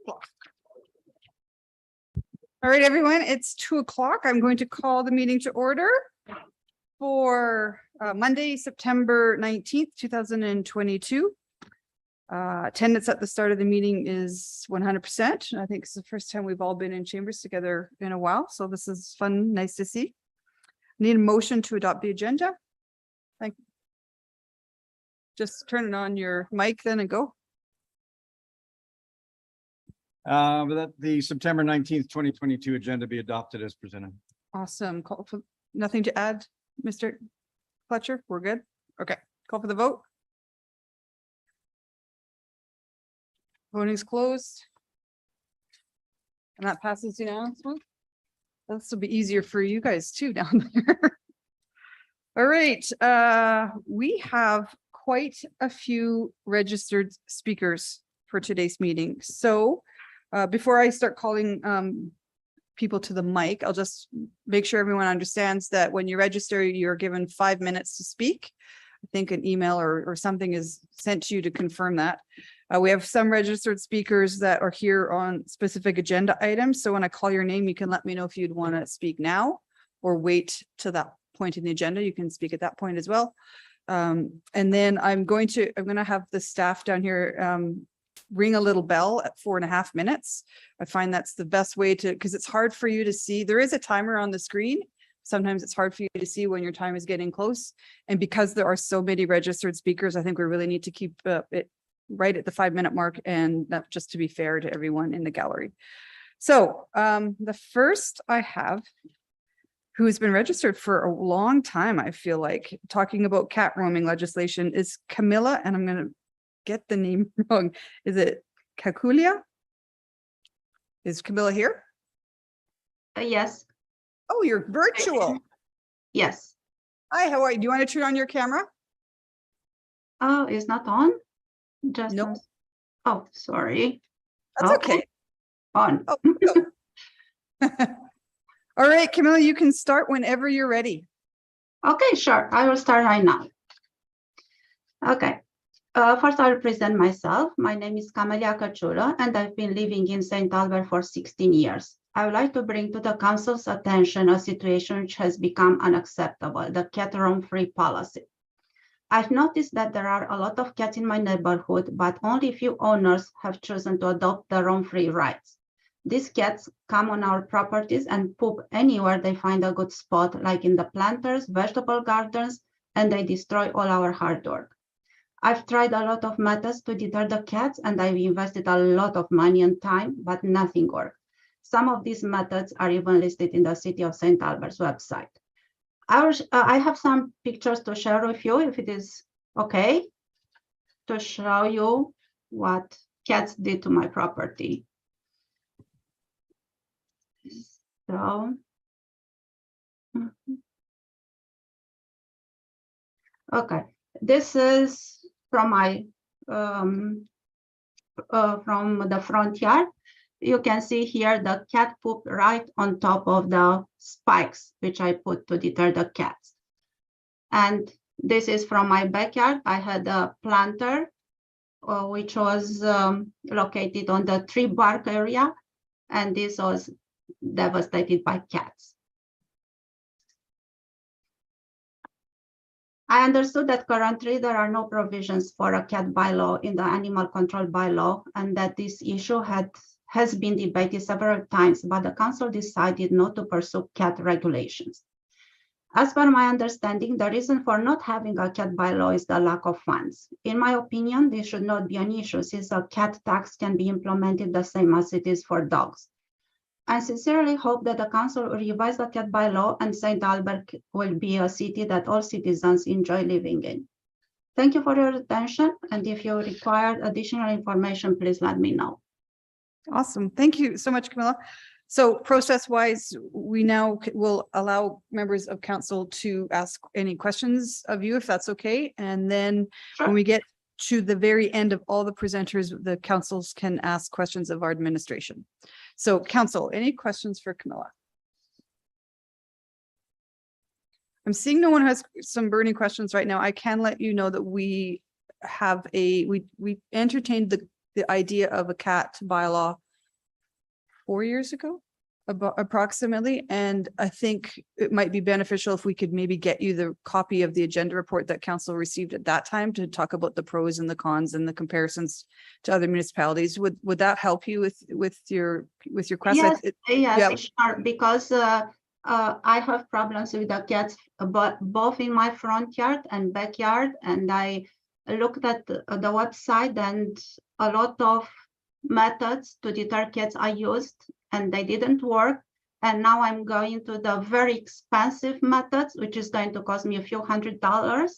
o'clock. All right, everyone, it's 2 o'clock. I'm going to call the meeting to order for Monday, September 19th, 2022. Attendance at the start of the meeting is 100%. I think it's the first time we've all been in chambers together in a while. So this is fun, nice to see. Need a motion to adopt the agenda. Thank you. Just turn it on your mic then and go. That the September 19th, 2022 agenda be adopted as presented. Awesome. Call for nothing to add, Mr. Fletcher. We're good. Okay. Call for the vote. Voting's closed. And that passes unanimously. This will be easier for you guys too down there. All right. We have quite a few registered speakers for today's meeting. So before I start calling people to the mic, I'll just make sure everyone understands that when you register, you're given 5 minutes to speak. I think an email or something is sent to you to confirm that. We have some registered speakers that are here on specific agenda items. So when I call your name, you can let me know if you'd want to speak now or wait to that point in the agenda. You can speak at that point as well. And then I'm going to have the staff down here ring a little bell at 4.5 minutes. I find that's the best way to, because it's hard for you to see. There is a timer on the screen. Sometimes it's hard for you to see when your time is getting close. And because there are so many registered speakers, I think we really need to keep it right at the 5-minute mark, and that just to be fair to everyone in the gallery. So the first I have, who has been registered for a long time, I feel like, talking about cat roaming legislation, is Camilla, and I'm going to get the name wrong. Is it Kakulia? Is Camilla here? Yes. Oh, you're virtual. Yes. Hi, how are you? Do you want to turn on your camera? Oh, it's not on? Just nope. Oh, sorry. That's okay. On. Oh, all right, Camilla, you can start whenever you're ready. Okay, sure. I will start right now. Okay. First, I'll present myself. My name is Camelia Căciulă, and I've been living in St. Albert for 16 years. I would like to bring to the council's attention a situation which has become unacceptable, the cat roam-free policy. I've noticed that there are a lot of cats in my neighborhood, but only few owners have chosen to adopt the roam-free rights. These cats come on our properties and poop anywhere they find a good spot, like in the planters, vegetable gardens, and they destroy all our hard work. I've tried a lot of methods to deter the cats, and I've invested a lot of money and time, but nothing worked. Some of these methods are even listed in the City of St. Albert's website. I have some pictures to share with you, if it is okay, to show you what cats did to my property. So, okay, this is from my from the front yard. You can see here the cat poop right on top of the spikes, which I put to deter the cats. And this is from my backyard. I had a planter, which was located on the tree bark area, and this was devastated by cats. I understood that currently there are no provisions for a cat bylaw in the animal control bylaw, and that this issue has been debated several times, but the council decided not to pursue cat regulations. As per my understanding, the reason for not having a cat bylaw is the lack of funds. In my opinion, this should not be an issue, since a cat tax can be implemented the same as it is for dogs. I sincerely hope that the council will revise the cat bylaw and St. Albert will be a city that all citizens enjoy living in. Thank you for your attention, and if you require additional information, please let me know. Awesome. Thank you so much, Camilla. So process-wise, we now will allow members of council to ask any questions of you, if that's okay. And then when we get to the very end of all the presenters, the councils can ask questions of our administration. So council, any questions for Camilla? I'm seeing no one has some burning questions right now. I can let you know that we have we entertained the idea of a cat bylaw 4 years ago, about approximately. And I think it might be beneficial if we could maybe get you the copy of the agenda report that council received at that time to talk about the pros and the cons and the comparisons to other municipalities. Would that help you with your quest? Yes, Yeah. yes, sure, because I have problems with the cats, but both in my front yard and backyard, and I looked at the website, and a lot of methods to deter cats I used, and they didn't work. And now I'm going to the very expensive methods, which is going to cost me a few $100s.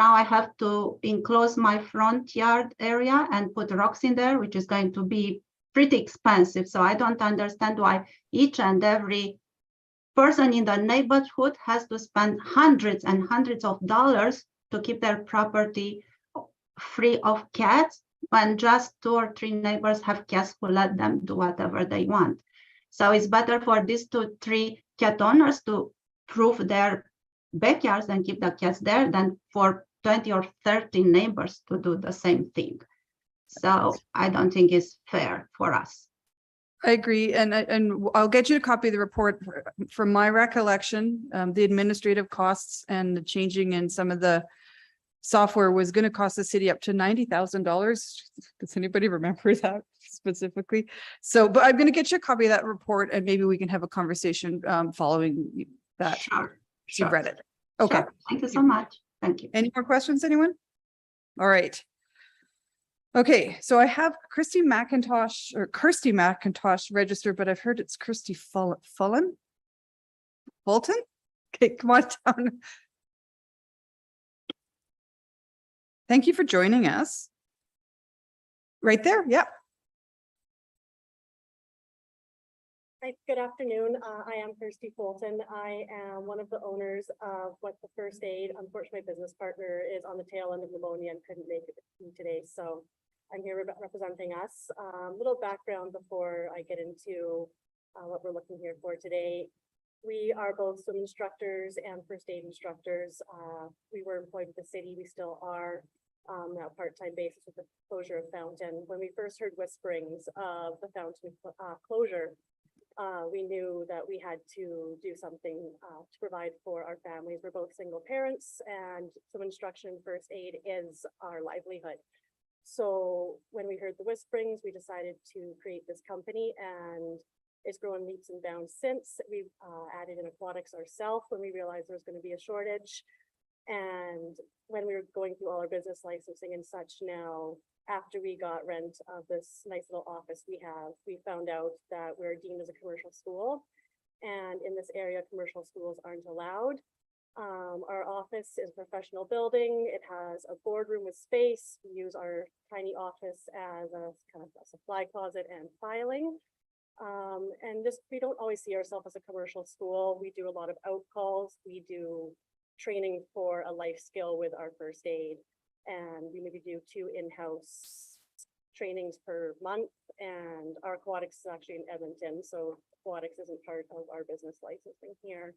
Now I have to enclose my front yard area and put rocks in there, which is going to be pretty expensive. So I don't understand why each and every person in the neighborhood has to spend hundreds and hundreds of dollars to keep their property free of cats, when just 2 or 3 neighbors have cats who let them do whatever they want. So it's better for these 2 or 3 cat owners to prove their backyards and keep the cats there than for 20 or 30 neighbors to do the same thing. So I don't think it's fair for us. I agree. And I'll get you a copy of the report. From my recollection, the administrative costs and the changing in some of the software was going to cost the city up to $90,000. Does anybody remember that specifically? So, but I'm going to get you a copy of that report, and maybe we can have a conversation following that. Sure. You've read it. Okay. Sure. Thank you so much. Thank you. Any more questions, anyone? All right. Okay, so I have Kirsty McIntosh registered, but I've heard it's Kirsty Fulton? Okay, come on down. Thank you for joining us. Right there, yeah. Hi, good afternoon. I am Kirsty Fulton. I am one of the owners of What the First Aid. Unfortunately, my business partner is on the tail end of pneumonia and couldn't make it today, so I'm here representing us. Little background before I get into what we're looking here for today. We are both swim instructors and first aid instructors. We were employed with the city. We still are now part-time basis with the closure of Fountain. When we first heard whisperings of the Fountain closure, we knew that we had to do something to provide for our families. We're both single parents, and swim instruction and first aid is our livelihood. So when we heard the whisperings, we decided to create this company, and it's grown leaps and bounds since. We've added in aquatics ourselves when we realized there was going to be a shortage. And when we were going through all our business licensing and such now, after we got rent of this nice little office we found out that we're deemed as a commercial school. And in this area, commercial schools aren't allowed. Our office is a professional building. It has a boardroom with space. We use our tiny office as a kind of a supply closet and filing. And just, we don't always see ourselves as a commercial school. We do a lot of out calls. We do training for a life skill with our first aid. And we maybe do 2 in-house trainings per month. And our aquatics is actually in Edmonton. So aquatics isn't part of our business licensing here.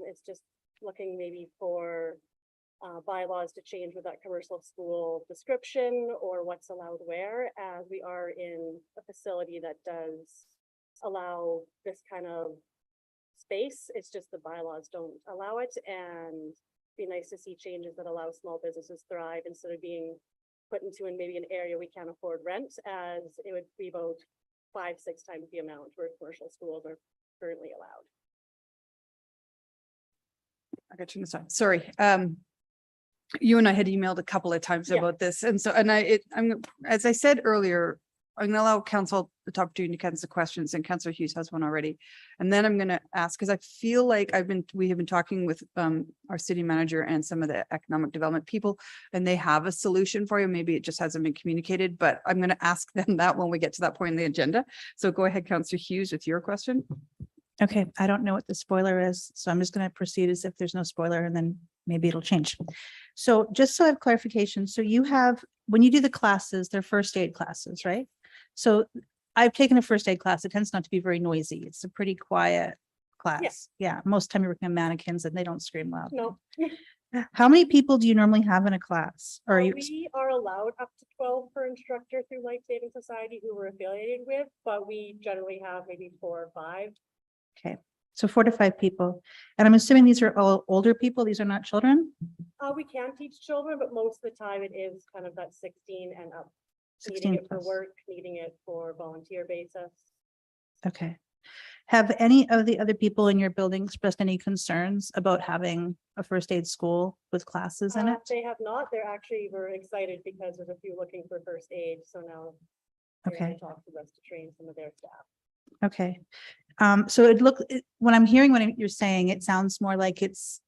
It's just looking maybe for bylaws to change with that commercial school description or what's allowed where, as we are in a facility that does allow this kind of space. It's just the bylaws don't allow it, and be nice to see changes that allow small businesses thrive instead of being put into maybe an area we can't afford rent, as it would be about 5-6 times the amount where commercial schools are currently allowed. I got you on the side. Sorry. You and I had emailed a couple of times about this. And so, and I'm, as I said earlier, I'm going to allow council the opportunity to answer questions, and Councillor Hughes has one already. And then I'm going to ask, because I feel like we have been talking with our city manager and some of the economic development people, and they have a solution for you. Maybe it just hasn't been communicated, but I'm going to ask them that when we get to that point in the agenda. So go ahead, Councillor Hughes, with your question. Okay, I don't know what the spoiler is, so I'm just going to proceed as if there's no spoiler, and then maybe it'll change. So just so I have clarification, so you have, when you do the classes, they're first aid classes, right? So I've taken a first aid class. It tends not to be very noisy. It's a pretty quiet class. Yeah, most time you're working on mannequins and they don't scream loud. No. How many people do you normally have in a class? Or are you, We are allowed up to 12 per instructor through Life Saving Society who we're affiliated with, but we generally have maybe 4 or 5. so 4 to 5 people? And I'm assuming these are all older people. These are not children? We can teach children, but most of the time it is kind of that 16 and up. 16 Needing it for plus. work, needing it for volunteer basis. Okay. Have any of the other people in your building expressed any concerns about having a first aid school with classes in it? They have not. They're actually, we're excited because there's a few looking for first aid, so now. they're gonna Okay. Talk to us to train some of their staff. Okay. So when I'm hearing what you're saying, it sounds more like it's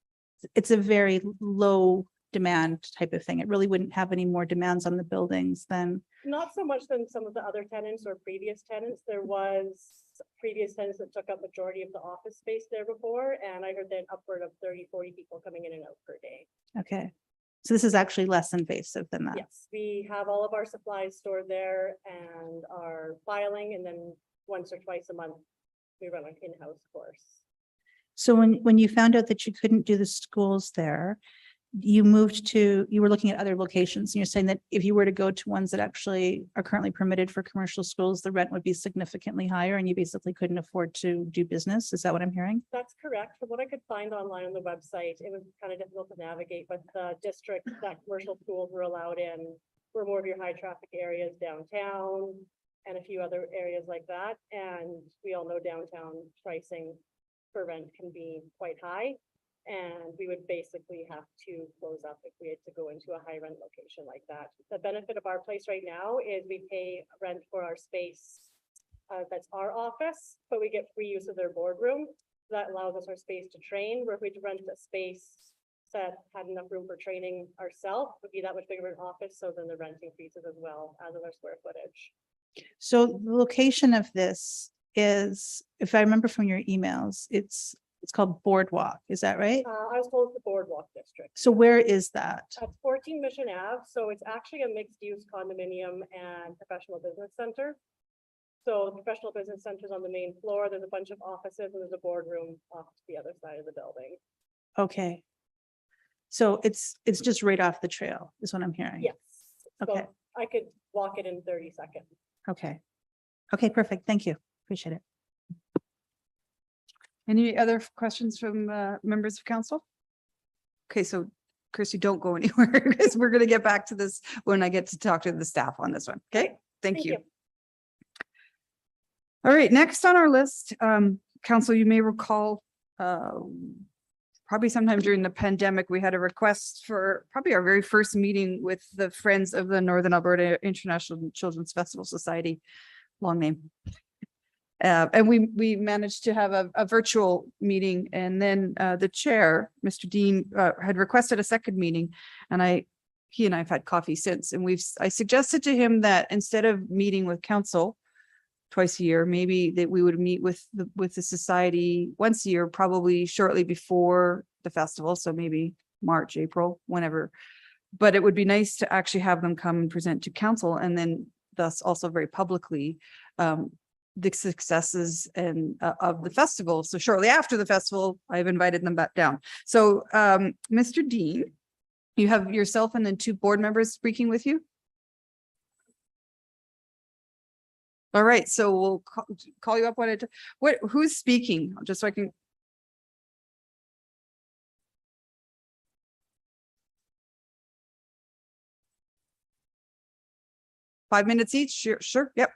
a very low demand type of thing. It really wouldn't have any more demands on the buildings than, Not so much than some of the other tenants or previous tenants. There was previous tenants that took up majority of the office space there before, and I heard that upward of 30, 40 people coming in and out per day. okay. So this is actually less invasive than that. Yes, we have all of our supplies stored there and our filing, and then once or twice a month, we run an in-house course. So when you found out that you couldn't do the schools there, you were looking at other locations, and you're saying that if you were to go to ones that actually are currently permitted for commercial schools, the rent would be significantly higher and you basically couldn't afford to do business. Is that what I'm hearing? That's correct. From what I could find online on the website, it was kind of difficult to navigate, but the district that commercial schools were allowed in were more of your high traffic areas downtown and a few other areas like that. And we all know downtown pricing for rent can be quite high. And we would basically have to close up if we had to go into a high rent location like that. The benefit of our place right now is we pay rent for our space. That's our office, but we get free use of their boardroom. That allows us our space to train, where if we rent a space that had enough room for training ourselves, would be that much bigger an office, so then the rent increases as well as our square footage. So the location of this is, if I remember from your emails, it's called Boardwalk. Is that right? I was told it's the Boardwalk District. So where is that? At 14 Mission Ave, so it's actually a mixed-use condominium and professional business center. So the professional business center is on the main floor. There's a bunch of offices and there's a boardroom off to the other side of the building. Okay. So it's just right off the trail is what I'm hearing. Yes. So Okay. I could walk it in 30 seconds. Okay. Okay, perfect. Thank you. Appreciate it. Any other questions from members of council? Okay, so Christy, don't go anywhere because we're gonna get back to this when I get to talk to the staff on this one. Okay, thank you. All right, next on our list, council, you may recall, probably sometime during the pandemic, we had a request for probably our very first meeting with the Friends of the Northern Alberta International Children's Festival Society, long name. And we managed to have a virtual meeting, and then the chair, Mr. Dean, had requested a second meeting, and he and I have had coffee since, and I suggested to him that instead of meeting with council twice a year, maybe that we would meet with the society once a year, probably shortly before the festival, so maybe March, April, whenever. But it would be nice to actually have them come and present to council, and then thus also very publicly the successes and of the festival. So shortly after the festival, I've invited them back down. So Mr. Dean, you have yourself and then 2 board members speaking with you. All right, so we'll call you up when who's speaking, just so I can. Five minutes each, sure, yep.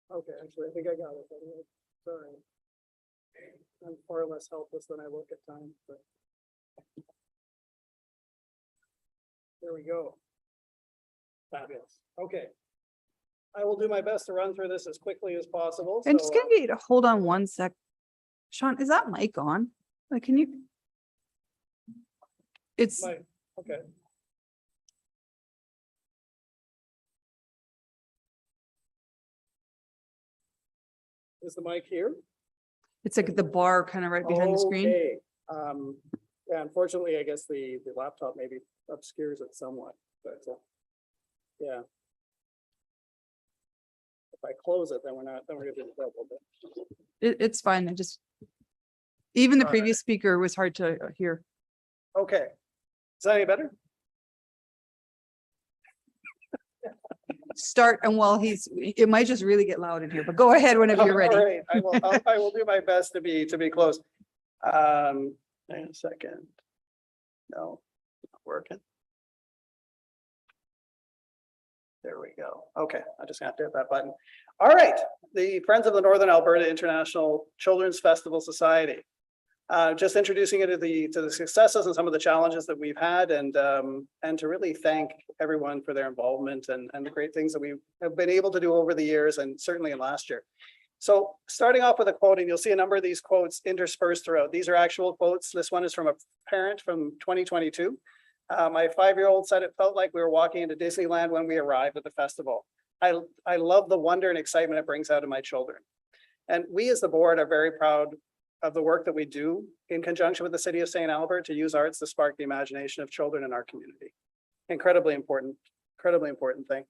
Okay, actually, I think I got it. Sorry. I'm far less helpless than I look at times, but. There we go. Fabulous. Okay. I will do my best to run through this as quickly as possible. And just gonna get, hold on one sec. Sean, is that mic on? Like, can you? It's, Okay. Is the mic here? It's like the bar kind of right behind the screen. Okay. Yeah, unfortunately, I guess the laptop maybe obscures it somewhat, but yeah. If I close it, then we're gonna do double. It's fine. I just, even the All right. previous speaker was hard to hear. Okay. Is that any better? Start and while it might just really get loud in here, but go ahead whenever you're ready. All right, I will do my best to be close. Hang on a second. No, not working. There we go. Okay, I just have to hit that button. All right, the Friends of the Northern Alberta International Children's Festival Society. Just introducing it to the successes and some of the challenges that we've had, and to really thank everyone for their involvement and the great things that we have been able to do over the years, and certainly in last year. So starting off with a quote, and you'll see a number of these quotes interspersed throughout. These are actual quotes. This one is from a parent from 2022. My 5-year-old said it felt like we were walking into Disneyland when we arrived at the festival. I love the wonder and excitement it brings out of my children. And we as the board are very proud of the work that we do in conjunction with the city of St. Albert to use arts to spark the imagination of children in our community. Incredibly important thing.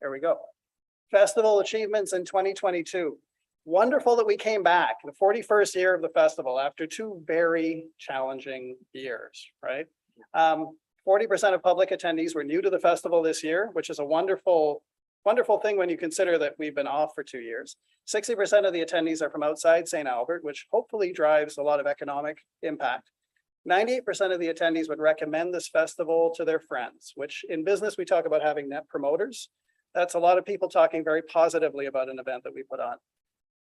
There we go. Festival achievements in 2022. Wonderful that we came back, the 41st year of the festival after 2 very challenging years, right? 40% of public attendees were new to the festival this year, which is a wonderful thing when you consider that we've been off for 2 years. 60% of the attendees are from outside St. Albert, which hopefully drives a lot of economic impact. 98% of the attendees would recommend this festival to their friends, which in business, we talk about having net promoters. That's a lot of people talking very positively about an event that we put on.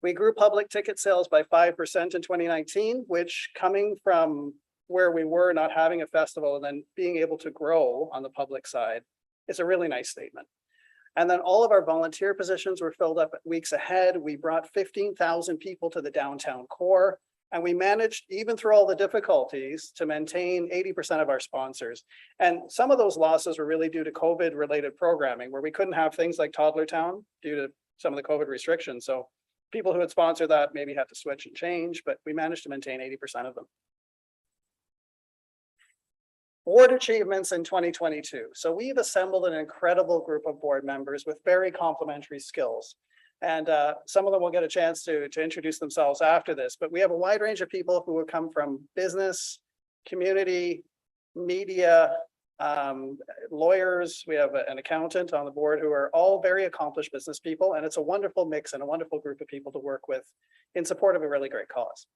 We grew public ticket sales by 5% in 2019, which coming from where we were not having a festival and then being able to grow on the public side is a really nice statement. And then all of our volunteer positions were filled up weeks ahead. We brought 15,000 people to the downtown core, and we managed, even through all the difficulties, to maintain 80% of our sponsors. And some of those losses were really due to COVID related programming, where we couldn't have things like Toddler Town due to some of the COVID restrictions. So people who had sponsored that maybe had to switch and change, but we managed to maintain 80% of them. Board achievements in 2022. So we've assembled an incredible group of board members with very complementary skills. And some of them will get a chance to introduce themselves after this, but we have a wide range of people who have come from business, community, media, lawyers. We have an accountant on the board who are all very accomplished business people. And it's a wonderful mix and a wonderful group of people to work with in support of a really great cause.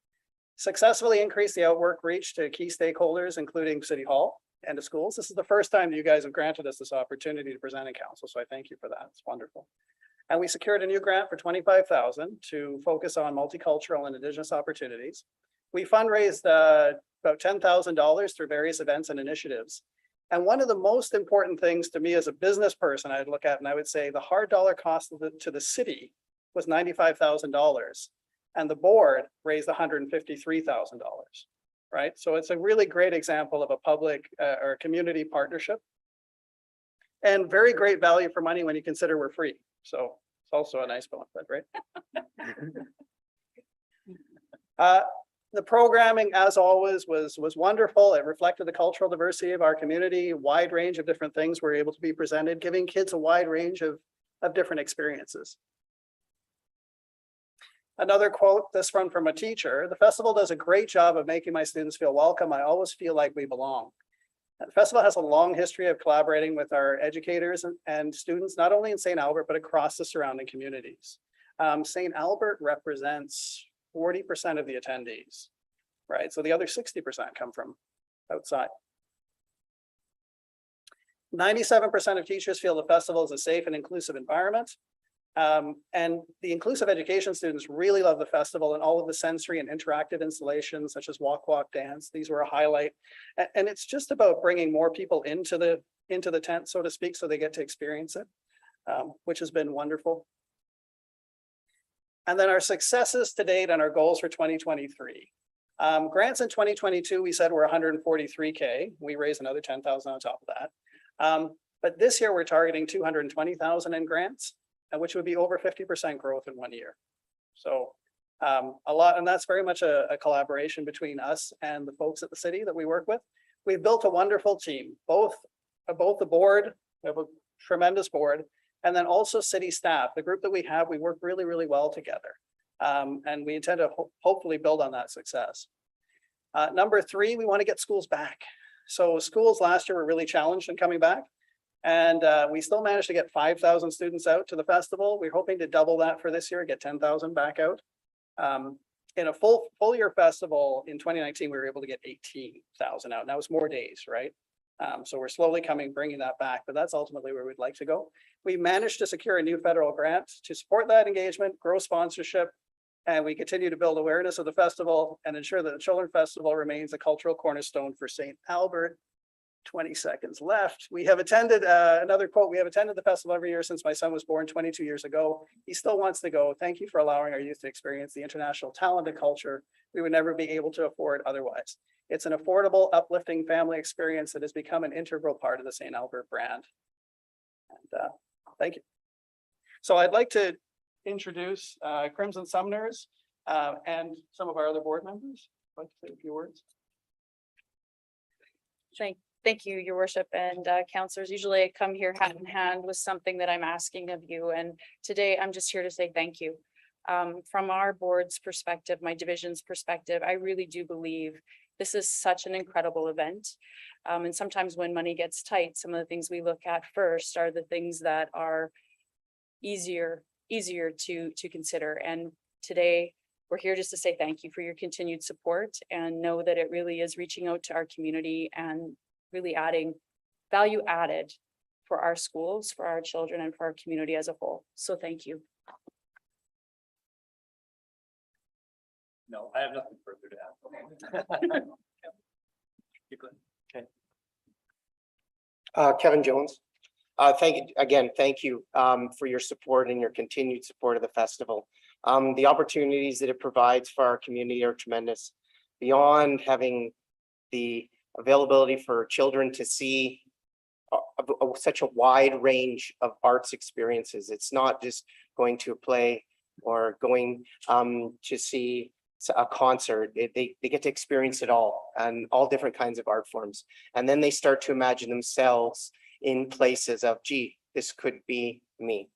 Successfulully increased the outwork reach to key stakeholders, including City Hall and to schools. This is the first time that you guys have granted us this opportunity to present in council. So I thank you for that. It's wonderful. And we secured a new grant for $25,000 to focus on multicultural and Indigenous opportunities. We fundraised about $10,000 through various events and initiatives. And one of the most important things to me as a business person, I'd look at, and I would say the hard dollar cost to the city was $95,000. And the board raised $153,000, right? So it's a really great example of a public or community partnership. And very great value for money when you consider we're free. So it's also a nice benefit, right? The programming, as always, was wonderful. It reflected the cultural diversity of our community. A wide range of different things were able to be presented, giving kids a wide range of different experiences. Another quote, this one from a teacher: "The festival does a great job of making my students feel welcome. I always feel like we belong." The festival has a long history of collaborating with our educators and students, not only in St. Albert, but across the surrounding communities. St. Albert represents 40% of the attendees, right? So the other 60% come from outside. 97% of teachers feel the festival is a safe and inclusive environment. And the inclusive education students really love the festival and all of the sensory and interactive installations such as walk, walk, dance. These were a highlight. And it's just about bringing more people into the tent, so to speak, so they get to experience it, which has been wonderful. And then our successes to date and our goals for 2023. Grants in 2022, we said were 143K. We raised another 10,000 on top of that. But this year we're targeting 220,000 in grants. and which would be over 50% growth in 1 year. So a lot, and that's very much a collaboration between us and the folks at the city that we work with. We've built a wonderful team, both the board, we have a tremendous board, and then also city staff. The group that we have, we work really, really well together. And we intend to hopefully build on that success. Number 3, we want to get schools back. So schools last year were really challenged in coming back. And we still managed to get 5,000 students out to the festival. We're hoping to double that for this year, get 10,000 back out. In a full year festival in 2019, we were able to get 18,000 out. Now it's more days, right? So we're slowly bringing that back, but that's ultimately where we'd like to go. We managed to secure a new federal grant to support that engagement, grow sponsorship, and we continue to build awareness of the festival and ensure that the Children's Festival remains a cultural cornerstone for St. Albert. 20 seconds left. We have attended, another quote, we have attended the festival every year since my son was born 22 years ago. He still wants to go. Thank you for allowing our youth to experience the international talent and culture we would never be able to afford otherwise. It's an affordable, uplifting family experience that has become an integral part of the St. Albert brand. And thank you. So I'd like to introduce Crimson Sumners and some of our other board members. I'd like to say a few words. Thank you, your worship, and councillors. Usually I come here hand in hand with something that I'm asking of you. And today I'm just here to say thank you. From our board's perspective, my division's perspective, I really do believe this is such an incredible event. And sometimes when money gets tight, some of the things we look at first are the things that are easier to consider. And today we're here just to say thank you for your continued support and know that it really is reaching out to our community and really adding value added for our schools, for our children, and for our community as a whole. So thank you. No, I have nothing further to add. Okay. Kevin Jones. Thank you again. Thank you for your support and your continued support of the festival. The opportunities that it provides for our community are tremendous. Beyond having the availability for children to see such a wide range of arts experiences. It's not just going to a play or going to see a concert. They get to experience it all and all different kinds of art forms. And then they start to imagine themselves in places of, gee, this could be me.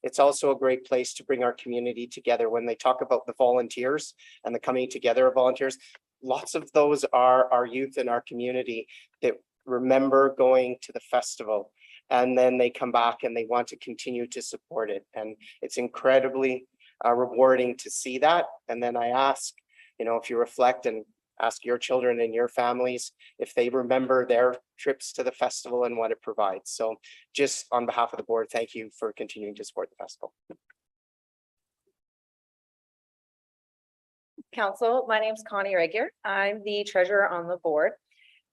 It's also a great place to bring our community together. When they talk about the volunteers and the coming together of volunteers, lots of those are our youth in our community that remember going to the festival, and then they come back and they want to continue to support it. And it's incredibly rewarding to see that. And then I ask, if you reflect and ask your children and your families if they remember their trips to the festival and what it provides. So just on behalf of the board, thank you for continuing to support the festival. Council, my name is Connie Regular. I'm the treasurer on the board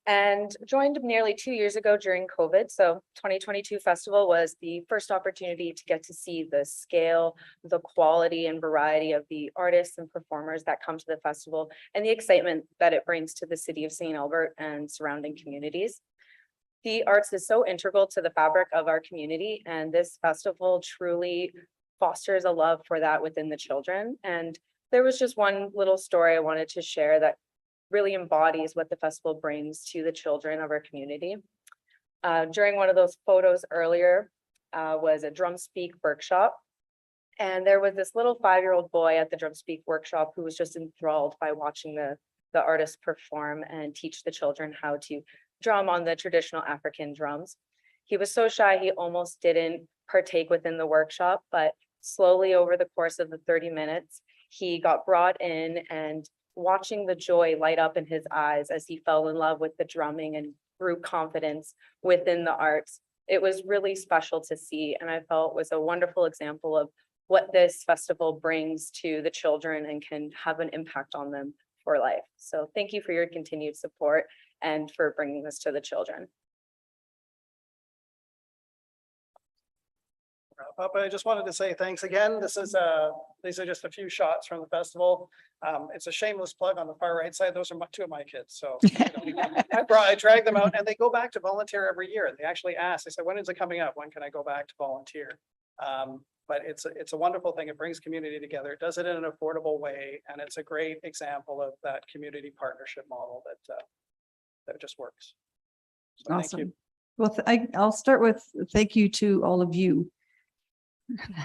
and joined nearly 2 years ago during COVID. So 2022 festival was the first opportunity to get to see the scale, the quality and variety of the artists and performers that come to the festival and the excitement that it brings to the city of St. Albert and surrounding communities. The arts is so integral to the fabric of our community, and this festival truly fosters a love for that within the children. And there was just one little story I wanted to share that really embodies what the festival brings to the children of our community. During one of those photos earlier was a drum speak workshop. And there was this little 5-year-old boy at the drum speak workshop who was just enthralled by watching the artist perform and teach the children how to drum on the traditional African drums. He was so shy, he almost didn't partake within the workshop, but slowly over the course of the 30 minutes, he got brought in, and watching the joy light up in his eyes as he fell in love with the drumming and grew confidence within the arts. It was really special to see, and I felt was a wonderful example of what this festival brings to the children and can have an impact on them for life. So thank you for your continued support and for bringing this to the children. Papa, I just wanted to say thanks again. These are just a few shots from the festival. It's a shameless plug on the far right side. Those are two of my kids. So I drag them out, and they go back to volunteer every year. They actually ask, they said, when is it coming up? When can I go back to volunteer? But it's a wonderful thing. It brings community together. It does it in an affordable way. And it's a great example of that community partnership model that just works. So thank you. Awesome. Well, I'll start with thank you to all of you.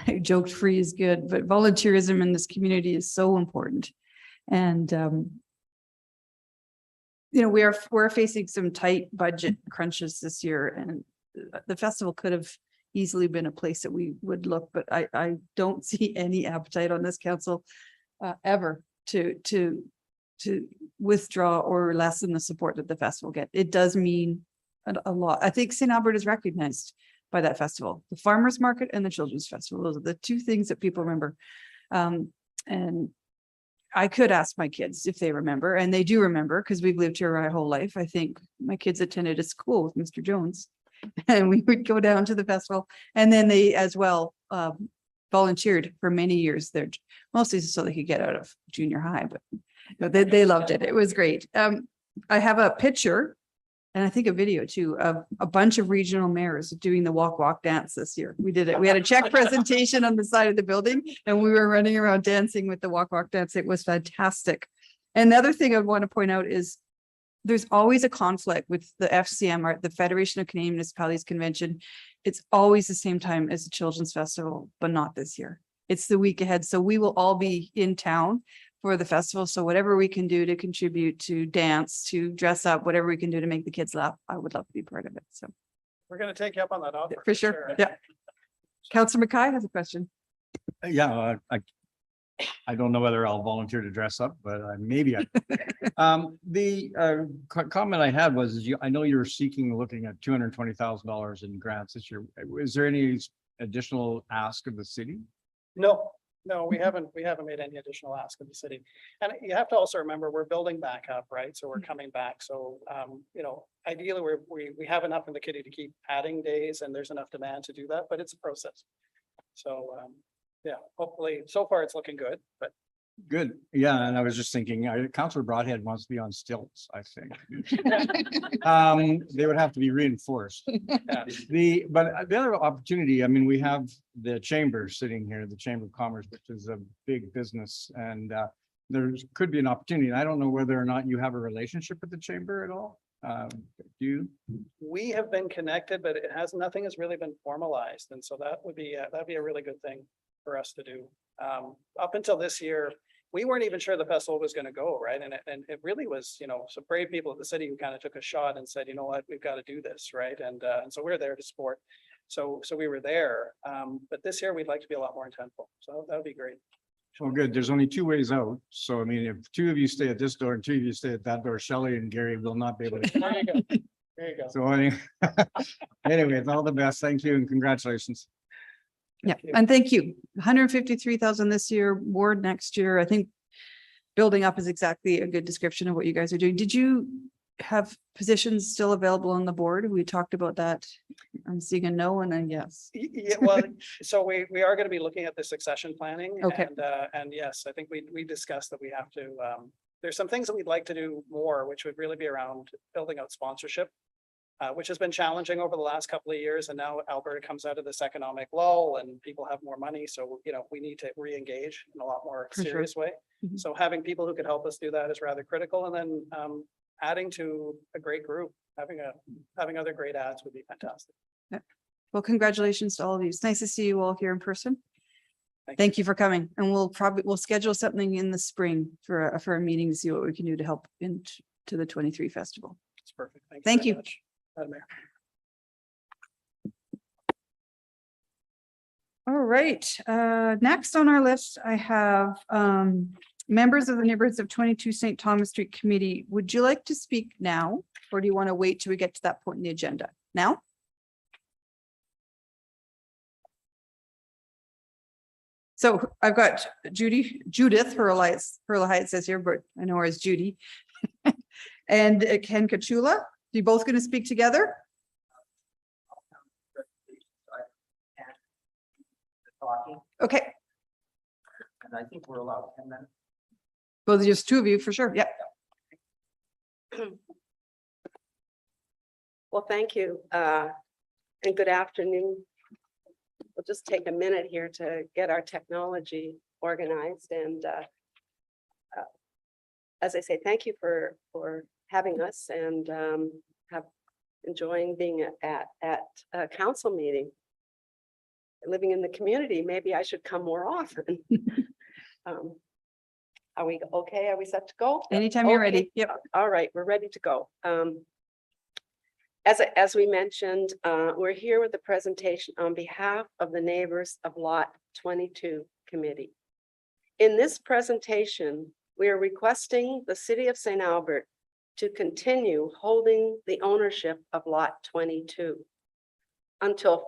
I joked free is good, but volunteerism in this community is so important. And, you know, we're facing some tight budget crunches this year, and the festival could have easily been a place that we would look, but I don't see any appetite on this council ever to withdraw or lessen the support that the festival get. It does mean a lot. I think St. Albert is recognized by that festival, the farmers market and the children's festival. Those are the two things that people remember. And I could ask my kids if they remember, and they do remember because we've lived here our whole life. I think my kids attended a school with Mr. Jones and we would go down to the festival, and then they as well volunteered for many years there, mostly so they could get out of junior high, but they loved it. It was great. I have a picture and I think a video too of a bunch of regional mayors doing the walk dance this year. We did it. We had a check presentation on the side of the building and we were running around dancing with the walk dance. It was fantastic. And the other thing I want to point out is there's always a conflict with the FCM, or the Federation of Canadian Municipalities Convention. It's always the same time as the Children's Festival, but not this year. It's the week ahead. So we will all be in town for the festival. So whatever we can do to contribute, to dance, to dress up, whatever we can do to make the kids laugh, I would love to be part of it. So We're going to take you up on that offer. for sure. Yeah. Councillor Mackay has a question. Yeah, I don't know whether I'll volunteer to dress up, but maybe I. The comment I had was, I know you're looking at $220,000 in grants this year. Is there any additional ask of the city? No, we haven't made any additional ask of the city. And you have to also remember, we're building back up, right? So we're coming back. So, you know, ideally we have enough in the kitty to keep adding days, and there's enough demand to do that, but it's a process. So, yeah, hopefully so far it's looking good, but. Good. Yeah, and I was just thinking, Councillor Broadhead wants to be on stilts, I think. They would have to be reinforced. Yeah. But the other opportunity, I mean, we have the chamber sitting here, the Chamber of Commerce, which is a big business, and there could be an opportunity. And I don't know whether or not you have a relationship with the chamber at all. Do you? We have been connected, but nothing has really been formalized. And so that'd be a really good thing for us to do. Up until this year, we weren't even sure the festival was going to go, right? And it really was, you know, some brave people at the city who kind of took a shot and said, you know what, we've got to do this, right? And so we're there to support. So we were there. But this year we'd like to be a lot more intentful. So that would be great. Well, good. There's only two ways out. So, I mean, if two of you stay at this door and two of you stay at that door, Shelley and Gary will not be able to. There you go. There you go. So anyways, all the best. Thank you and congratulations. Yeah, Thank you. and thank you. 153,000 this year, more next year. I think building up is exactly a good description of what you guys are doing. Did you have positions still available on the board? We talked about that. I'm seeing a no and a yes. Yeah, well, so we are going to be looking at the succession planning. Okay. And yes, I think we discussed that we have to, there's some things that we'd like to do more, which would really be around building out sponsorship, which has been challenging over the last couple of years. And now Alberta comes out of this economic lull and people have more money. So, you know, we need to re-engage in a lot more For sure. serious way. Mhm. So having people who could help us do that is rather critical. And then adding to a great group, having other great ads would be fantastic. Well, congratulations to all of you. It's nice to see you all here in person. Thank you for coming. And we'll schedule something in the spring for a meeting to see what we can do to help into the 23 festival. It's perfect. Thank very you. much, Madam Mayor. All right, next on our list, I have members of the neighborhoods of 22 St. Thomas Street Committee. Would you like to speak now, or do you want to wait till we get to that point in the agenda? Now? So I've got Judith Hurley says here, but I know her as Judy. And Ken Kachula, you both going to speak together? Okay. And I think we're allowed 10 minutes. Well, there's just two of you for sure. Yeah. Well, thank you, and good afternoon. we'll just take a minute here to get our technology organized and as I say, thank you for having us and enjoying being at a council meeting. Living in the community, maybe I should come more often. Are we okay? Are we set to go? Anytime you're Okay. ready. Yep. All right, we're ready to go. As we mentioned, we're here with a presentation on behalf of the neighbors of Lot 22 Committee. In this presentation, we are requesting the City of St. Albert to continue holding the ownership of Lot 22 until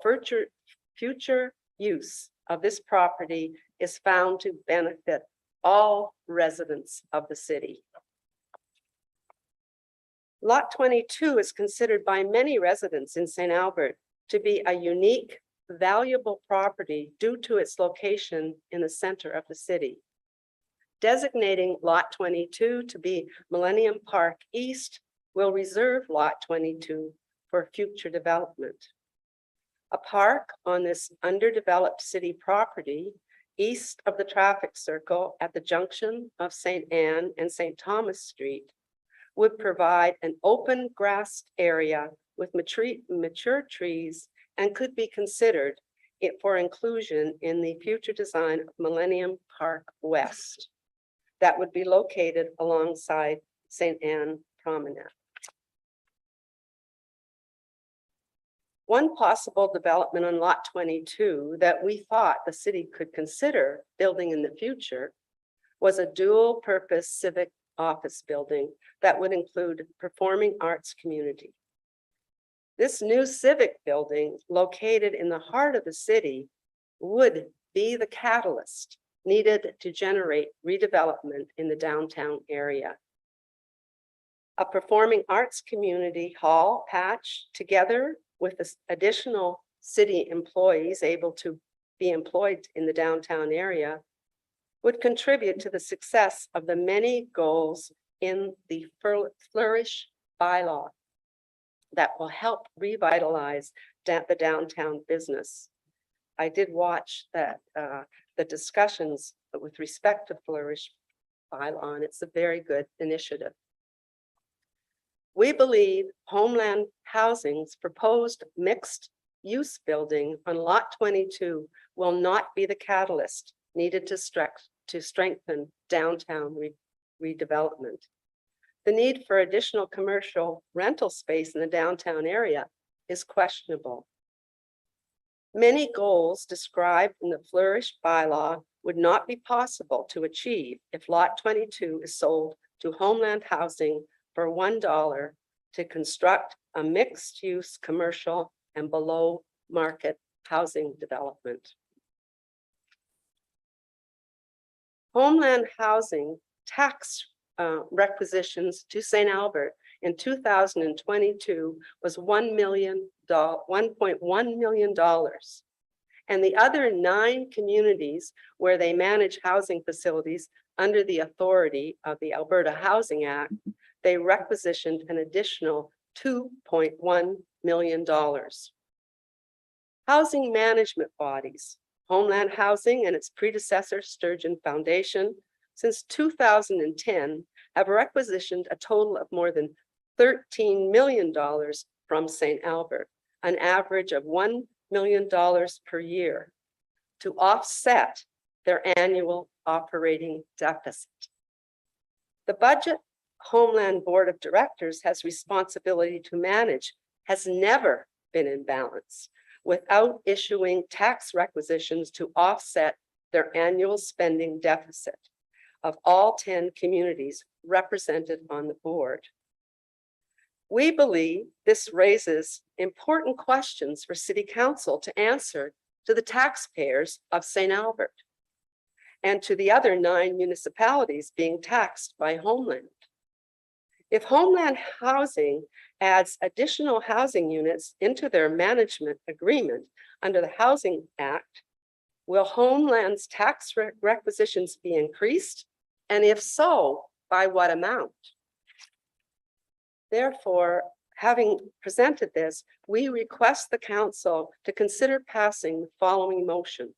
future use of this property is found to benefit all residents of the city. Lot 22 is considered by many residents in St. Albert to be a unique, valuable property due to its location in the center of the city. Designating Lot 22 to be Millennium Park East will reserve Lot 22 for future development. A park on this underdeveloped city property east of the traffic circle at the junction of St. Anne and St. Thomas Street would provide an open grassed area with mature trees and could be considered for inclusion in the future design of Millennium Park West that would be located alongside St. Anne Promenade. One possible development on Lot 22 that we thought the city could consider building in the future was a dual-purpose civic office building that would include performing arts community. This new civic building located in the heart of the city would be the catalyst needed to generate redevelopment in the downtown area. A performing arts community hall patch together with additional city employees able to be employed in the downtown area would contribute to the success of the many goals in the Flourish Bylaw that will help revitalize the downtown business. I did watch that the discussions with respect to Flourish Bylaw, and it's a very good initiative. We believe Homeland Housing's proposed mixed use building on Lot 22 will not be the catalyst needed to strengthen downtown redevelopment. The need for additional commercial rental space in the downtown area is questionable. Many goals described in the Flourish Bylaw would not be possible to achieve if Lot 22 is sold to Homeland Housing for $1 to construct a mixed-use commercial and below-market housing development. Homeland Housing tax requisitions to St. Albert in 2022 was $1.1 million. And the other 9 communities where they manage housing facilities under the authority of the Alberta Housing Act, they requisitioned an additional $2.1 million. Housing management bodies, Homeland Housing and its predecessor Sturgeon Foundation, since 2010 have requisitioned a total of more than $13 million from St. Albert, an average of $1 million per year, to offset their annual operating deficit. The budget Homeland Board of Directors has responsibility to manage has never been in balance without issuing tax requisitions to offset their annual spending deficit of all 10 communities represented on the board. We believe this raises important questions for City Council to answer to the taxpayers of St. Albert and to the other 9 municipalities being taxed by Homeland. If Homeland Housing adds additional housing units into their management agreement under the Housing Act, will Homeland's tax requisitions be increased? And if so, by what amount? Therefore, Having presented this, we request the council to consider passing the following motion.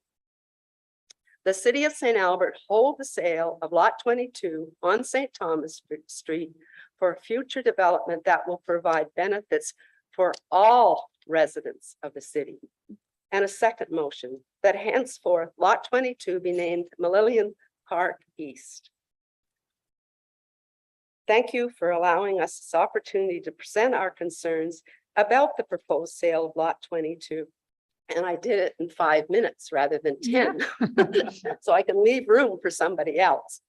The city of St. Albert hold the sale of lot 22 on St. Thomas Street for future development that will provide benefits for all residents of the city. And a second motion that henceforth lot 22 be named Millennium Park East. Thank you for allowing us this opportunity to present our concerns about the proposed sale of lot 22. And I did it in 5 minutes rather than 10. So I can leave room for somebody else.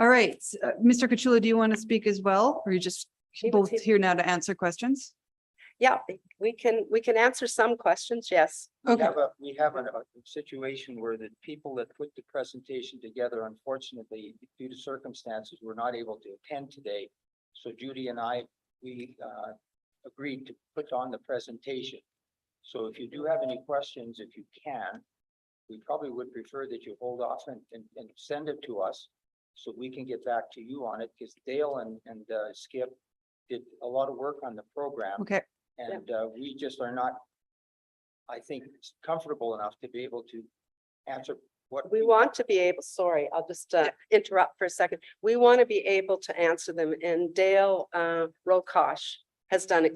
All right, Mr. Kachula, do you want to speak as well? Or are you just He was both here. here now to answer questions? Yeah, we can answer some questions, yes. Okay, We have a situation where the people that put the presentation together, unfortunately, due to circumstances, were not able to attend today. So Judy and I, we agreed to put on the presentation. So if you do have any questions, if you can, we probably would prefer that you hold off and send it to us so we can get back to you on it, because Dale and Skip did a lot of work on the program. okay. And we just are not, I think, comfortable enough to be able to answer what. We want to be able, sorry, I'll just interrupt for a second. We want to be able to answer them, and Dale Rokosh has done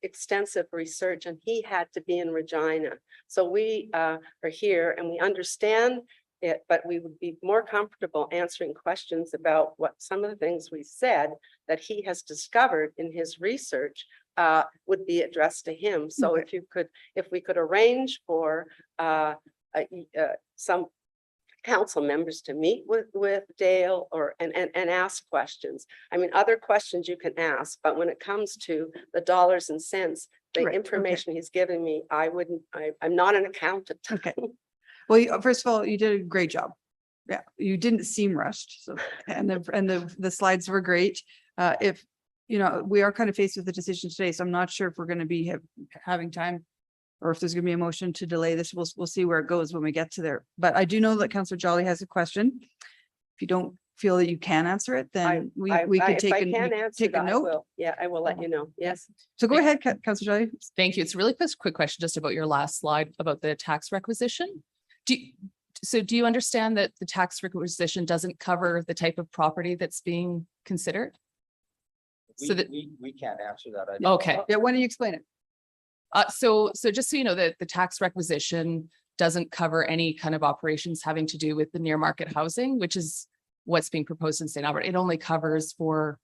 extensive research, and he had to be in Regina. So we are here and we understand it, but we would be more comfortable answering questions about what some of the things we said that he has discovered in his research would be addressed to him. So if we could arrange for some council members to meet with Dale and ask questions. I mean, other questions you can ask, but when it comes to the dollars and cents, the Right, okay. information he's given me, I'm not an accountant. Okay. Well, first of all, you did a great job. Yeah, you didn't seem rushed. So, and the slides were great. If, you know, we are kind of faced with the decision today, so I'm not sure if we're going to be having time or if there's going to be a motion to delay this. We'll see where it goes when we get to there. But I do know that Councillor Jolly has a question. If you don't feel that you can answer it, then we could take a note. Yeah, I will let you know. Yes. So go ahead, Councillor Jolly. Thank you. It's a really quick question just about your last slide about the tax requisition. Do you understand that the tax requisition doesn't cover the type of property that's being considered? So that We can't answer that. Okay. Yeah, why don't you explain it? So just so you know that the tax requisition doesn't cover any kind of operations having to do with the near market housing, which is what's being proposed in St. Albert. It only covers for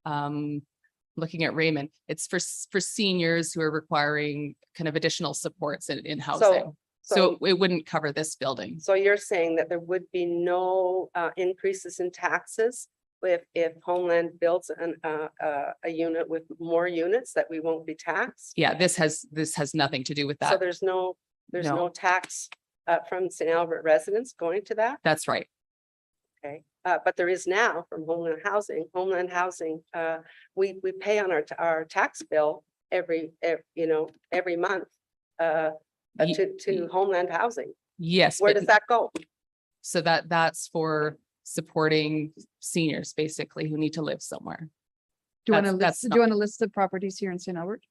looking at Raymond. It's for seniors who are requiring kind of additional supports in housing. So it wouldn't cover this building. So you're saying that there would be no increases in taxes if Homeland builds a unit with more units, that we won't be taxed? Yeah, this has nothing to do with So that. there's no tax from St. Albert residents going to that? That's right. Okay, but there is now from Homeland Housing. Homeland Housing, we pay on our tax bill every month to Homeland Housing. Yes. Where but- does that go? So that's for supporting seniors basically who need to live somewhere. Do you want to That's list, do you want to list the properties here in St. Albert?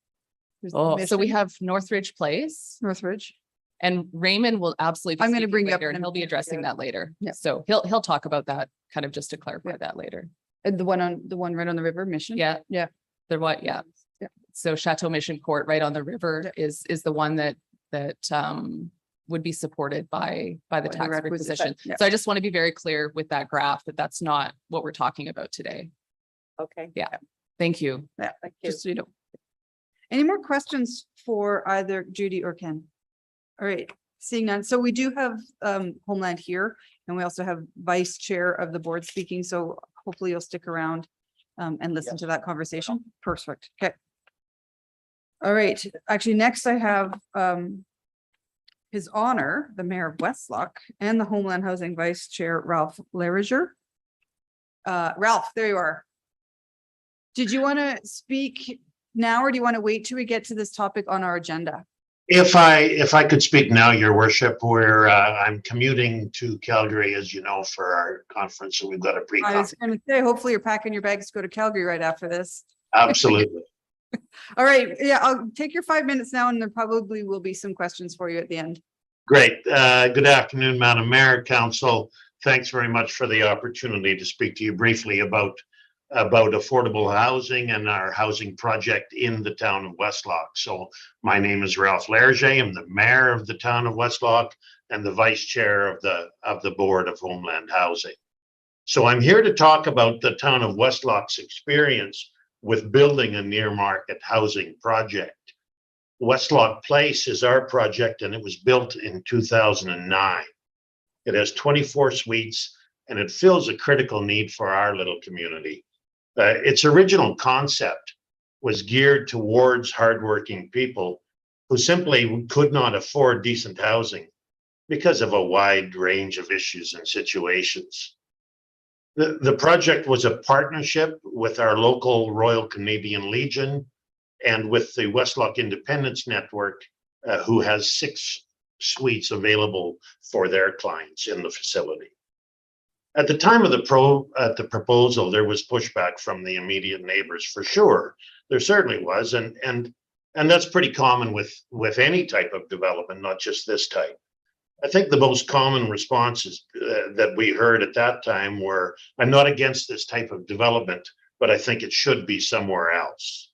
There's the Oh, so we Mission, have Northridge Place Northridge. and Raymond will absolutely. be I'm gonna speaking bring you up later, in and a he'll be minute, addressing yeah. that later. Yeah. So he'll talk about that kind of just to clarify Yeah. that later. And the one right on the river, Mission. Yeah. Yeah. The what? Yeah. Yeah. So Chateau Mission Court right on the river Yeah. is the one that would be supported by the the tax requisition, requisition. yeah. So I just want to be very clear with that graph that that's not what we're talking about today. Okay. Thank you. Yeah, Thank you. just so you know. Any more questions for either Judy or Ken? All right, seeing none. So we do have Homeland here, and we also have Vice Chair of the board speaking. So hopefully you'll stick around and listen Yes. to that conversation. Perfect. Okay. All right, actually, next I have His Honor, the Mayor of Westlock and the Homeland Housing Vice Chair, Ralph Lariger. Ralph, there you are. Did you want to speak now, or do you want to wait till we get to this topic on our agenda? If I could speak now, Your Worship, where I'm commuting to Calgary, as you know, for our conference, so we've got a I was pre-conference. going to say, hopefully you're packing your bags to go to Calgary right after this. Absolutely. All right, yeah, I'll take your 5 minutes now and there probably will be some questions for you at the end. Great. Good afternoon, Madam Mayor, Council. Thanks very much for the opportunity to speak to you briefly about affordable housing and our housing project in the town of Westlock. So my name is Ralph Lerger. I'm the mayor of the town of Westlock and the vice chair of the Board of Homeland Housing. So I'm here to talk about the town of Westlock's experience with building a near market housing project. Westlock Place is our project and it was built in 2009. It has 24 suites and it fills a critical need for our little community. Its original concept was geared towards hardworking people who simply could not afford decent housing because of a wide range of issues and situations. The project was a partnership with our local Royal Canadian Legion and with the Westlock Independence Network, who has 6 suites available for their clients in the facility. At the time of the proposal, there was pushback from the immediate neighbors for sure. There certainly was, and that's pretty common with any type of development, not just this type. I think the most common responses that we heard at that time were, I'm not against this type of development, but I think it should be somewhere else.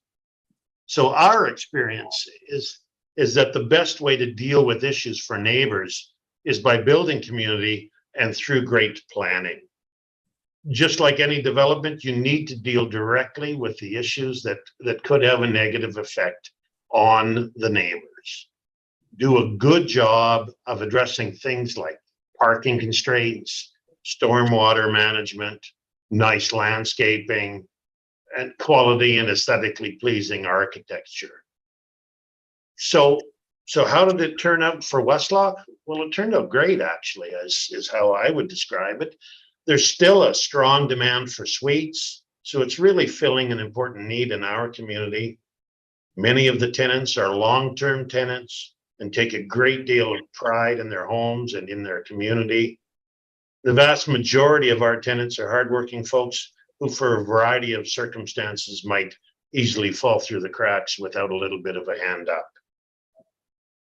So our experience is that the best way to deal with issues for neighbors is by building community and through great planning. Just like any development, you need to deal directly with the issues that could have a negative effect on the neighbors. Do a good job of addressing things like parking constraints, stormwater management, nice landscaping, and quality and aesthetically pleasing architecture. So how did it turn out for Westlock? Well, it turned out great, actually, is how I would describe it. There's still a strong demand for suites, so it's really filling an important need in our community. Many of the tenants are long-term tenants and take a great deal of pride in their homes and in their community. The vast majority of our tenants are hardworking folks who, for a variety of circumstances, might easily fall through the cracks without a little bit of a hand up.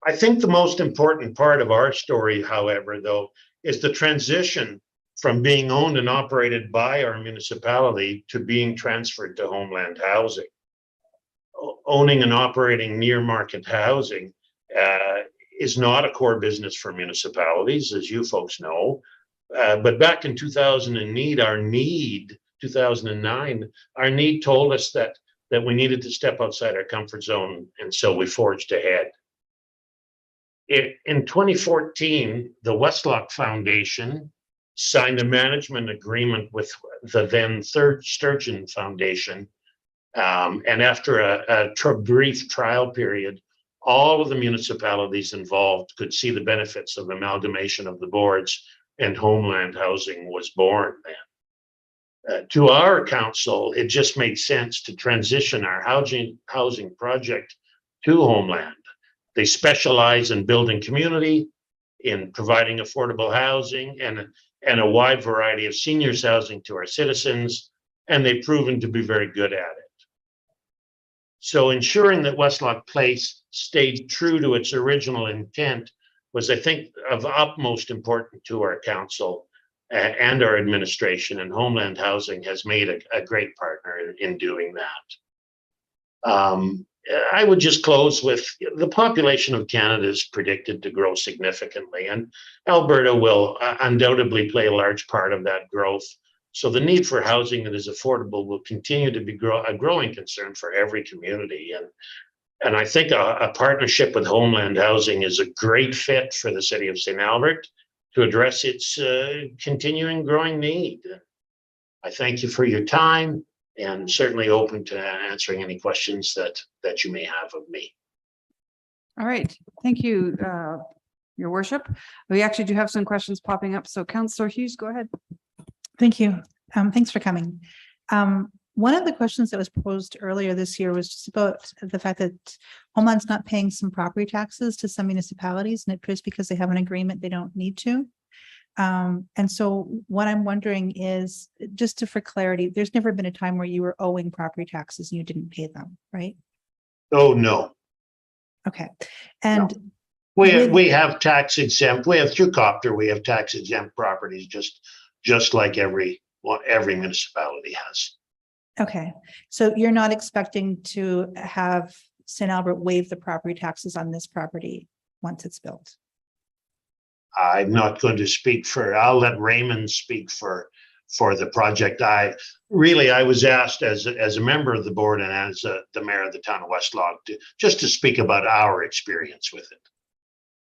I think the most important part of our story, however, though, is the transition from being owned and operated by our municipality to being transferred to Homeland Housing. Owning and operating near market housing is not a core business for municipalities, as you folks know. But back in 2009, our need told us that we needed to step outside our comfort zone, and so we forged ahead. In 2014, the Westlock Foundation signed a management agreement with the then Sturgeon Foundation. And after a brief trial period, all of the municipalities involved could see the benefits of amalgamation of the boards, and Homeland Housing was born then. To our council, it just made sense to transition our housing project to Homeland. They specialize in building community, in providing affordable housing and a wide variety of seniors housing to our citizens, and they've proven to be very good at it. So ensuring that Westlock Place stayed true to its original intent was, I think, of utmost importance to our council and our administration, and Homeland Housing has made a great partner in doing that. I would just close with the population of Canada is predicted to grow significantly, and Alberta will undoubtedly play a large part of that growth. So the need for housing that is affordable will continue to be a growing concern for every community. And I think a partnership with Homeland Housing is a great fit for the city of St. Albert to address its continuing growing need. I thank you for your time and certainly open to answering any questions that you may have of me. All right, thank you, Your Worship. We actually do have some questions popping up. So Councillor Hughes, go ahead. Thank you. Thanks for coming. One of the questions that was posed earlier this year was just about the fact that Homeland's not paying some property taxes to some municipalities, and it appears because they have an agreement, they don't need to. And so what I'm wondering is, just for clarity, there's never been a time where you were owing property taxes and you didn't pay them, right? Oh, no. Okay. And We, With- we have tax exempt, we have through Copter, we have tax exempt properties, just like every municipality has. okay, so you're not expecting to have St. Albert waive the property taxes on this property once it's built? I'm not going to speak I'll let Raymond speak for the project. I was asked as a member of the board and as the mayor of the town of West Log just to speak about our experience with it.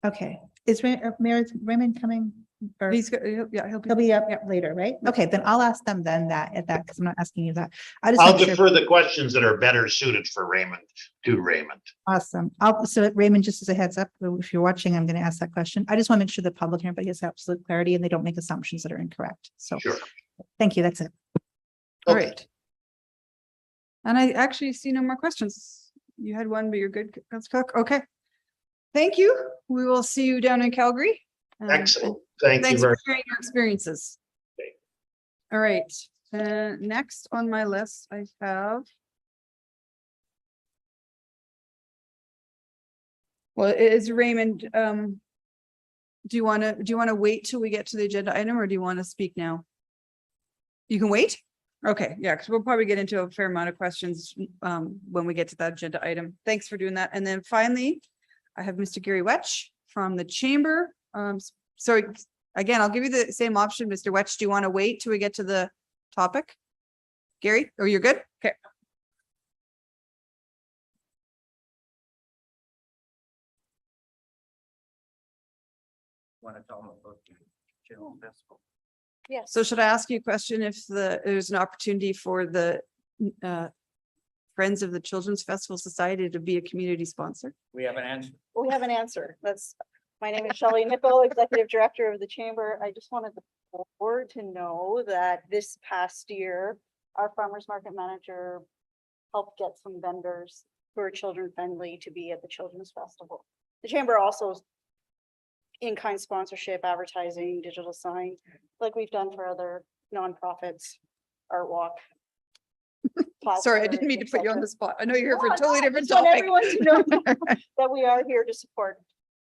Okay, is Mayor Raymond coming? Or Yeah, he'll be up later, right? Okay, then I'll ask them then because I'm not asking you that. I just I'll want to defer the questions that are better suited for Raymond to Raymond. Awesome. So Raymond, just as a heads up, if you're watching, I'm going to ask that question. I just want to make sure the public and everybody has absolute clarity and they don't make assumptions that are incorrect. So Sure. thank you. That's it. All Okay. right. And I actually see no more questions. You had one, but you're good. Let's cook. Okay. Thank you. We will see you down in Calgary. Excellent. Thank you Thanks very for sharing your experiences. Okay. All right. Next on my list, I have. Well, is Raymond, do you want to wait till we get to the agenda item or do you want to speak now? You can wait? Okay, yeah, because we'll probably get into a fair amount of questions when we get to that agenda item. Thanks for doing that. And then finally, I have Mr. Gary Wetch from the chamber. Sorry, again, I'll give you the same option, Mr. Wetch. Do you want to wait till we get to the topic? Gary, oh, you're good? Okay. Want to tell them about the general festival? Yes. So should I ask you a question if there's an opportunity for the Friends of the Children's Festival Society to be a community sponsor? We have an answer. We have an answer. My name is Shelley Nickel, Executive Director of the Chamber. I just wanted the board to know that this past year, our farmers market manager helped get some vendors who are children friendly to be at the Children's Festival. The Chamber also in-kind sponsorship, advertising, digital sign, like we've done for other nonprofits, Art Walk. Sorry, I didn't mean to put you on the spot. I know you're here for a totally different I just want topic. everyone to know that we are here to support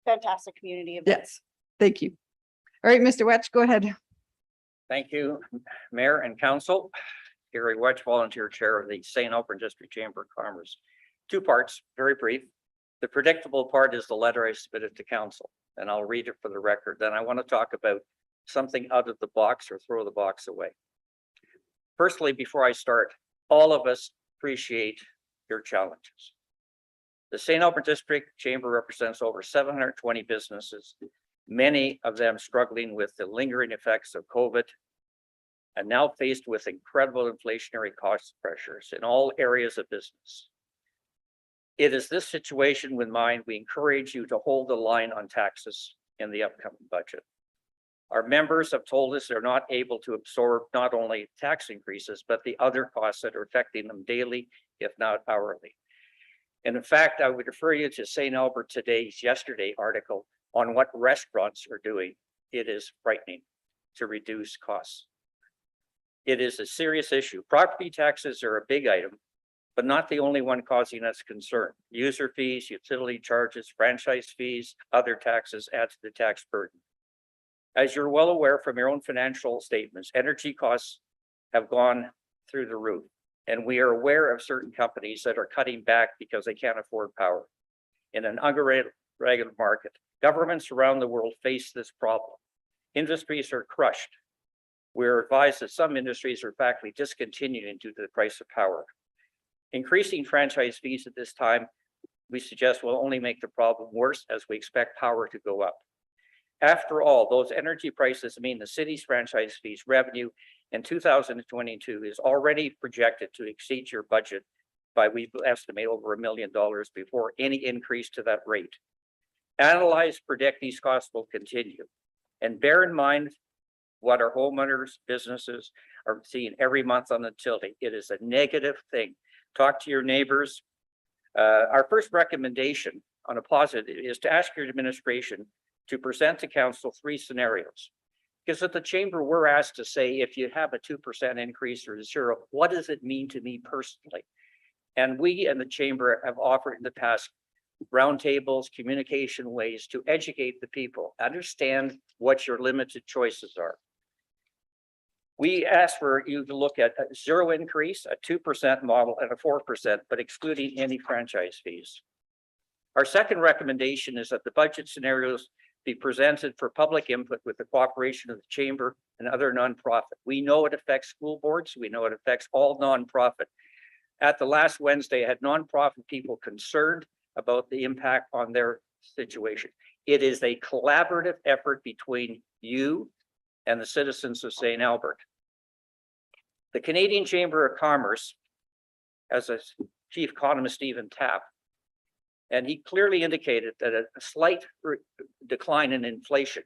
fantastic community events. Yes, thank you. All right, Mr. Wetch, go ahead. Thank you, Mayor and Council. Gary Wedge, Volunteer Chair of the St. Albert District Chamber of Commerce. Two parts, very brief. The predictable part is the letter I submitted to Council, and I'll read it for the record. Then I want to talk about something out of the box or throw the box away. Firstly, before I start, all of us appreciate your challenges. The St. Albert District Chamber represents over 720 businesses, many of them struggling with the lingering effects of COVID and now faced with incredible inflationary cost pressures in all areas of business. It is this situation with mind we encourage you to hold the line on taxes in the upcoming budget. Our members have told us they're not able to absorb not only tax increases, but the other costs that are affecting them daily, if not hourly. And in fact, I would refer you to St. Albert Today's yesterday article on what restaurants are doing. It is frightening to reduce costs. It is a serious issue. Property taxes are a big item, but not the only one causing us concern. User fees, utility charges, franchise fees, other taxes add to the tax burden. As you're well aware from your own financial statements, energy costs have gone through the roof. And we are aware of certain companies that are cutting back because they can't afford power. In an unregulated market, governments around the world face this problem. Industries are crushed. We're advised that some industries are factly discontinuing due to the price of power. Increasing franchise fees at this time, we suggest will only make the problem worse as we expect power to go up. After all, those energy prices mean the city's franchise fees revenue in 2022 is already projected to exceed your budget by, we estimate, over $1 million before any increase to that rate. Analyze, predict these costs will continue. And bear in mind what our homeowners, businesses are seeing every month on the utility. It is a negative thing. Talk to your neighbors. Our first recommendation on a positive is to ask your administration to present to council 3 scenarios. Because at the chamber, we're asked to say, if you have a 2% increase or 0, what does it mean to me personally? And we and the chamber have offered in the past roundtables, communication ways to educate the people, understand what your limited choices are. We asked for you to look at a 0 increase, a 2% model, and a 4%, but excluding any franchise fees. Our second recommendation is that the budget scenarios be presented for public input with the cooperation of the chamber and other nonprofit. We know it affects school boards. We know it affects all nonprofit. At the last Wednesday, I had nonprofit people concerned about the impact on their situation. It is a collaborative effort between you and the citizens of St. Albert. The Canadian Chamber of Commerce, as a chief economist, Stephen Tapp, and he clearly indicated that a slight decline in inflation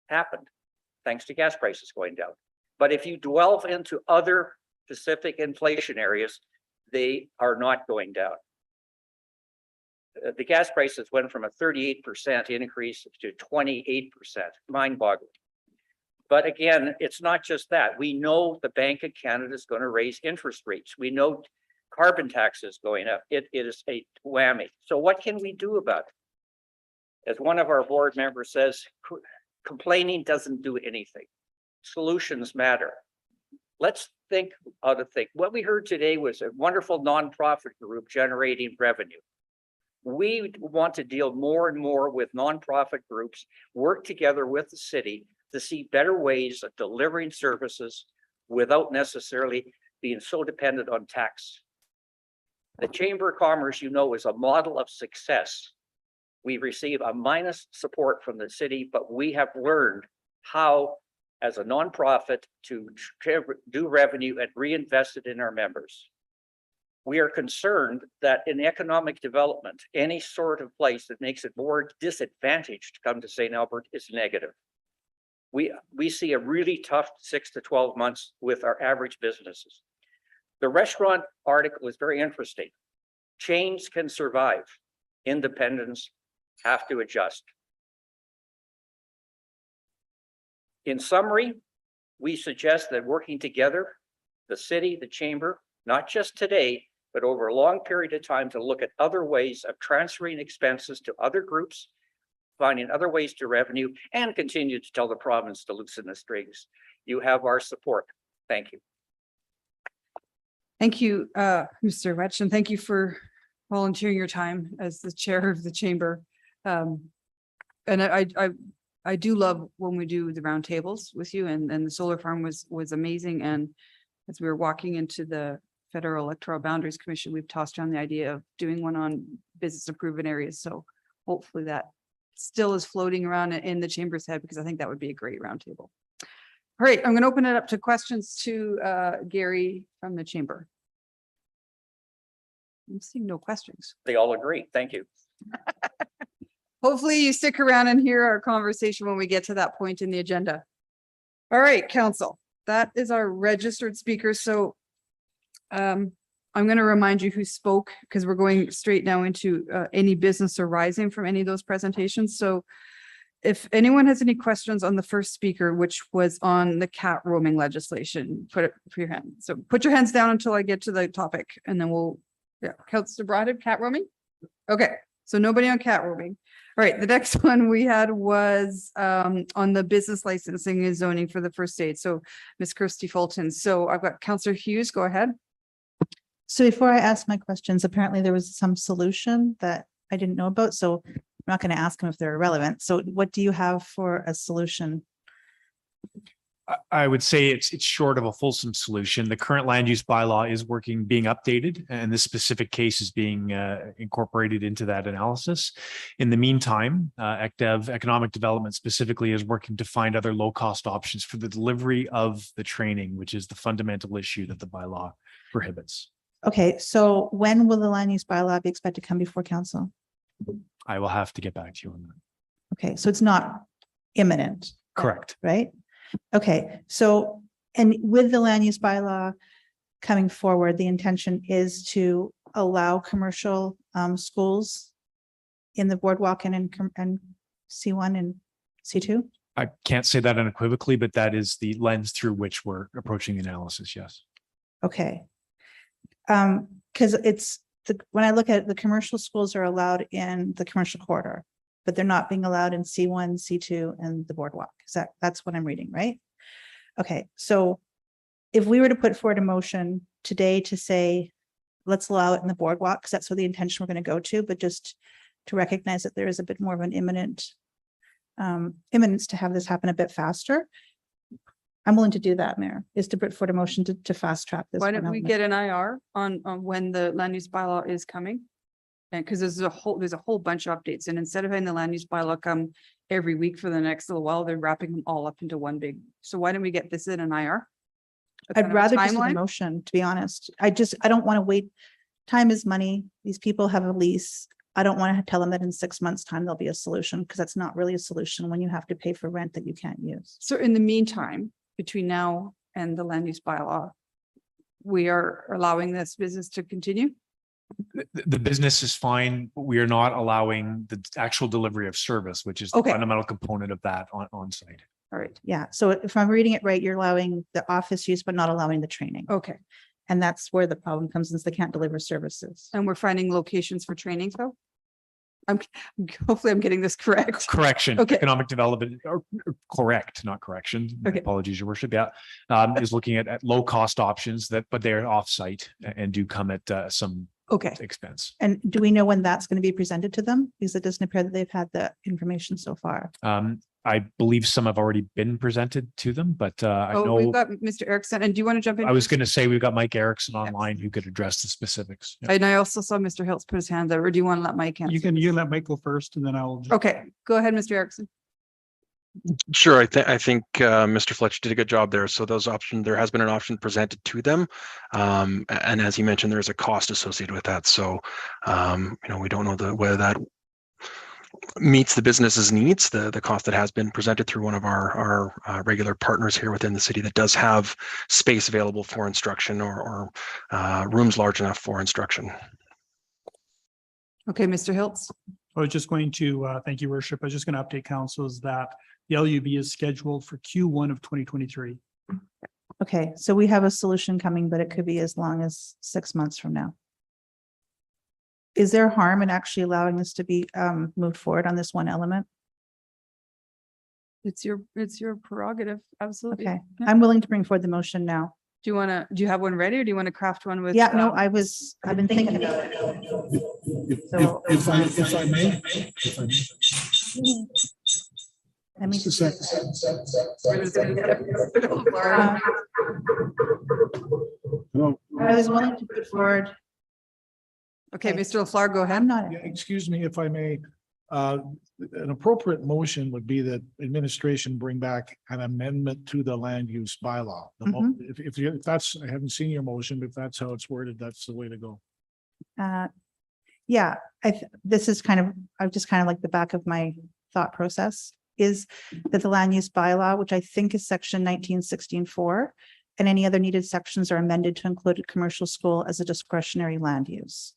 happened thanks to gas prices going down. But if you delve into other specific inflation areas, they are not going down. The gas prices went from a 38% increase to 28%, mind-boggling. But again, it's not just that. We know the Bank of Canada is going to raise interest rates. We know carbon tax is going up. It is a whammy. So what can we do about it? As one of our board members says, complaining doesn't do anything. Solutions matter. Let's think how to think. What we heard today was a wonderful nonprofit group generating revenue. We want to deal more and more with nonprofit groups, work together with the city to see better ways of delivering services without necessarily being so dependent on tax. The Chamber of Commerce, you know, is a model of success. We receive a minus support from the city, but we have learned how, as a nonprofit, to do revenue and reinvest it in our members. We are concerned that in economic development, any sort of place that makes it more disadvantaged to come to St. Albert is negative. We see a really tough 6 to 12 months with our average businesses. The restaurant article is very interesting. Chains can survive. Independents have to adjust. In summary, we suggest that working together, the city, the chamber, not just today, but over a long period of time, to look at other ways of transferring expenses to other groups, finding other ways to revenue, and continue to tell the province to loosen the strings. You have our support. Thank you. Thank you, Mr. Wetch, and thank you for volunteering your time as the chair of the chamber. And I do love when we do the roundtables with you, and the solar farm was amazing. And as we were walking into the Federal Electoral Boundaries Commission, we've tossed around the idea of doing one on business improvement areas. So hopefully that still is floating around in the chamber's head, because I think that would be a great roundtable. All right, I'm going to open it up to questions to Gary from the chamber. I'm seeing no questions. They all agree. Thank you. Hopefully you stick around and hear our conversation when we get to that point in the agenda. All right, council, that is our registered speaker. So I'm going to remind you who spoke, because we're going straight now into any business arising from any of those presentations. So if anyone has any questions on the first speaker, which was on the cat roaming legislation, put your hand. So put your hands down until I get to the topic, and then we'll, yeah, Councilor Broadhead, cat roaming. Okay, so nobody on cat roaming. All right, the next one we had was on the business licensing and zoning for the first aid. So Ms. Kirsty Fulton. So I've got Councilor Hughes, go ahead. So before I ask my questions, apparently there was some solution that I didn't know about. So I'm not going to ask them if they're irrelevant. So what do you have for a solution? I would say it's short of a fulsome solution. The current land use bylaw is being updated, and this specific case is being incorporated into that analysis. In the meantime, ECDEV, Economic Development specifically, is working to find other low-cost options for the delivery of the training, which is the fundamental issue that the bylaw prohibits. Okay, so when will the land use bylaw be expected to come before council? I will have to get back to you on that. Okay, so it's not imminent. Correct. Right? Okay, so, and with the land use bylaw coming forward, the intention is to allow commercial schools in the boardwalk and C1 and C2? I can't say that unequivocally, but that is the lens through which we're approaching the analysis, yes. Okay. because when I look at it, the commercial schools are allowed in the commercial corridor, but they're not being allowed in C1, C2, and the boardwalk. That's what I'm reading, right? Okay, so if we were to put forward a motion today to say, let's allow it in the boardwalk, because that's where the intention we're going to go to, but just to recognize that there is a bit more of an imminence to have this happen a bit faster. I'm willing to do that, Mayor, is to put forward a motion to fast track this. Why one don't we element. get an IR on when the land use bylaw is coming? And because there's a whole bunch of updates, and instead of having the land use bylaw come every week for the next little while, they're wrapping them all up into one big. So why don't we get this in an IR? A kind I'd of a rather just do the timeline? motion, to be honest. I don't want to wait. Time is money. These people have a lease. I don't want to tell them that in 6 months' time, there'll be a solution, because that's not really a solution when you have to pay for rent that you can't use. So in the meantime, between now and the land use bylaw, we are allowing this business to continue? The business is fine, but we are not allowing the actual delivery of service, which is the Okay. fundamental component of that on site. All right, Yeah, so if I'm reading it right, you're allowing the office use, but not allowing the training. okay. And that's where the problem comes, since they can't deliver services. And we're finding locations for training, though? Hopefully I'm getting this correct. Correction, Okay. economic development, or correct, not correction. Okay. Apologies, your worship. Yeah. Is looking at low cost options but they're off-site and do come at some Okay. expense. And do we know when that's going to be presented to them? Because it doesn't appear that they've had the information so far. I believe some have already been presented to them, but I Oh, we've know, got Mr. Erickson, and do you want to jump in? I was going to say, we've got Mike Erickson online who could address the specifics. Yeah. And I also saw Mr. Hiltz put his hand there, or do you want to let Mike answer? You let Mike go first and then I'll. Okay, go ahead, Mr. Erickson. Sure, I think Mr. Fletcher did a good job there. So those options, there has been an option presented to them. And as you mentioned, there's a cost associated with that. So, we don't know whether that meets the business's needs, the cost that has been presented through one of our regular partners here within the city that does have space available for instruction or rooms large enough for instruction. Okay, Mr. Hiltz. I was just going to, thank you, worship. I was just going to update councils that the LUB is scheduled for Q1 of 2023. Okay, so we have a solution coming, but it could be as long as 6 months from now. Is there harm in actually allowing this to be moved forward on this one element? It's your prerogative, absolutely. Okay, Yeah. I'm willing to bring forward the motion now. Do you have one ready, or do you want to craft one with? Yeah, no, I've been thinking about it. So, If I may. I mean, I was willing to put forward. Okay, Mr. LaFleur, go ahead. I'm not. Excuse me, if I may, an appropriate motion would be that administration bring back an amendment to the land use bylaw. If that's, I haven't seen your motion, but if that's how it's worded, that's the way to go. Yeah, this is I just kind of like the back of my thought process is that the land use bylaw, which I think is section 1916(4), and any other needed sections are amended to include a commercial school as a discretionary land use.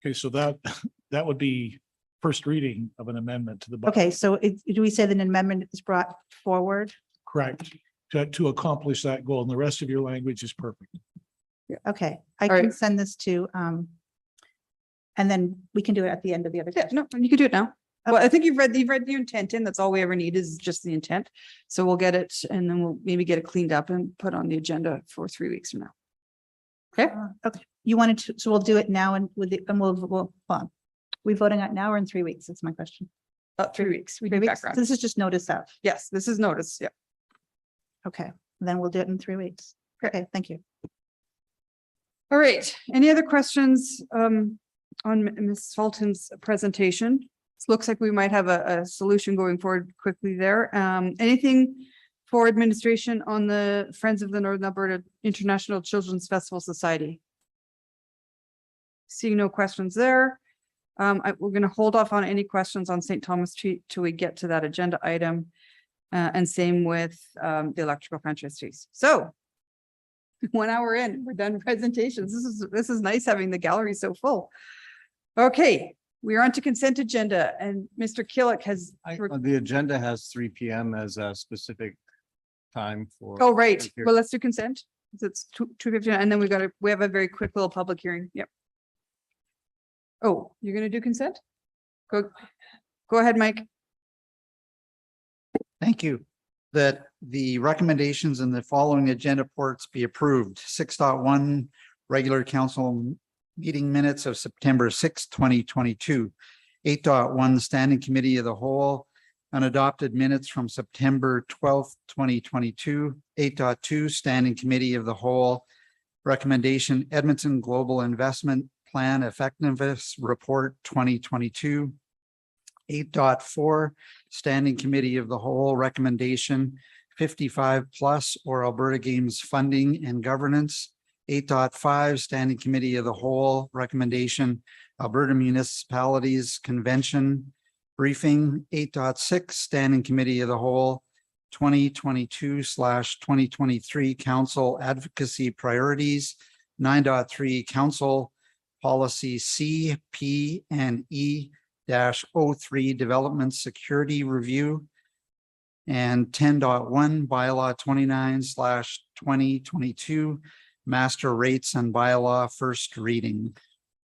Okay, so that would be first reading of an amendment to the. bylaw. Okay, so do we say that an amendment is brought forward? Correct, to accomplish that goal, and the rest of your language is perfect. Okay, I All can right. send this to, and then we can do it at the end of the other. Yeah, no, you can do it now. Well, I think you've read the intent in. That's all we ever need is just the intent. So we'll get it, and then we'll maybe get it cleaned up and put on the agenda for 3 weeks from now. Okay, Okay, you wanted to, so we'll do it now and we'll, we voting on it now or in 3 weeks? That's my question. 3 weeks. We 3 do weeks. background. This is just notice of. Yes, this is notice. Yeah. Okay, then we'll do it in 3 weeks. Okay, thank you. All right. Any other questions on Ms. Fulton's presentation? It looks like we might have a solution going forward quickly there. Anything for administration on the Friends of the Northern Alberta International Children's Festival Society? Seeing no questions there. We're going to hold off on any questions on St. Thomas Street till we get to that agenda item. And same with the electrical franchise fees. So 1 hour in, we're done with presentations. This is nice having the gallery so full. Okay, we're on to consent agenda, and Mr. Killick has. The agenda has 3 p.m. as a specific time for. Oh, right. Well, let's do consent. It's 2:59, and then we have a very quick little public hearing. Yep. Oh, you're gonna do consent? Go ahead, Mike. Thank you. That the recommendations in the following agenda reports be approved. 6.1 regular council meeting minutes of September 6, 2022. 8.1 standing committee of the whole unadopted minutes from September 12th, 2022. 8.2 standing committee of the whole recommendation Edmonton Global Investment Plan Effectiveness Report 2022. 8.4 standing committee of the whole recommendation 55 plus or Alberta Games funding and governance. 8.5 standing committee of the whole recommendation Alberta Municipalities Convention briefing. 8.6 standing committee of the whole 2022/2023 council advocacy priorities. 9.3 council policy C, P, and E -03 development security review, and 10.1 bylaw 29/2022 master rates and bylaw first reading.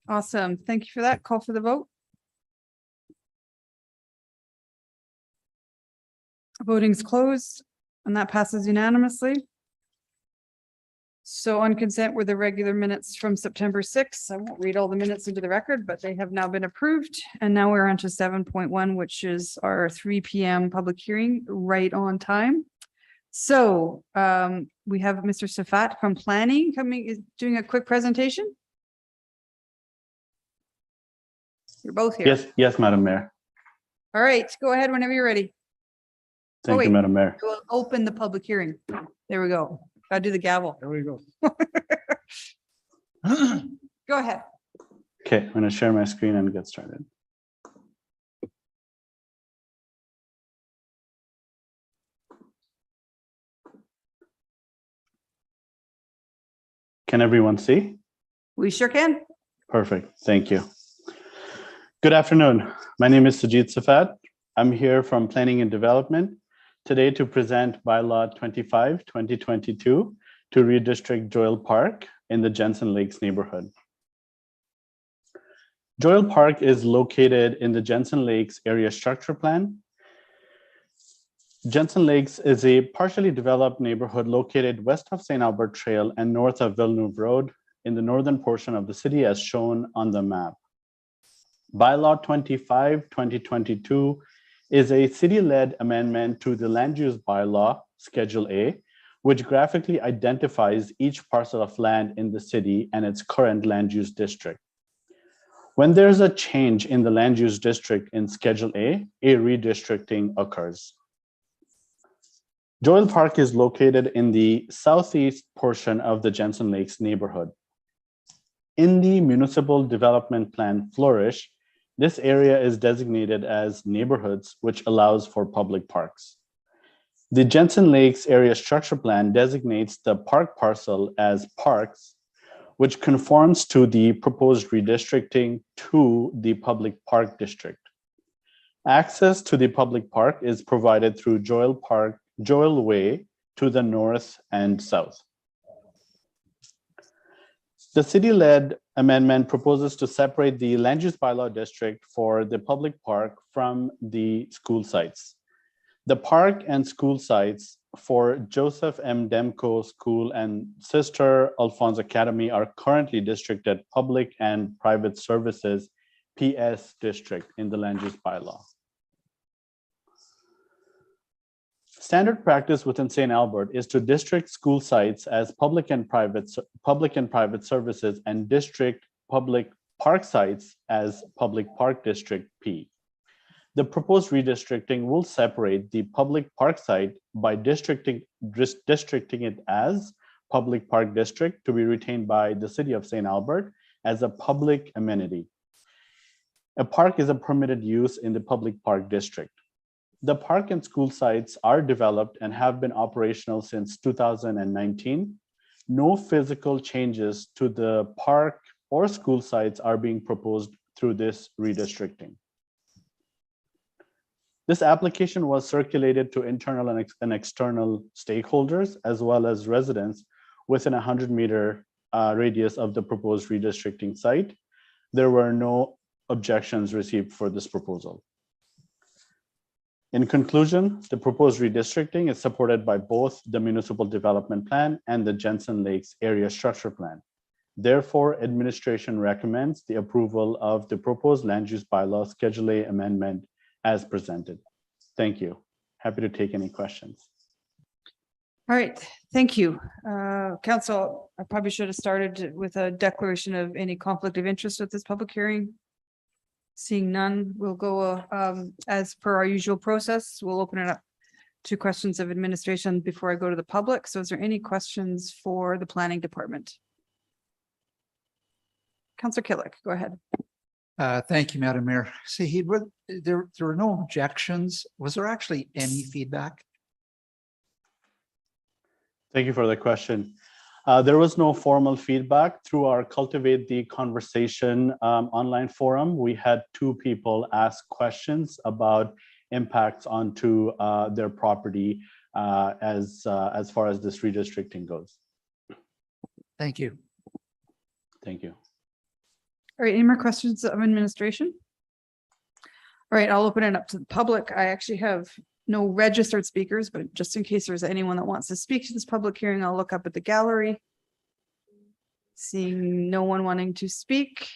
Awesome. Thank you for that. Call for the vote. Voting's closed and that passes unanimously. So on consent were the regular minutes from September 6th. I won't read all the minutes into the record, but they have now been approved. And now we're on to 7.1, which is our 3 p.m. public hearing right on time. So we have Mr. Safat from planning doing a quick presentation. You're both here. Yes, Madam Mayor. All right, go ahead whenever you're ready. Thank you, Madam Mayor. We'll open the public hearing. There we go. Gotta do the gavel. There we go. Go ahead. Okay, I'm going to share my screen and get started. Can everyone see? We sure can. Perfect. Thank you. Good afternoon. My name is Sujit Safat. I'm here from Planning and Development today to present Bylaw 25, 2022 to redistrict Joyle Park in the Jensen Lakes neighborhood. Joyle Park is located in the Jensen Lakes Area Structure Plan. Jensen Lakes is a partially developed neighborhood located west of St. Albert Trail and north of Villeneuve Road in the northern portion of the city as shown on the map. Bylaw 25, 2022 is a city-led amendment to the Land Use Bylaw, Schedule A, which graphically identifies each parcel of land in the city and its current land use district. When there's a change in the land use district in Schedule A redistricting occurs. Joyle Park is located in the southeast portion of the Jensen Lakes neighborhood. In the Municipal Development Plan Flourish, this area is designated as neighborhoods, which allows for public parks. The Jensen Lakes Area Structure Plan designates the park parcel as parks, which conforms to the proposed redistricting to the public park district. Access to the public park is provided through Joyle Way to the north and south. The city-led amendment proposes to separate the land use bylaw district for the public park from the school sites. The park and school sites for Joseph M. Demko School and Sister Alphonse Academy are currently districted Public and Private Services PS district in the land use bylaw. Standard practice within St. Albert is to district school sites as public and private services and district public park sites as public park district P. The proposed redistricting will separate the public park site by districting it as public park district to be retained by the city of St. Albert as a public amenity. A park is a permitted use in the public park district. The park and school sites are developed and have been operational since 2019. No physical changes to the park or school sites are being proposed through this redistricting. This application was circulated to internal and external stakeholders, as well as residents within a 100-meter radius of the proposed redistricting site. There were no objections received for this proposal. In conclusion, the proposed redistricting is supported by both the Municipal Development Plan and the Jensen Lakes Area Structure Plan. Therefore, administration recommends the approval of the proposed land use bylaw Schedule A amendment as presented. Thank you. Happy to take any questions. All right, thank you. Council, I probably should have started with a declaration of any conflict of interest with this public hearing. Seeing none, we'll go as per our usual process. We'll open it up to questions of administration before I go to the public. So is there any questions for the planning department? Councillor Killick, go ahead. Thank you, Madam Mayor. See, there were no objections. Was there actually any feedback? Thank you for the question. There was no formal feedback. Through our Cultivate the Conversation online forum, we had 2 people ask questions about impacts onto their property as far as this redistricting goes. Thank you. Thank you. All right, any more questions of administration? All right, I'll open it up to the public. I actually have no registered speakers, but just in case there's anyone that wants to speak to this public hearing, I'll look up at the gallery. Seeing no one wanting to speak,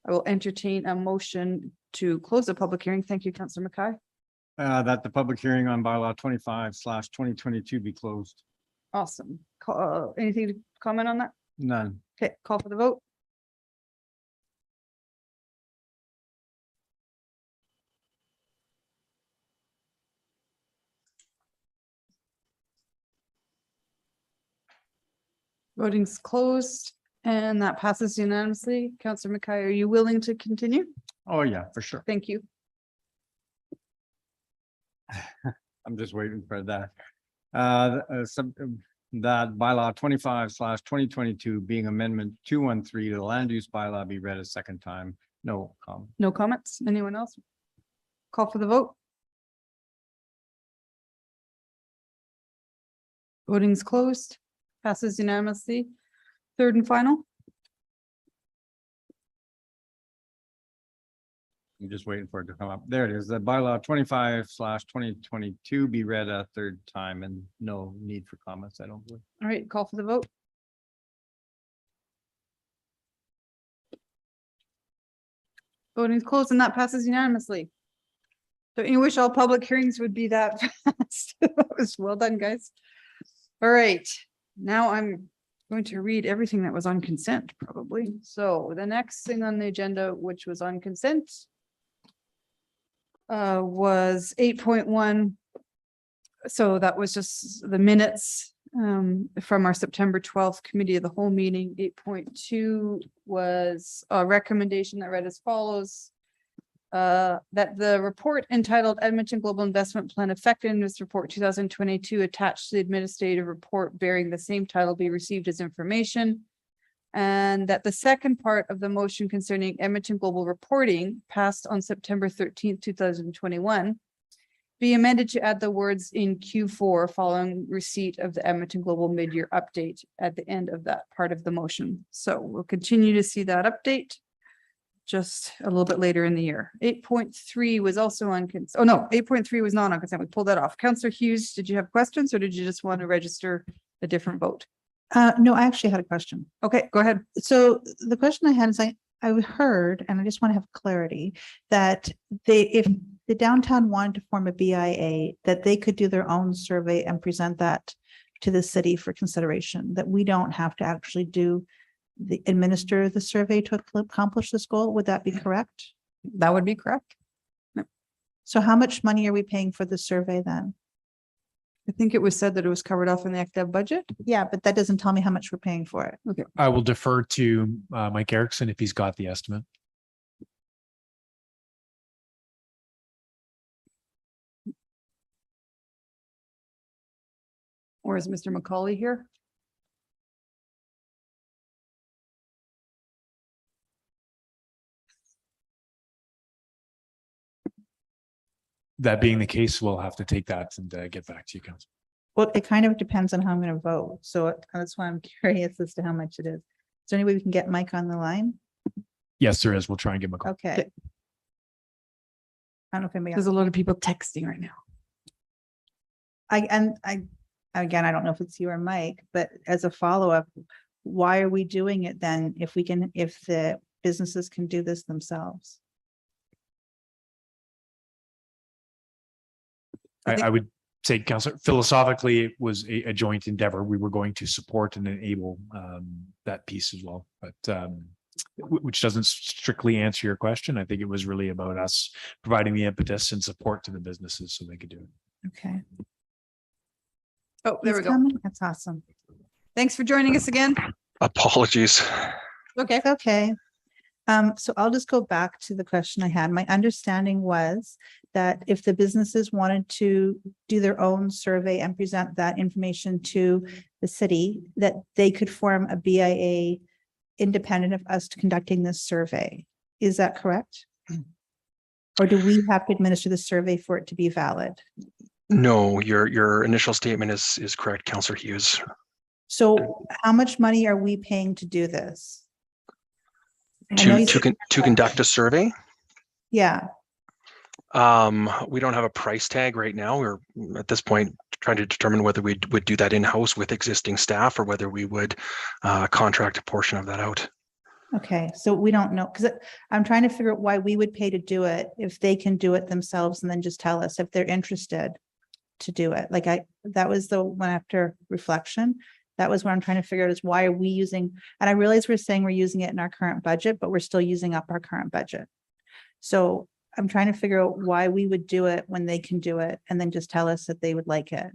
I will entertain a motion to close the public hearing. Thank you, Councillor Mackay. That the public hearing on bylaw 25/2022 be closed. Awesome. Anything to comment on that? None. Okay, call for the vote. Voting's closed and that passes unanimously. Councillor Mackay, are you willing to continue? Oh, yeah, for sure. Thank you. I'm just waiting for that. That bylaw 25/2022 being amendment 213 to the land use bylaw be read a second time. No comment. No comments? Anyone else? Call for the vote. Voting's closed. Passes unanimously. Third and final. I'm just waiting for it to come up. There it is. The bylaw 25/2022 be read a third time and no need for comments, I don't believe. All right, call for the vote. Voting's closed and that passes unanimously. So you wish all public hearings would be that fast. That was well done, guys. All right, now I'm going to read everything that was on consent, probably. So the next thing on the agenda, which was on consent, was 8.1. So that was just the minutes from our September 12th committee of the whole meeting. 8.2 was a recommendation that read as follows. That the report entitled Edmonton Global Investment Plan Effectiveness Report 2022 attached to the administrative report bearing the same title be received as information. And that the second part of the motion concerning Edmonton Global Reporting passed on September 13th, 2021 be amended to add the words in Q4 following receipt of the Edmonton Global mid-year update at the end of that part of the motion. So we'll continue to see that update just a little bit later in the year. 8.3 was also on consent. Oh, no, 8.3 was not on consent. We pulled that off. Councillor Hughes, did you have questions or did you just want to register a different vote? No, I actually had a question. Okay, go ahead. So the question I had is I heard, and I just want to have clarity, that if the downtown wanted to form a BIA, that they could do their own survey and present that to the city for consideration, that we don't have to actually administer the survey to accomplish this goal. Would that be correct? That would be correct. So how much money are we paying for the survey then? I think it was said that it was covered off in the active budget. Yeah, but that doesn't tell me how much we're paying for it. Okay. I will defer to Mike Erickson if he's got the estimate. Or is Mr. McCauley here? That being the case, we'll have to take that and get back to you, Council. Well, it kind of depends on how I'm going to vote. So that's why I'm curious as to how much it is. Is there any way we can get Mike on the line? Yes, there is. We'll try and give him a call. Okay. I don't know if anybody There's else. a lot of people texting right now. Again, I don't know if it's you or Mike, but as a follow-up, why are we doing it then if the businesses can do this themselves? I would say, Councillor, philosophically, it was a joint endeavor. We were going to support and enable that piece as well, but which doesn't strictly answer your question. I think it was really about us providing the impetus and support to the businesses so they could do it. Okay. Oh, there we He's go. coming? That's awesome. Thanks for joining us again. Apologies. Okay. Okay. So I'll just go back to the question I had. My understanding was that if the businesses wanted to do their own survey and present that information to the city, that they could form a BIA independent of us conducting this survey. Is that correct? Or do we have to administer the survey for it to be valid? No, your initial statement is correct, Councillor Hughes. So how much money are we paying to do this? I know you said- To conduct a survey? Yeah, We don't have a price tag right now. We're at this point trying to determine whether we would do that in-house with existing staff or whether we would contract a portion of that out. okay, so we don't know, because I'm trying to figure out why we would pay to do it if they can do it themselves and then just tell us if they're interested to do it. Like that was the one after reflection. That was what I'm trying to figure out is why are we using, and I realize we're saying we're using it in our current budget, but we're still using up our current budget. So I'm trying to figure out why we would do it when they can do it and then just tell us that they would like it.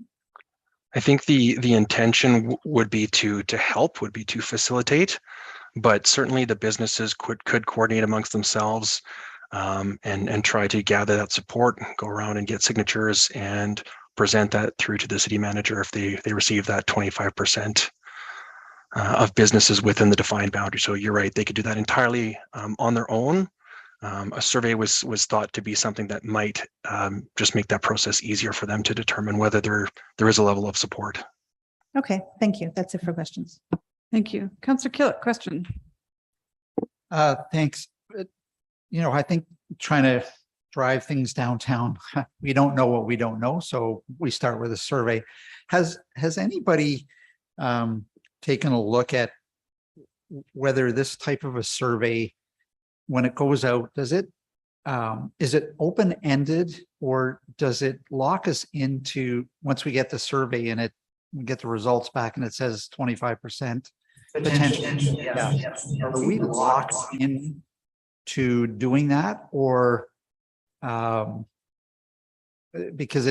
I think the intention would be to help, would be to facilitate, but certainly the businesses could coordinate amongst themselves and try to gather that support, go around and get signatures and present that through to the city manager if they receive that 25% of businesses within the defined boundary. So you're right, they could do that entirely on their own. A survey was thought to be something that might just make that process easier for them to determine whether there is a level of support. Okay, thank you. That's it for questions. Thank you. Councillor Killett, question. Thanks. I think trying to drive things downtown, we don't know what we don't know. So we start with a survey. Has anybody taken a look at whether this type of a survey, when it goes out, is it open-ended or does it lock us into, once we get the survey and we get the results back and it says 25% potential? Yes. Are we locked in to doing that, or because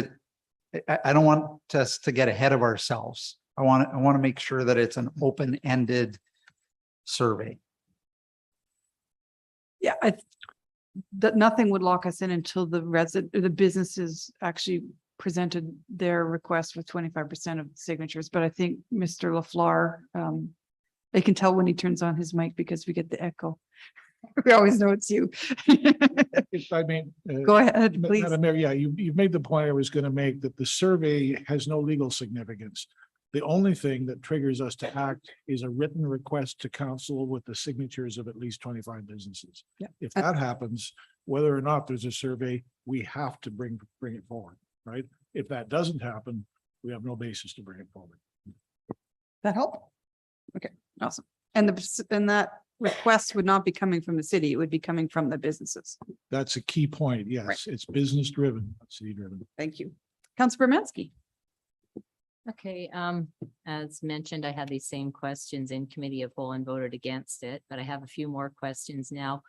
I don't want us to get ahead of ourselves. I want to make sure that it's an open-ended survey. Yeah, that nothing would lock us in until the businesses actually presented their request with 25% of signatures. But I think Mr. LaFleur, they can tell when he turns on his mic because we get the echo. We always know it's you. If I may. Go ahead, please. Madam Mayor, yeah, you've made the point I was going to make, that the survey has no legal significance. The only thing that triggers us to act is a written request to council with the signatures of at least 25 businesses. Yeah. If that happens, whether or not there's a survey, we have to bring it forward, right? If that doesn't happen, we have no basis to bring it forward. That help? Okay, awesome. And that request would not be coming from the city, it would be coming from the businesses. That's a key point. Yes, Right. It's business driven, not city driven. Thank you. Councilor Bermansky. Okay, as mentioned, I had these same questions in committee of whole and voted against it, but I have a few more questions now.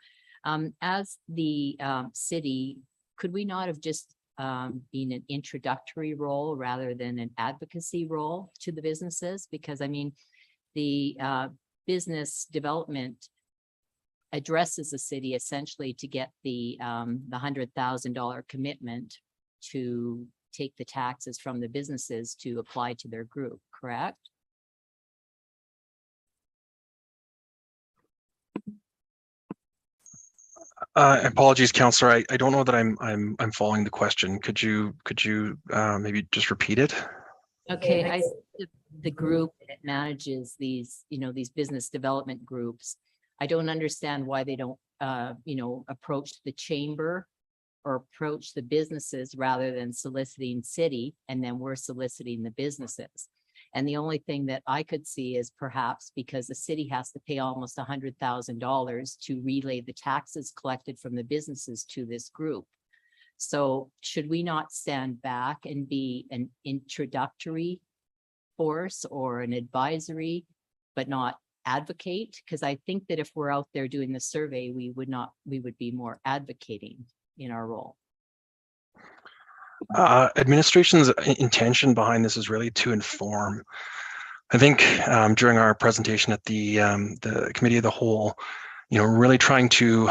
As the city, could we not have just been an introductory role rather than an advocacy role to the businesses? Because I mean, the business development addresses the city essentially to get the $100,000 commitment to take the taxes from the businesses to apply to their group, correct? Apologies, Councillor. I don't know that I'm following the question. Could you maybe just repeat it? Okay, the group that manages these, these business development groups, I don't understand why they don't, approach the chamber or approach the businesses rather than soliciting city, and then we're soliciting the businesses. And the only thing that I could see is perhaps because the city has to pay almost $100,000 to relay the taxes collected from the businesses to this group. So should we not stand back and be an introductory force or an advisory, but not advocate? Because I think that if we're out there doing the survey, we would be more advocating in our role. Administration's intention behind this is really to inform. I think during our presentation at the committee of the whole, really trying to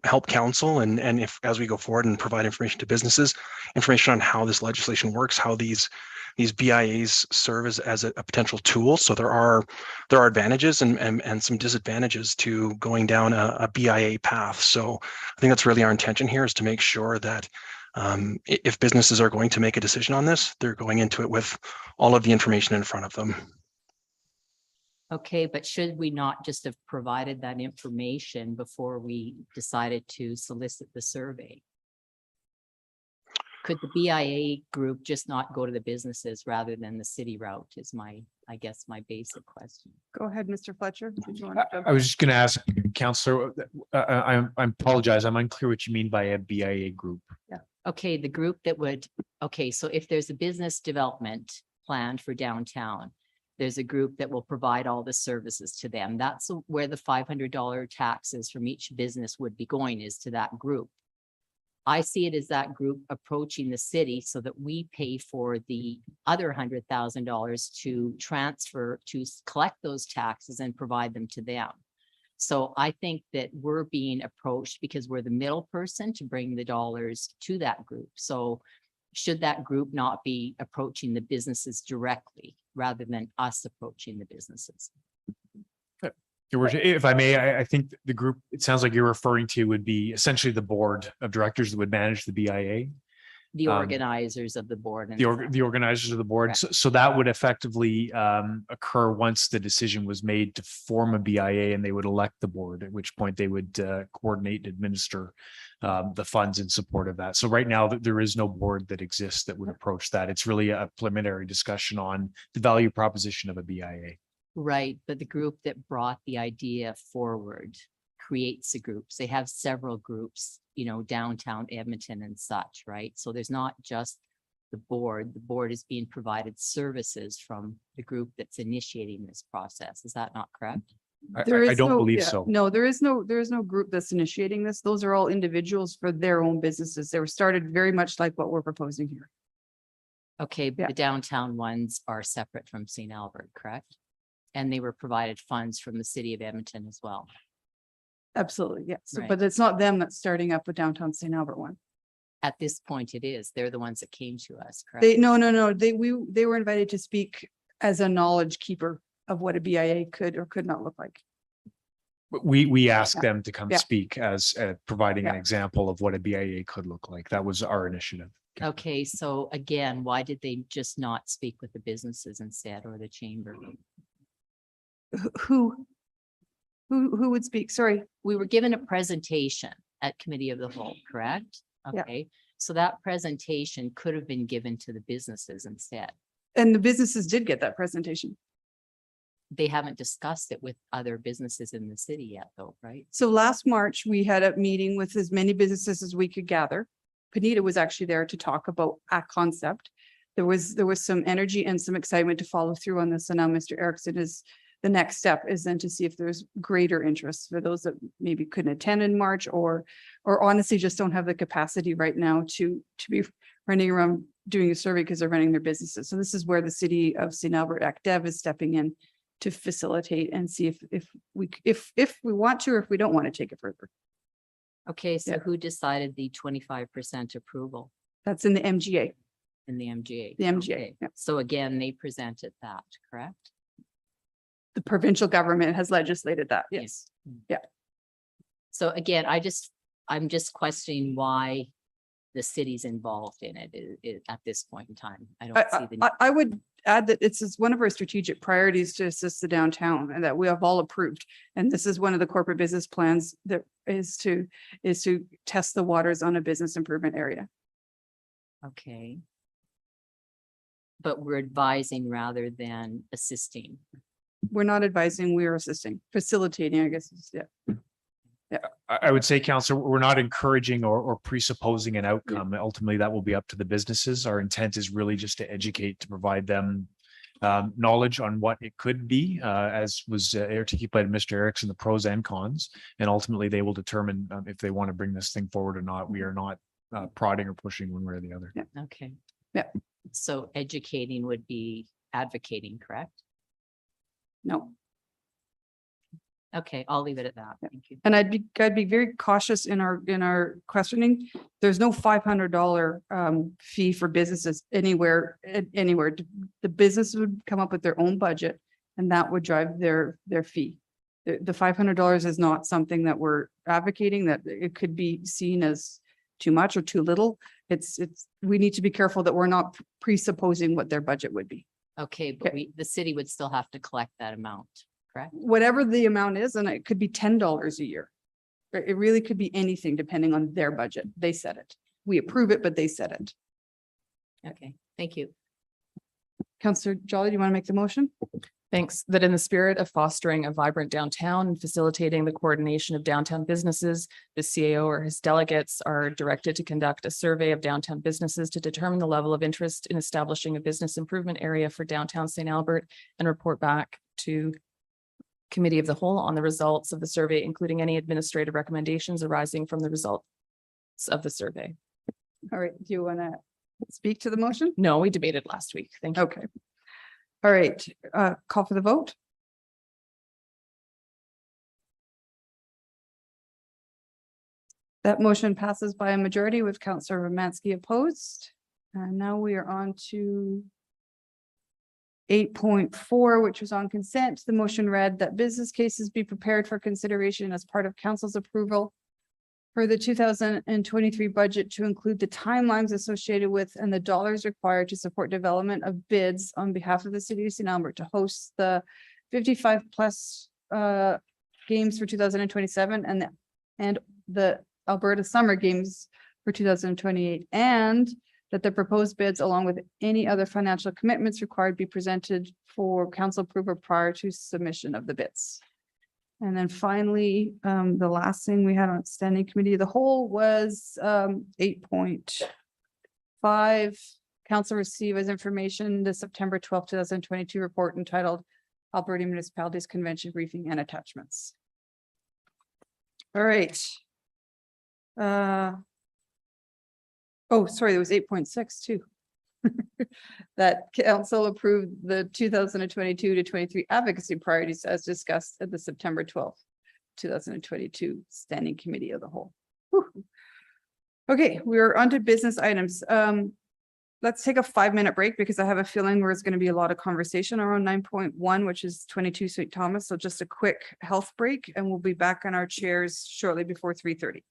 help council and if as we go forward and provide information to businesses, information on how this legislation works, how these BIAs serve as a potential tool. So there are advantages and some disadvantages to going down a BIA path. So I think that's really our intention here, is to make sure that if businesses are going to make a decision on this, they're going into it with all of the information in front of them. Okay, but should we not just have provided that information before we decided to solicit the survey? Could the BIA group just not go to the businesses rather than the city route is I guess my basic question. Go ahead, Mr. Fletcher. Did you want to jump I was just going to ask Councillor, I apologize. I'm unclear what you mean by a BIA group. Yeah. Okay, the group that would, okay, so if there's a business development planned for downtown, there's a group that will provide all the services to them. That's where the $500 taxes from each business would be going, is to that group. I see it as that group approaching the city so that we pay for the other $100,000 to transfer, to collect those taxes and provide them to them. So I think that we're being approached because we're the middle person to bring the dollars to that group. So should that group not be approaching the businesses directly rather than us approaching the businesses? Your Worship, if I may, I think the group, it sounds like you're referring to, would be essentially the board of directors that would manage the BIA. The organizers of the board. And The organizers of the board. So that would effectively occur once the decision was made to form a BIA, and they would elect the board, at which point they would coordinate and administer the funds in support of that. So right now there is no board that exists that would approach that. It's really a preliminary discussion on the value proposition of a BIA. Right, but the group that brought the idea forward creates the groups. They have several groups, downtown Edmonton and such, right? So there's not just the board. The board is being provided services from the group that's initiating this process. Is that not correct? I don't believe so. No, there is no group that's initiating this. Those are all individuals for their own businesses. They were started very much like what we're proposing here. Okay, but the downtown ones are separate from St. Albert, correct? And they were provided funds from the city of Edmonton as well. Absolutely, yes. Right. But it's not them that's starting up a downtown St. Albert one. At this point, it is. They're the ones that came to us, correct? No. They were invited to speak as a knowledge keeper of what a BIA could or could not look like. We asked them to come Yeah. speak as providing an Yeah. example of what a BIA could look like. That was our initiative. Okay, so again, why did they just not speak with the businesses instead, or the chamber? Who would speak? Sorry. We were given a presentation at Committee of the Whole, correct? Yeah. Okay, so that presentation could have been given to the businesses instead. And the businesses did get that presentation. They haven't discussed it with other businesses in the city yet, though, right? So last March, we had a meeting with as many businesses as we could gather. Panita was actually there to talk about a concept. There was some energy and some excitement to follow through on this. And now Mr. Erickson is, the next step is then to see if there's greater interest for those that maybe couldn't attend in March or honestly just don't have the capacity right now to be running around doing a survey because they're running their businesses. So this is where the city of St. Albert ActDev is stepping in to facilitate and see if we want to, or if we don't want to take it further. Okay, so Yeah. who decided the 25% approval That's in the MGA. in the MGA? The MGA, Okay, yeah. so again, they presented that, correct? The provincial government has legislated that. Yes. Yeah. So again, I'm just questioning why the city's involved in it at this point in time. I don't see the. I would add that it's one of our strategic priorities to assist the downtown and that we have all approved. And this is one of the corporate business plans that is to test the waters on a business improvement area. Okay. But we're advising rather than assisting. We're not advising, we are assisting, facilitating, I guess. Yeah. I would say, Counselor, we're not encouraging or presupposing an outcome. Ultimately, that will be up to the businesses. Our intent is really just to educate, to provide them knowledge on what it could be, as was articulated by Mr. Erickson, the pros and cons. And ultimately, they will determine if they want to bring this thing forward or not. We are not prodding or pushing one way or the other. Okay. Yeah. So educating would be advocating, correct? No. Okay, I'll leave it at that. Thank you. And I'd be very cautious in our questioning. There's no $500 fee for businesses anywhere. The business would come up with their own budget and that would drive their fee. The $500 is not something that we're advocating, that it could be seen as too much or too little. We need to be careful that we're not presupposing what their budget would be. Okay, but the city would still have to collect that amount, correct? Whatever the amount is, and it could be $10 a year. It really could be anything depending on their budget. They set it. We approve it, but they set it. Okay, thank you. Councillor Jolly, do you want to make the motion? Thanks. That in the spirit of fostering a vibrant downtown and facilitating the coordination of downtown businesses, the CAO or his delegates are directed to conduct a survey of downtown businesses to determine the level of interest in establishing a business improvement area for downtown St. Albert and report back to Committee of the Whole on the results of the survey, including any administrative recommendations arising from the results of the survey. All right, do you want to speak to the motion? No, we debated last week. Thank you. Okay. All right, call for the vote. That motion passes by a majority with Councillor Romansky opposed. And now we are on to 8.4, which was on consent. The motion read that business cases be prepared for consideration as part of council's approval for the 2023 budget to include the timelines associated with and the dollars required to support development of bids on behalf of the city of St. Albert to host the 55 plus games for 2027 and the Alberta Summer Games for 2028, and that the proposed bids along with any other financial commitments required be presented for council approval prior to submission of the bids. And then finally, the last thing we had on standing committee of the whole was 8.5. Council receive as information the September 12th, 2022 report entitled Alberta Municipalities Convention Briefing and Attachments. All right. Oh, sorry, there was 8.6 too. That council approved the 2022 to 23 advocacy priorities as discussed at the September 12th, 2022 Standing Committee of the Whole. Whew. Okay, we're on to business items. Let's take a 5-minute break because I have a feeling there's going to be a lot of conversation around 9.1, which is 22 St. Thomas. So just a quick health break and we'll be back on our chairs shortly before 3:30.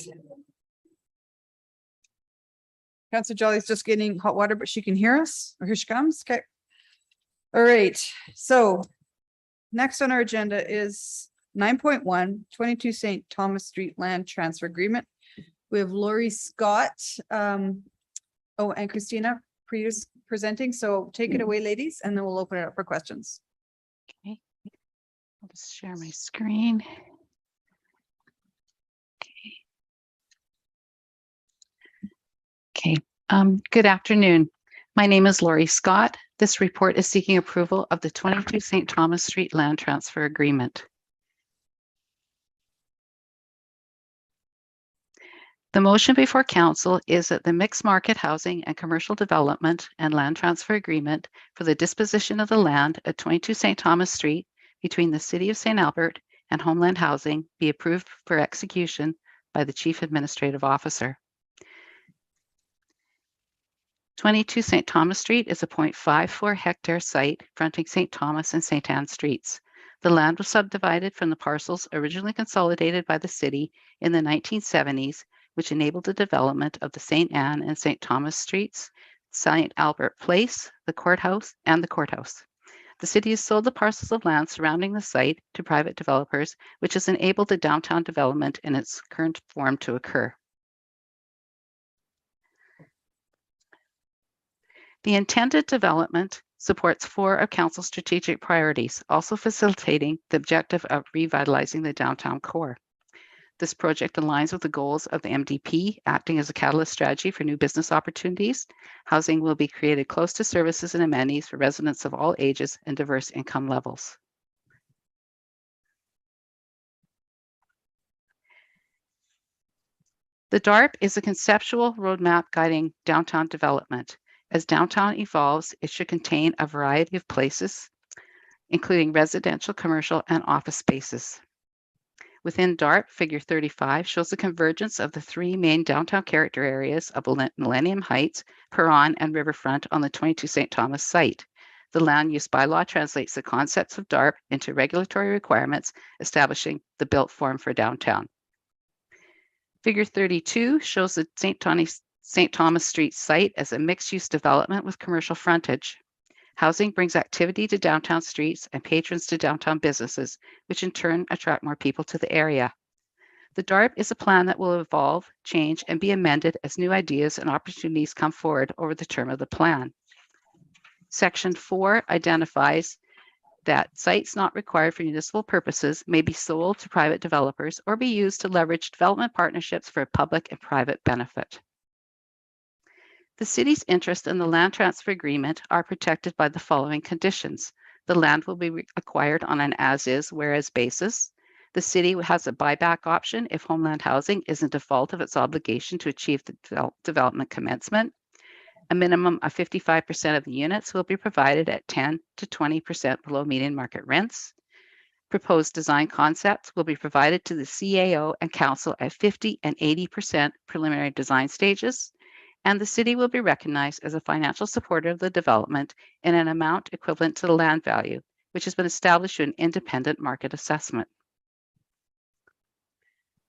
please. Councillor Jolly's just getting hot water, but she can hear us. Oh, here she comes. Okay. All right. So next on our agenda is 9.1, 22 St. Thomas Street Land Transfer Agreement. We have Lori Scott, and Christina presenting. So take it away, ladies, and then we'll open it up for questions. Okay, I'll just share my screen. Okay, good afternoon. My name is Lori Scott. This report is seeking approval of the 22 St. Thomas Street Land Transfer Agreement. The motion before council is that the mixed market housing and commercial development and land transfer agreement for the disposition of the land at 22 St. Thomas Street between the City of St. Albert and Homeland Housing be approved for execution by the Chief Administrative Officer. 22 St. Thomas Street is a 0.54 hectare site fronting St. Thomas and St. Anne Streets. The land was subdivided from the parcels originally consolidated by the city in the 1970s, which enabled the development of the St. Anne and St. Thomas Streets, St. Albert Place, the courthouse, and the courthouse. The city has sold the parcels of land surrounding the site to private developers, which has enabled the downtown development in its current form to occur. The intended development supports 4 of Council's strategic priorities, also facilitating the objective of revitalizing the downtown core. This project aligns with the goals of the MDP, acting as a catalyst strategy for new business opportunities. Housing will be created close to services and amenities for residents of all ages and diverse income levels. The DARP is a conceptual roadmap guiding downtown development. As downtown evolves, it should contain a variety of places, including residential, commercial, and office spaces. Within DARP, figure 35 shows the convergence of the 3 main downtown character areas of Millennium Heights, Perron, and Riverfront on the 22 St. Thomas site. The land use bylaw translates the concepts of DARP into regulatory requirements, establishing the built form for downtown. Figure 32 shows the St. Thomas Street site as a mixed-use development with commercial frontage. Housing brings activity to downtown streets and patrons to downtown businesses, which in turn attract more people to the area. The DARP is a plan that will evolve, change, and be amended as new ideas and opportunities come forward over the term of the plan. Section 4 identifies that sites not required for municipal purposes may be sold to private developers or be used to leverage development partnerships for public and private benefit. The city's interest in the land transfer agreement are protected by the following conditions. The land will be acquired on an as-is, whereas basis. The city has a buyback option if Homeland Housing is in default of its obligation to achieve the development commencement. A minimum of 55% of the units will be provided at 10 to 20% below median market rents. Proposed design concepts will be provided to the CAO and council at 50 and 80% preliminary design stages. And the city will be recognized as a financial supporter of the development in an amount equivalent to the land value, which has been established through an independent market assessment.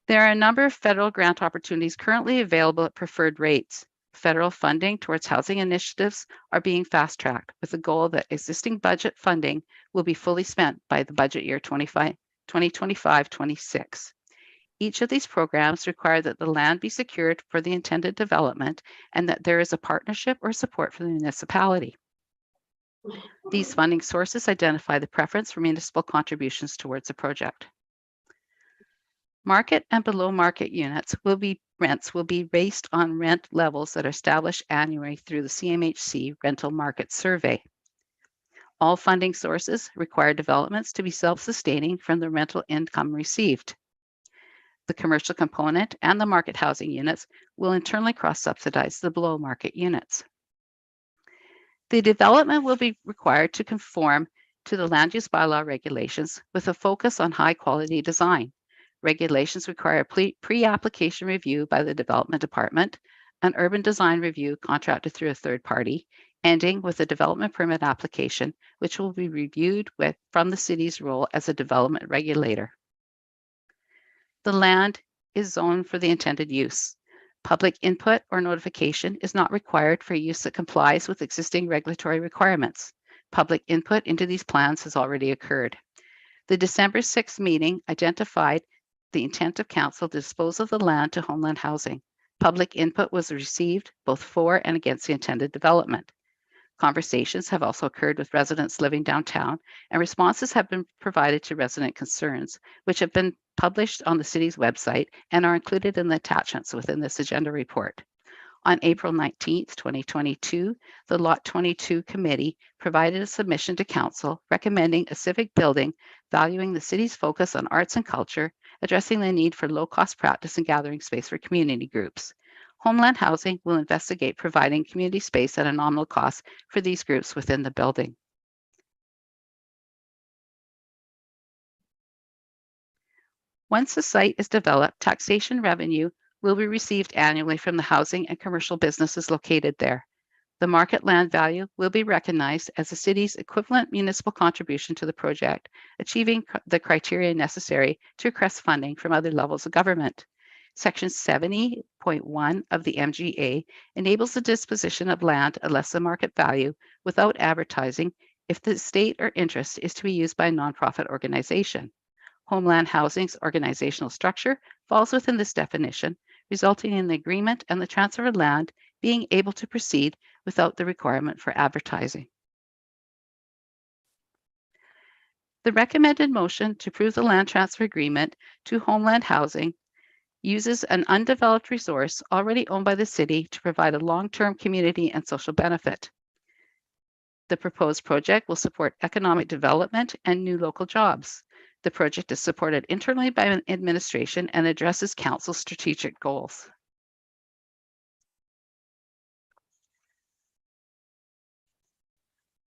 There are a number of federal grant opportunities currently available at preferred rates. Federal funding towards housing initiatives are being fast-tracked with the goal that existing budget funding will be fully spent by the budget year 2025-26. Each of these programs require that the land be secured for the intended development and that there is a partnership or support from the municipality. These funding sources identify the preference for municipal contributions towards a project. Market and below market rents will be based on rent levels that are established annually through the Cmhc rental market survey. All funding sources require developments to be self-sustaining from the rental income received. The commercial component and the market housing units will internally cross-subsidize the below market units. The development will be required to conform to the land use bylaw regulations with a focus on high quality design. Regulations require a pre-application review by the development department, an urban design review contracted through a third party, ending with a development permit application, which will be reviewed from the city's role as a development regulator. The land is zoned for the intended use. Public input or notification is not required for use that complies with existing regulatory requirements. Public input into these plans has already occurred. The December 6th meeting identified the intent of council to dispose of the land to Homeland Housing. Public input was received both for and against the intended development. Conversations have also occurred with residents living downtown, and responses have been provided to resident concerns, which have been published on the city's website and are included in the attachments within this agenda report. On April 19th, 2022, the Lot 22 Committee provided a submission to Council recommending a civic building valuing the city's focus on arts and culture, addressing the need for low-cost practice and gathering space for community groups. Homeland Housing will investigate providing community space at a nominal cost for these groups within the building. Once the site is developed, taxation revenue will be received annually from the housing and commercial businesses located there. The market land value will be recognized as the city's equivalent municipal contribution to the project, achieving the criteria necessary to request funding from other levels of government. Section 70.1 of the MGA enables the disposition of land at less than market value without advertising if the estate or interest is to be used by a nonprofit organization. Homeland Housing's organizational structure falls within this definition, resulting in the agreement and the transfer of land being able to proceed without the requirement for advertising. The recommended motion to approve the land transfer agreement to Homeland Housing uses an undeveloped resource already owned by the city to provide a long-term community and social benefit. The proposed project will support economic development and new local jobs. The project is supported internally by administration and addresses council's strategic goals.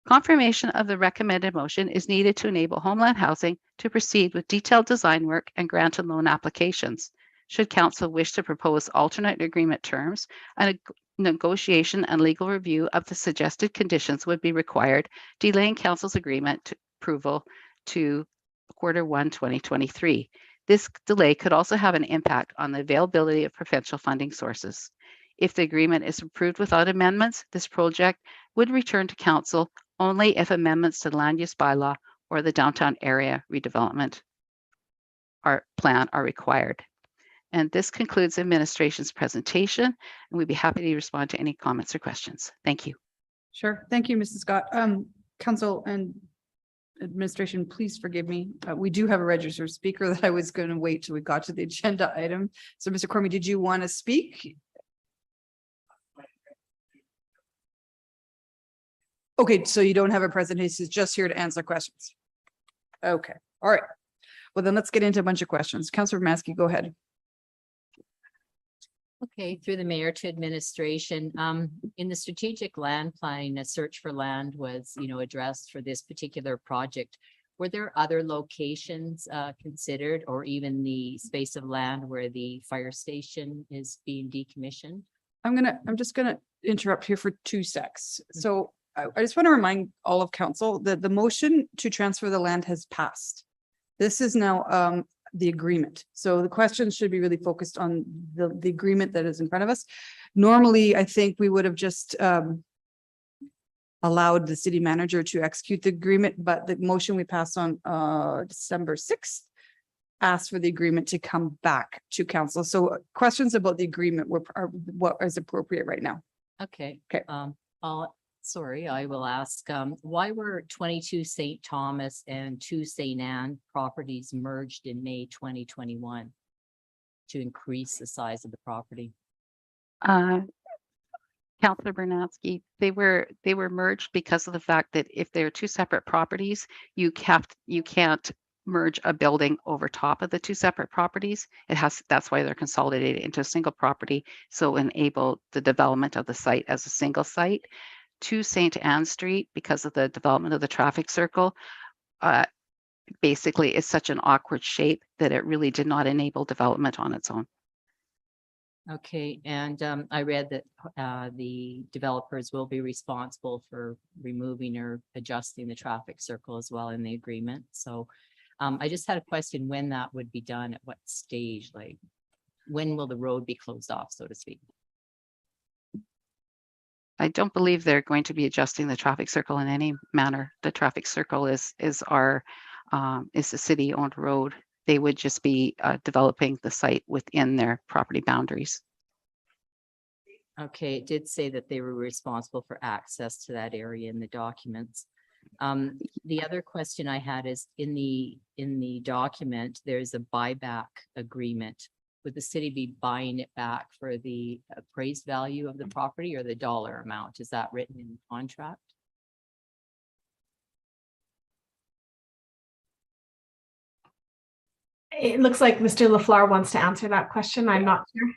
Confirmation of the recommended motion is needed to enable Homeland Housing to proceed with detailed design work and grant and loan applications. Should council wish to propose alternate agreement terms, a negotiation and legal review of the suggested conditions would be required, delaying council's agreement approval to Q1 2023. This delay could also have an impact on the availability of provincial funding sources. If the agreement is approved without amendments, this project would return to council only if amendments to the land use bylaw or the downtown area redevelopment plan are required. And this concludes administration's presentation, and we'd be happy to respond to any comments or questions. Thank you. Sure. Thank you, Mrs. Scott. Council and administration, please forgive me. We do have a registered speaker that I was going to wait till we got to the agenda item. So Mr. Cormier, did you want to speak? Okay, so you don't have a presentation, it's just here to answer questions. Okay, all right. Well, then let's get into a bunch of questions. Councillor Maskey, go ahead. Okay, through the mayor to administration, in the strategic land planning, a search for land was, addressed for this particular project. Were there other locations considered, or even the space of land where the fire station is being decommissioned? I'm just gonna interrupt here for 2 secs. So I just want to remind all of council that the motion to transfer the land has passed. This is now the agreement. So the questions should be really focused on the agreement that is in front of us. Normally, I think we would have just allowed the city manager to execute the agreement, but the motion we passed on December 6th asked for the agreement to come back to council. So questions about the agreement are what is appropriate right now. Okay. Okay. I will ask, why were 22 St. Thomas and 2 St. Anne properties merged in May 2021 to increase the size of the property? Councillor Bernatsky, they were merged because of the fact that if they're 2 separate properties, you can't merge a building over top of the 2 separate properties. That's why they're consolidated into a single property, so enable the development of the site as a single site. 2 St. Anne Street, because of the development of the traffic circle, basically is such an awkward shape that it really did not enable development on its own. Okay, and I read that the developers will be responsible for removing or adjusting the traffic circle as well in the agreement. So I just had a question when that would be done, at what stage, like when will the road be closed off, so to speak? I don't believe they're going to be adjusting the traffic circle in any manner. The traffic circle is the city-owned road. They would just be developing the site within their property boundaries. Okay, it did say that they were responsible for access to that area in the documents. The other question I had is in the document, there's a buyback agreement. Would the city be buying it back for the appraised value of the property or the dollar amount? Is that written in the contract? It looks like Mr. LaFleur wants to answer that question. I'm not sure.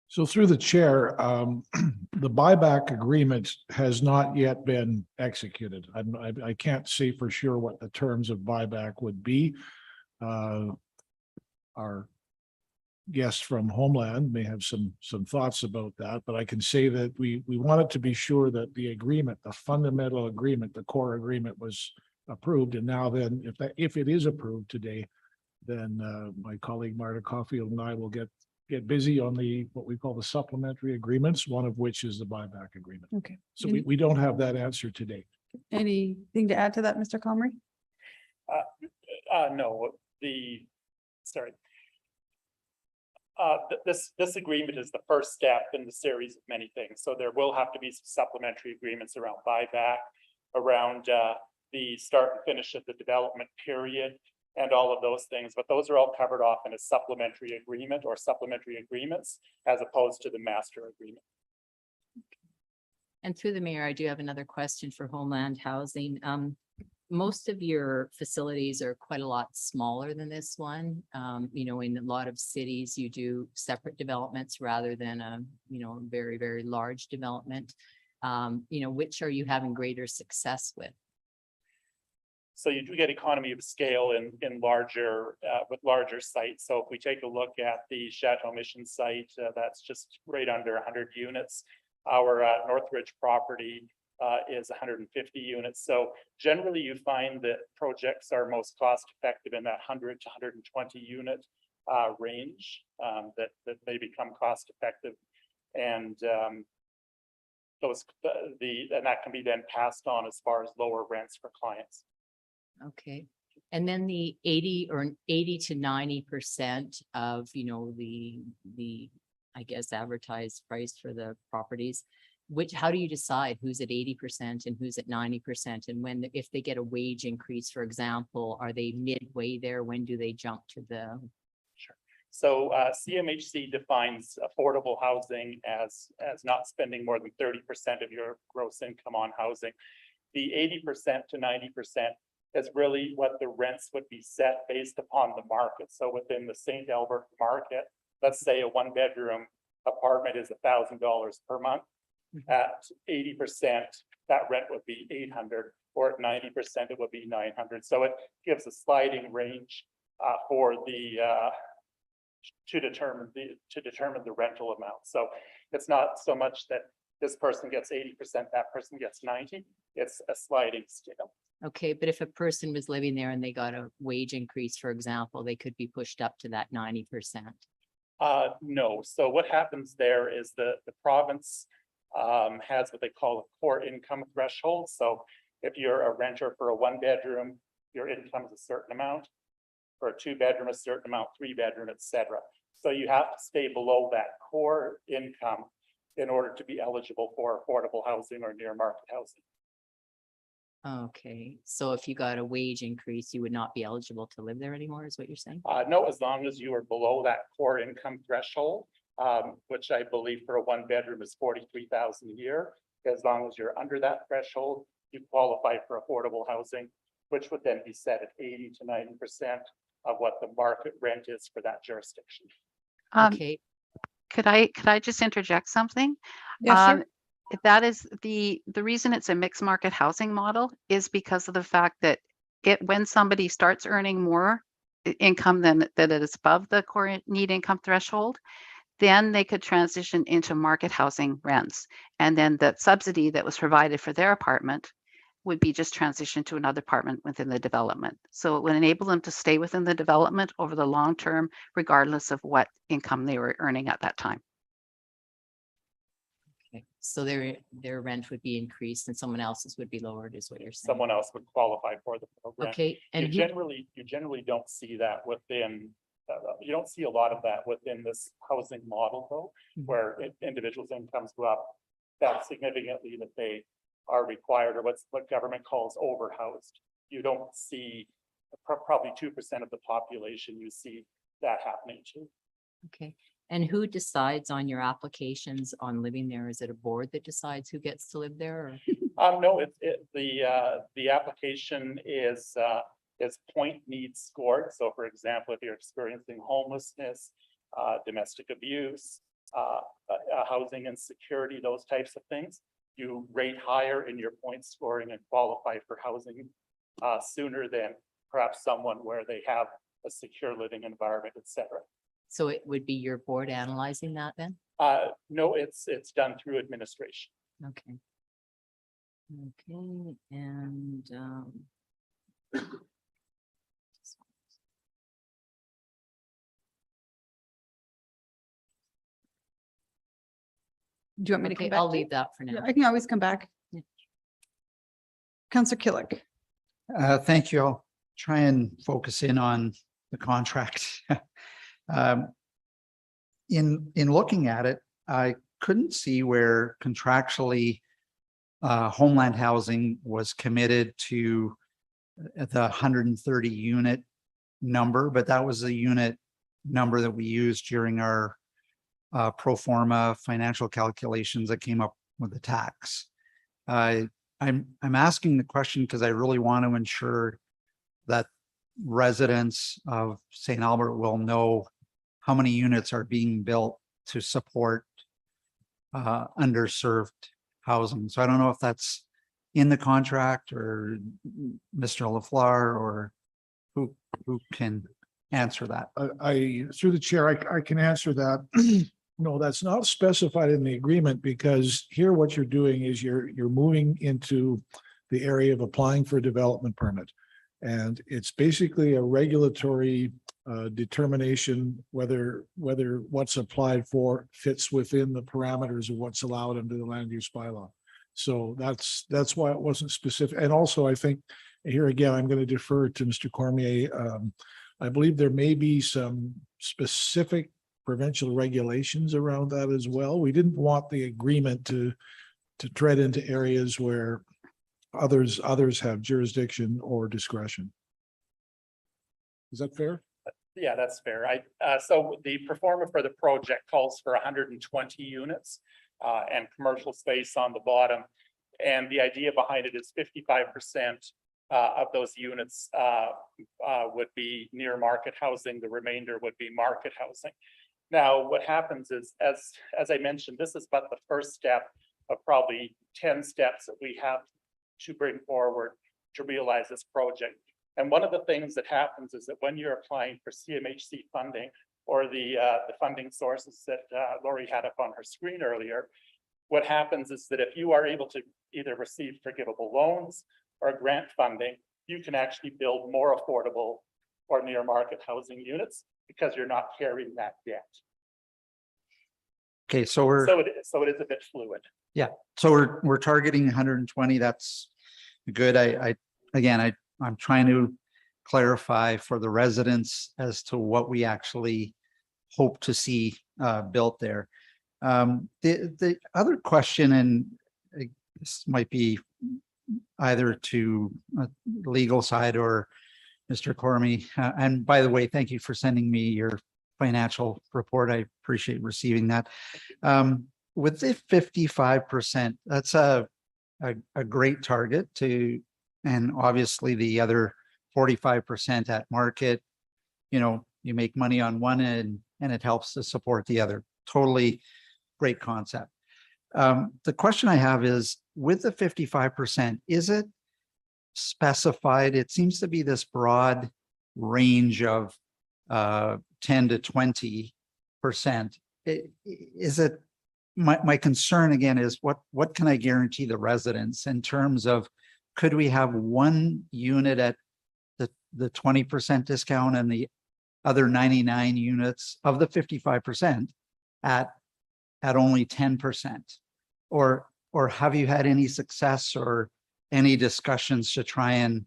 So through the chair, the buyback agreement has not yet been executed. I can't say for sure what the terms of buyback would be. Our guest from Homeland may have some thoughts about that, but I can say that we wanted to be sure that the agreement, the fundamental agreement, the core agreement was approved. And now then, if it is approved today, then my colleague Marta Caulfield and I will get busy on what we call the supplementary agreements, one of which is the buyback agreement. Okay. So we don't have that answer today. Anything to add to that, Mr. Comrie? No, this agreement is the first step in the series of many things. So there will have to be some supplementary agreements around buyback, around the start and finish of the development period, and all of those things. But those are all covered off in a supplementary agreement or supplementary agreements as opposed to the master agreement. And through the mayor, I do have another question for Homeland Housing. Most of your facilities are quite a lot smaller than this one. In a lot of cities, you do separate developments rather than a very, very large development. Which are you having greater success with? So you do get economy of scale in larger with larger sites. So if we take a look at the Chateau Mission site, that's just right under 100 units. Our Northridge property is 150 units. So generally you find that projects are most cost effective in that 100 to 120 unit range, that they become cost effective. And and that can be then passed on as far as lower rents for clients. Okay. And then the 80 to 90% of, the I guess, advertised price for the properties, how do you decide who's at 80% and who's at 90%? And if they get a wage increase, for example, are they midway there? When do they jump to the? Sure. So CMHC defines affordable housing as not spending more than 30% of your gross income on housing. The 80% to 90% is really what the rents would be set based upon the market. So within the St. Albert market, let's say a 1-bedroom apartment is $1,000 per month. At 80%, that rent would be $800, or at 90%, it would be $900. So it gives a sliding range for the to determine the rental amount. So it's not so much that this person gets 80%, that person gets 90. It's a sliding scale. Okay, but if a person was living there and they got a wage increase, for example, they could be pushed up to that 90%. No. So what happens there is the province has what they call a core income threshold. So if you're a renter for a 1-bedroom, your income is a certain amount. For a 2-bedroom, a certain amount, 3-bedroom, etc. So you have to stay below that core income in order to be eligible for affordable housing or near market housing. Okay, so if you got a wage increase, you would not be eligible to live there anymore, is what you're saying? No, as long as you are below that core income threshold, which I believe for a 1-bedroom is $43,000 a year. As long as you're under that threshold, you qualify for affordable housing, which would then be set at 80 to 90% of what the market rent is for that jurisdiction. Okay. Could I just interject something? Yeah, sure. That is the reason it's a mixed market housing model is because of the fact that when somebody starts earning more income than that is above the core need income threshold, then they could transition into market housing rents. And then that subsidy that was provided for their apartment would be just transition to another apartment within the development. So it would enable them to stay within the development over the long term, regardless of what income they were earning at that time. Okay, so their rent would be increased and someone else's would be lowered, is what you're saying? Someone else would qualify for the program. Okay, You and generally don't see that within, you don't see a lot of that within this housing model though, where individuals' incomes go up that significantly that they are required, or what government calls overhoused. You don't see probably 2% of the population, you see that happening too. Okay, and who decides on your applications on living there? Is it a board that decides who gets to live there? Or? No, the application is point needs scored. So for example, if you're experiencing homelessness, domestic abuse, housing insecurity, those types of things, you rate higher in your point scoring and qualify for housing sooner than perhaps someone where they have a secure living environment, etc. So it would be your board analyzing that then? No, it's done through administration. Okay. Okay, and Do you want me to come okay, back? I'll to you? leave that for now. Yeah, I can always come back. Yeah. Counselor Killick. Thank you. I'll try and focus in on the contract. In looking at it, I couldn't see where contractually Homeland Housing was committed to the 130 unit number, but that was the unit number that we used during our pro forma financial calculations that came up with the tax. I'm asking the question because I really want to ensure that residents of St. Albert will know how many units are being built to support underserved housing. So I don't know if that's in the contract or Mr. LaFleur or who can answer that. I through the chair, I can answer that. No, that's not specified in the agreement, because here what you're doing is you're moving into the area of applying for a development permit. And it's basically a regulatory determination whether what's applied for fits within the parameters of what's allowed under the land use bylaw. So that's why it wasn't specific. And also, I think here again, I'm going to defer to Mr. Cormier. I believe there may be some specific provincial regulations around that as well. We didn't want the agreement to tread into areas where others have jurisdiction or discretion. Is that fair? Yeah, that's fair. So the performer for the project calls for 120 units and commercial space on the bottom. And the idea behind it is 55% of those units would be near market housing. The remainder would be market housing. Now, what happens is, as I mentioned, this is but the first step of probably 10 steps that we have to bring forward to realize this project. And one of the things that happens is that when you're applying for CMHC funding or the funding sources that Lori had up on her screen earlier, what happens is that if you are able to either receive forgivable loans or grant funding, you can actually build more affordable or near market housing units because you're not carrying that debt. Okay, so it is a bit fluid. Yeah, so we're targeting 120. That's good. I'm trying to clarify for the residents as to what we actually hope to see built there. The other question, and this might be either to legal side or Mr. Cormier. And by the way, thank you for sending me your financial report. I appreciate receiving that. With the 55%, that's a great target to, and obviously the other 45% at market, you make money on one end and it helps to support the other. Totally great concept. The question I have is, with the 55%, is it specified? It seems to be this broad range of 10 to 20%. Is it, my concern again is what can I guarantee the residents in terms of could we have one unit at the 20% discount and the other 99 units of the 55% at only 10%? Or have you had any success or any discussions to try and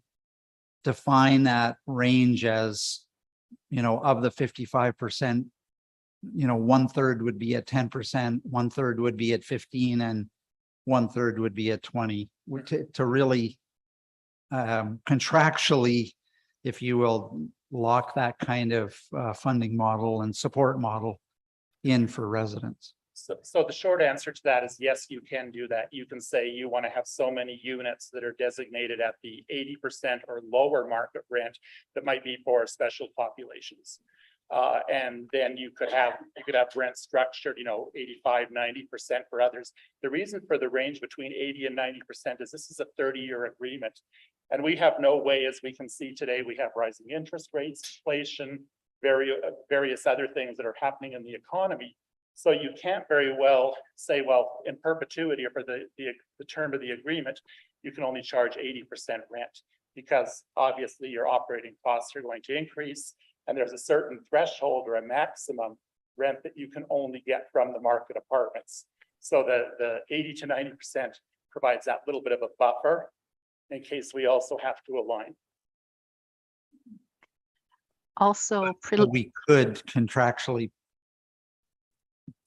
define that range as, of the 55%, 1/3 would be at 10%, 1/3 would be at 15, and 1/3 would be at 20, to really contractually, if you will, lock that kind of funding model and support model in for residents? So the short answer to that is yes, you can do that. You can say you want to have so many units that are designated at the 80% or lower market rent that might be for special populations. And then you could have rent structured, 85, 90% for others. The reason for the range between 80 and 90% is this is a 30-year agreement. And we have no way, as we can see today, we have rising interest rates, inflation, various other things that are happening in the economy. So you can't very well say, well, in perpetuity or for the term of the agreement, you can only charge 80% rent, because obviously your operating costs are going to increase. And there's a certain threshold or a maximum rent that you can only get from the market apartments. So the 80 to 90% provides that little bit of a buffer in case we also have to align. Also, We could contractually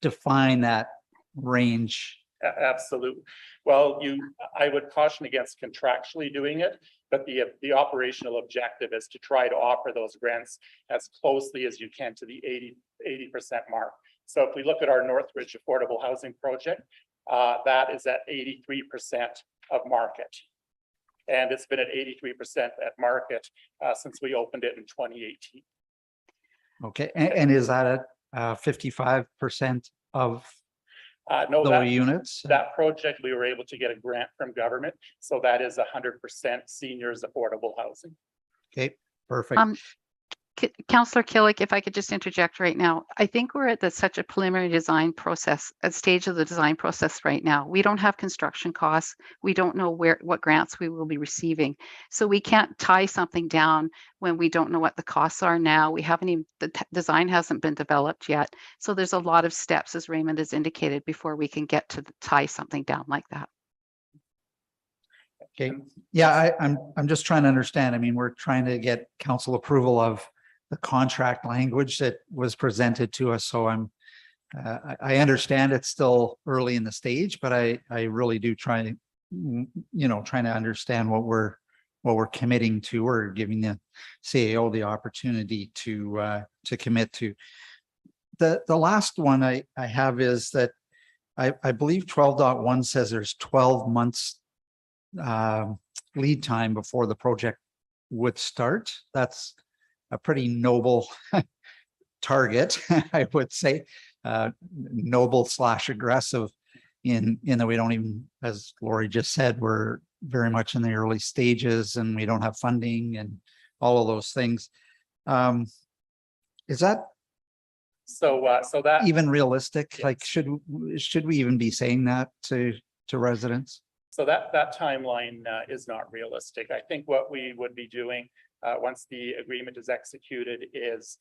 define that range. Absolutely. Well, I would caution against contractually doing it, but the operational objective is to try to offer those rents as closely as you can to the 80% mark. So if we look at our Northridge affordable housing project, that is at 83% of market. And it's been at 83% at market since we opened it in 2018. Okay, and is that at 55% of No, the that units? That project, we were able to get a grant from government. So that is 100% seniors affordable housing. Okay, perfect. Councillor Killick, if I could just interject right now, I think we're at such a preliminary design process, a stage of the design process right now. We don't have construction costs. We don't know what grants we will be receiving. So we can't tie something down when we don't know what the costs are now. We haven't even, the design hasn't been developed yet. So there's a lot of steps, as Raymond has indicated, before we can get to tie something down like that. Okay, yeah, I'm just trying to understand. I mean, we're trying to get council approval of the contract language that was presented to us. So I understand it's still early in the stage, but I really do trying to understand what we're committing to, or giving the CAO the opportunity to commit to. The last one I have is that I believe 12.1 says there's 12 months lead time before the project would start. That's a pretty noble target, I would say, noble / aggressive in that we don't even, as Lori just said, we're very much in the early stages and we don't have funding and all of those things. Is that that even realistic? Yes. Like, should we even be saying that to residents? So that timeline is not realistic. I think what we would be doing once the agreement is executed is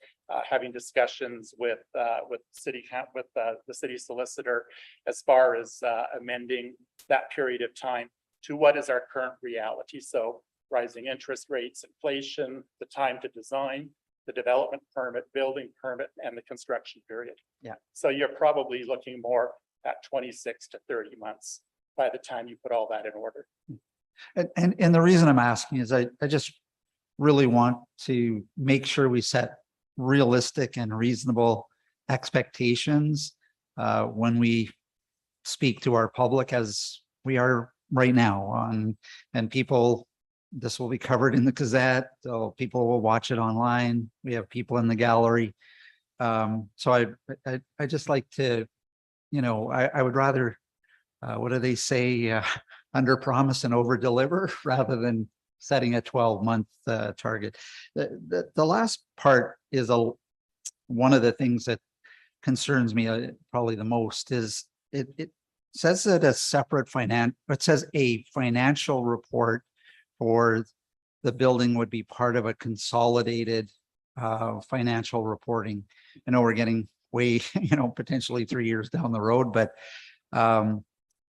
having discussions with the city solicitor as far as amending that period of time to what is our current reality. So rising interest rates, inflation, the time to design, the development permit, building permit, and the construction period. Yeah. So you're probably looking more at 26 to 30 months by the time you put all that in order. And the reason I'm asking is I just really want to make sure we set realistic and reasonable expectations when we speak to our public, as we are right now and people, this will be covered in the Gazette, so people will watch it online. We have people in the gallery. So I just like to, I would rather, what do they say? Under promise and over deliver rather than setting a 12-month target. The last part is one of the things that concerns me probably the most is it says that a separate it says a financial report or the building would be part of a consolidated financial reporting. I know we're getting way, potentially 3 years down the road, but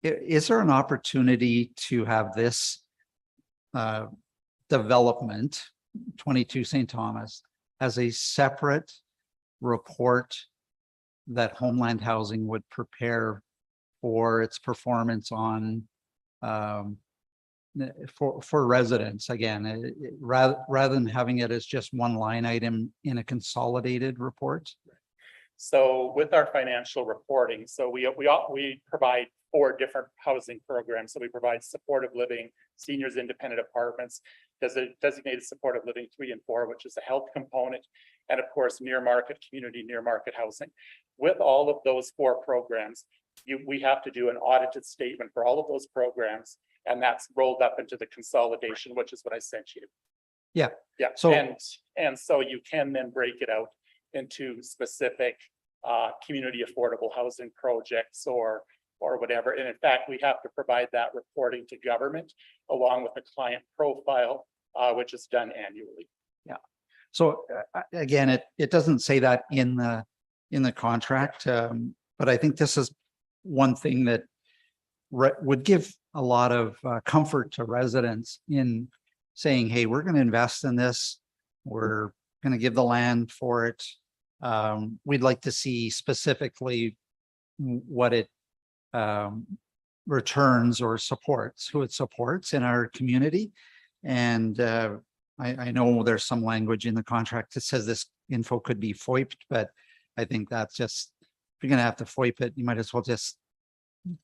is there an opportunity to have this development, 22 St. Thomas, as a separate report that Homeland Housing would prepare for its performance on for residents, again, rather than having it as just one line item in a consolidated report? So with our financial reporting, so we provide 4 different housing programs. So we provide supportive living, seniors independent apartments, designated supportive living 3 and 4, which is a health component, and of course, near market community, near market housing. With all of those 4 programs, we have to do an audited statement for all of those programs, and that's rolled up into the consolidation, which is what I sent you. Yeah. Yeah. So- and so you can then break it out into specific community affordable housing projects or whatever. And in fact, we have to provide that reporting to government along with the client profile, which is done annually. Yeah. So again, it doesn't say that in the contract, but I think this is one thing that would give a lot of comfort to residents in saying, hey, we're going to invest in this. We're going to give the land for it. We'd like to see specifically what it returns or supports, who it supports in our community. And I know there's some language in the contract that says this info could be FOIP'd, but I think that's just, if you're going to have to FOIP it, you might as well just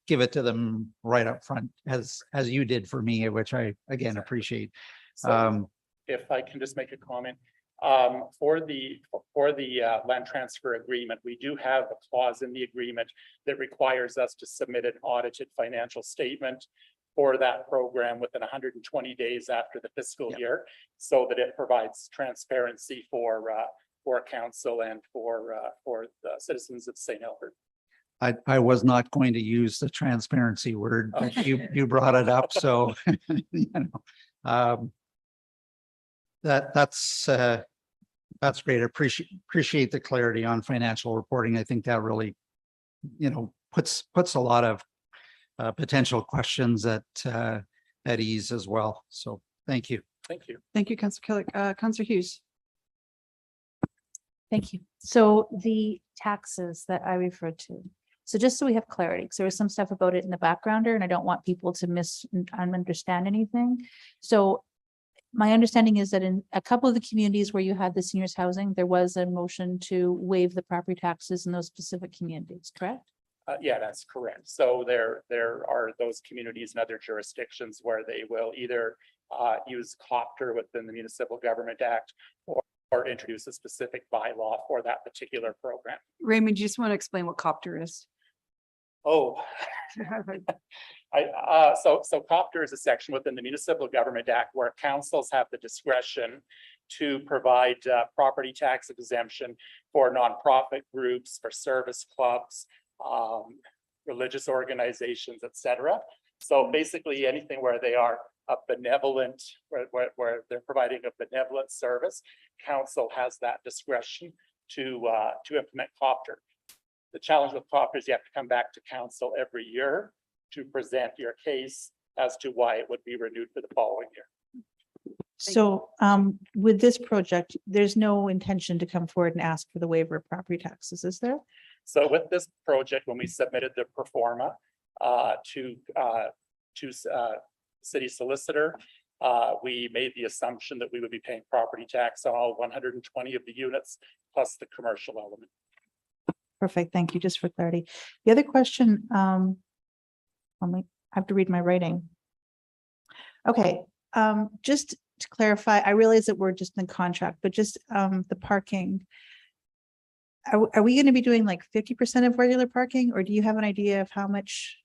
give it to them right up front, as you did for me, which I again appreciate. So if I can just make a comment, for the land transfer agreement, we do have a clause in the agreement that requires us to submit an audited financial statement for that program within 120 days after the fiscal year, so that it provides transparency for council and for the citizens of St. Albert. I was not going to use the transparency word, but you brought it up, so that's great. Appreciate the clarity on financial reporting. I think that really, puts a lot of potential questions at ease as well. So thank you. Thank you. Thank you, Councillor Kelly. Councillor Hughes. Thank you. So the taxes that I referred to. So just so we have clarity, because there was some stuff about it in the backgrounder and I don't want people to misunderstand anything. So my understanding is that in a couple of the communities where you had the seniors housing, there was a motion to waive the property taxes in those specific communities, correct? Yeah, that's correct. So there are those communities and other jurisdictions where they will either use copter within the Municipal Government Act or introduce a specific bylaw for that particular program. Raymond, you just want to explain what copter is? Oh. So copter is a section within the Municipal Government Act where councils have the discretion to provide property tax exemption for nonprofit groups, for service clubs, religious organizations, etc. So basically anything where they are a benevolent, where they're providing a benevolent service, council has that discretion to implement copter. The challenge with copter is you have to come back to council every year to present your case as to why it would be renewed for the following year. So with this project, there's no intention to come forward and ask for the waiver of property taxes, is there? So with this project, when we submitted the pro forma to city solicitor, we made the assumption that we would be paying property tax on all 120 of the units plus the commercial element. Perfect. Thank you. Just for clarity. The other question, I have to read my writing. Okay. Just to clarify, I realize that we're just in contract, but just the parking. Are we going to be doing like 50% of regular parking, or do you have an idea of how much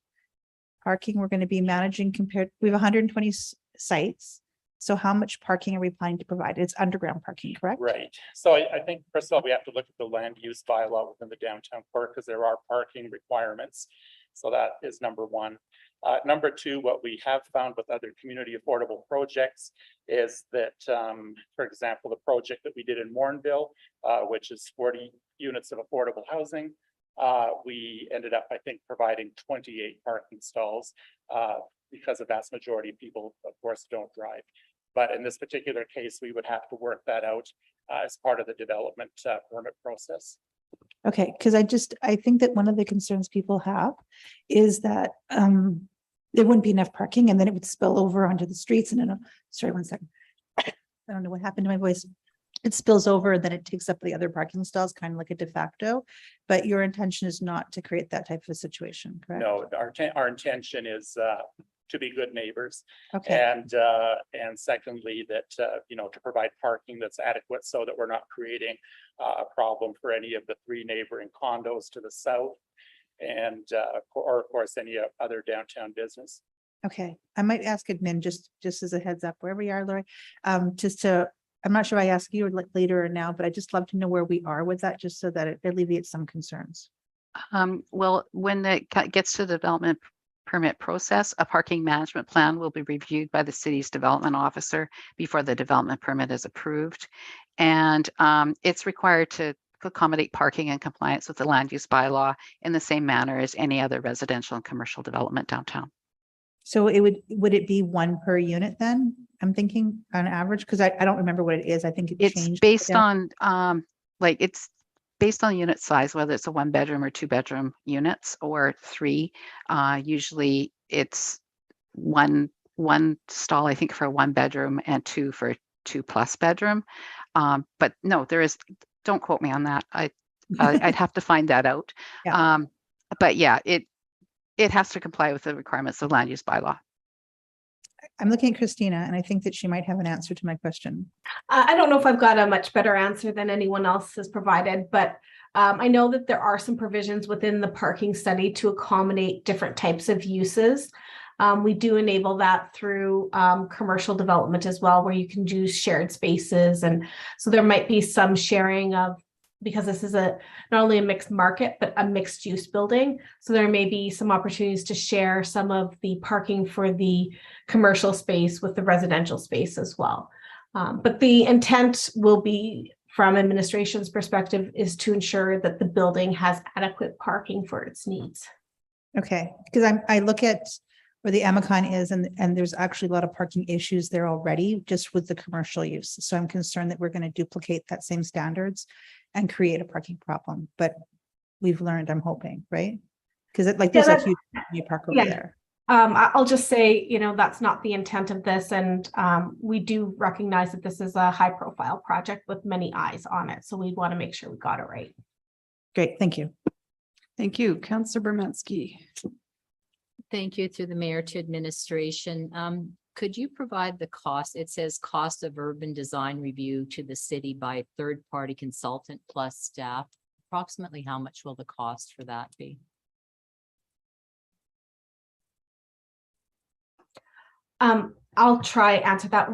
parking we're going to be managing compared? We have 120 sites. So how much parking are we planning to provide? It's underground parking, correct? Right. So I think, first of all, we have to look at the land use bylaw within the downtown core because there are parking requirements. So that is number one. Number two, what we have found with other community affordable projects is that, for example, the project that we did in Mornville, which is 40 units of affordable housing, we ended up, I think, providing 28 parking stalls because the vast majority of people, of course, don't drive. But in this particular case, we would have to work that out as part of the development permit process. Okay, because I think that one of the concerns people have is that there wouldn't be enough parking and then it would spill over onto the streets and then, sorry, 1 second. I don't know what happened to my voice. It spills over and then it takes up the other parking stalls, kind of like a de facto, but your intention is not to create that type of a situation, correct? No, our intention is to be good neighbors. Okay. And secondly, that, to provide parking that's adequate so that we're not creating a problem for any of the 3 neighboring condos to the south and, or of course, any other downtown business. Okay, I might ask admin just as a heads up, wherever you are, Lori, I'm not sure I ask you later or now, but I just love to know where we are with that, just so that it alleviates some concerns. Well, when it gets to the development permit process, a parking management plan will be reviewed by the city's development officer before the development permit is approved. And it's required to accommodate parking and compliance with the land use bylaw in the same manner as any other residential and commercial development downtown. So would it be 1 per unit then? I'm thinking on average, because I don't remember what it is. I think it changed. It's based on it's based on unit size, whether it's a 1-bedroom or 2-bedroom units or 3. Usually it's one stall, I think, for a 1-bedroom and 2 for a 2+ bedroom. But no, don't quote me on that. I'd have to find that out. Yeah. But yeah, it has to comply with the requirements of land use bylaw. I'm looking at Christina and I think that she might have an answer to my question. I don't know if I've got a much better answer than anyone else has provided, but I know that there are some provisions within the parking study to accommodate different types of uses. We do enable that through commercial development as well, where you can do shared spaces. And so there might be some sharing of, because this is not only a mixed market, but a mixed use building. So there may be some opportunities to share some of the parking for the commercial space with the residential space as well. But the intent will be, from administration's perspective, is to ensure that the building has adequate parking for its needs. Okay, because I look at where the Amacon is and there's actually a lot of parking issues there already just with the commercial use. So I'm concerned that we're going to duplicate that same standards and create a parking problem, but we've learned, I'm hoping, right? Because there's a huge new park over there. I'll just say, that's not the intent of this. And we do recognize that this is a high profile project with many eyes on it. So we want to make sure we got it right. Great, thank you. Thank you, Councillor Bermansky. Thank you, through the mayor to administration. Could you provide the cost? It says cost of urban design review to the city by third-party consultant plus staff. Approximately how much will the cost for that be? I'll try answer that.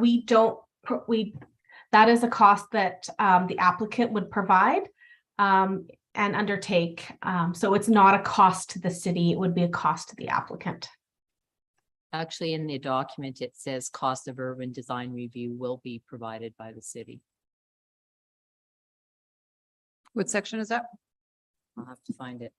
That is a cost that the applicant would provide and undertake. So it's not a cost to the city, it would be a cost to the applicant. Actually, in the document, it says cost of urban design review will be provided by the city. What section is that? I'll have to find it.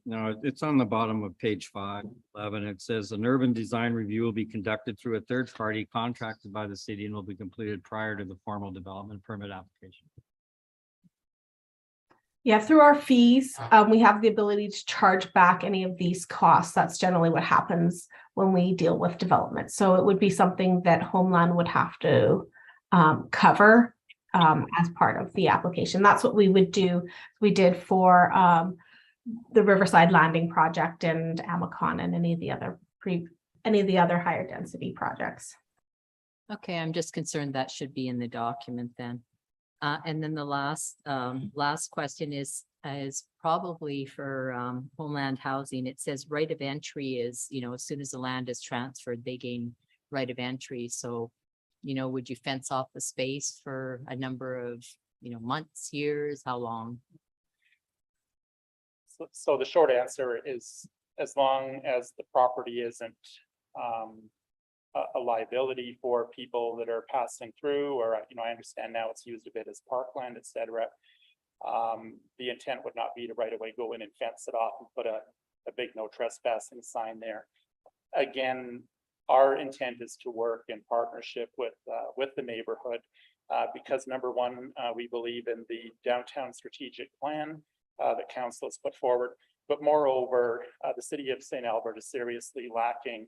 No, it's on the bottom of page 511. It says an urban design review will be conducted through a third party contracted by the city and will be completed prior to the formal development permit application. Yeah, through our fees, we have the ability to charge back any of these costs. That's generally what happens when we deal with development. So it would be something that Homeland would have to cover as part of the application. That's what we would do. We did for the Riverside Landing project and Amacon and any of the other higher density projects. Okay, I'm just concerned that should be in the document then. And then the last question is probably for Homeland Housing. It says right of entry is, as soon as the land is transferred, they gain right of entry. So, would you fence off the space for a number of, months, years, how long? So the short answer is, as long as the property isn't a liability for people that are passing through, or, I understand now it's used a bit as parkland, et cetera. The intent would not be to right away go in and fence it off and put a big no trespassing sign there. Again, our intent is to work in partnership with the neighborhood, because number one, we believe in the downtown strategic plan that council has put forward. But moreover, the city of St. Albert is seriously lacking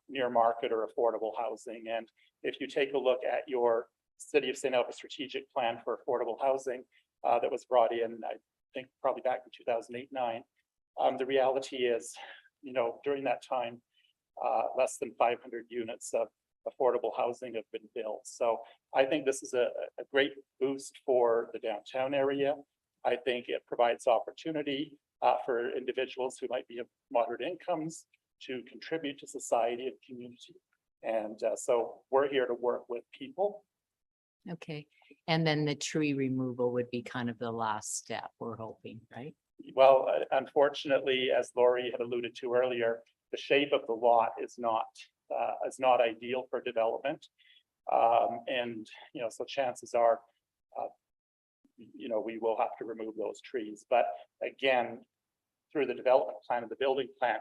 near market or affordable housing. And if you take a look at your city of St. Albert strategic plan for affordable housing that was brought in, I think probably back in 2008-9, the reality is, during that time, less than 500 units of affordable housing have been built. So I think this is a great boost for the downtown area. I think it provides opportunity for individuals who might be of moderate incomes to contribute to society and community. And so we're here to work with people. Okay, and then the tree removal would be kind of the last step, we're hoping, right? Well, unfortunately, as Lori had alluded to earlier, the shape of the lot is not ideal for development. And, so chances are, we will have to remove those trees. But again, through the development plan and the building plan,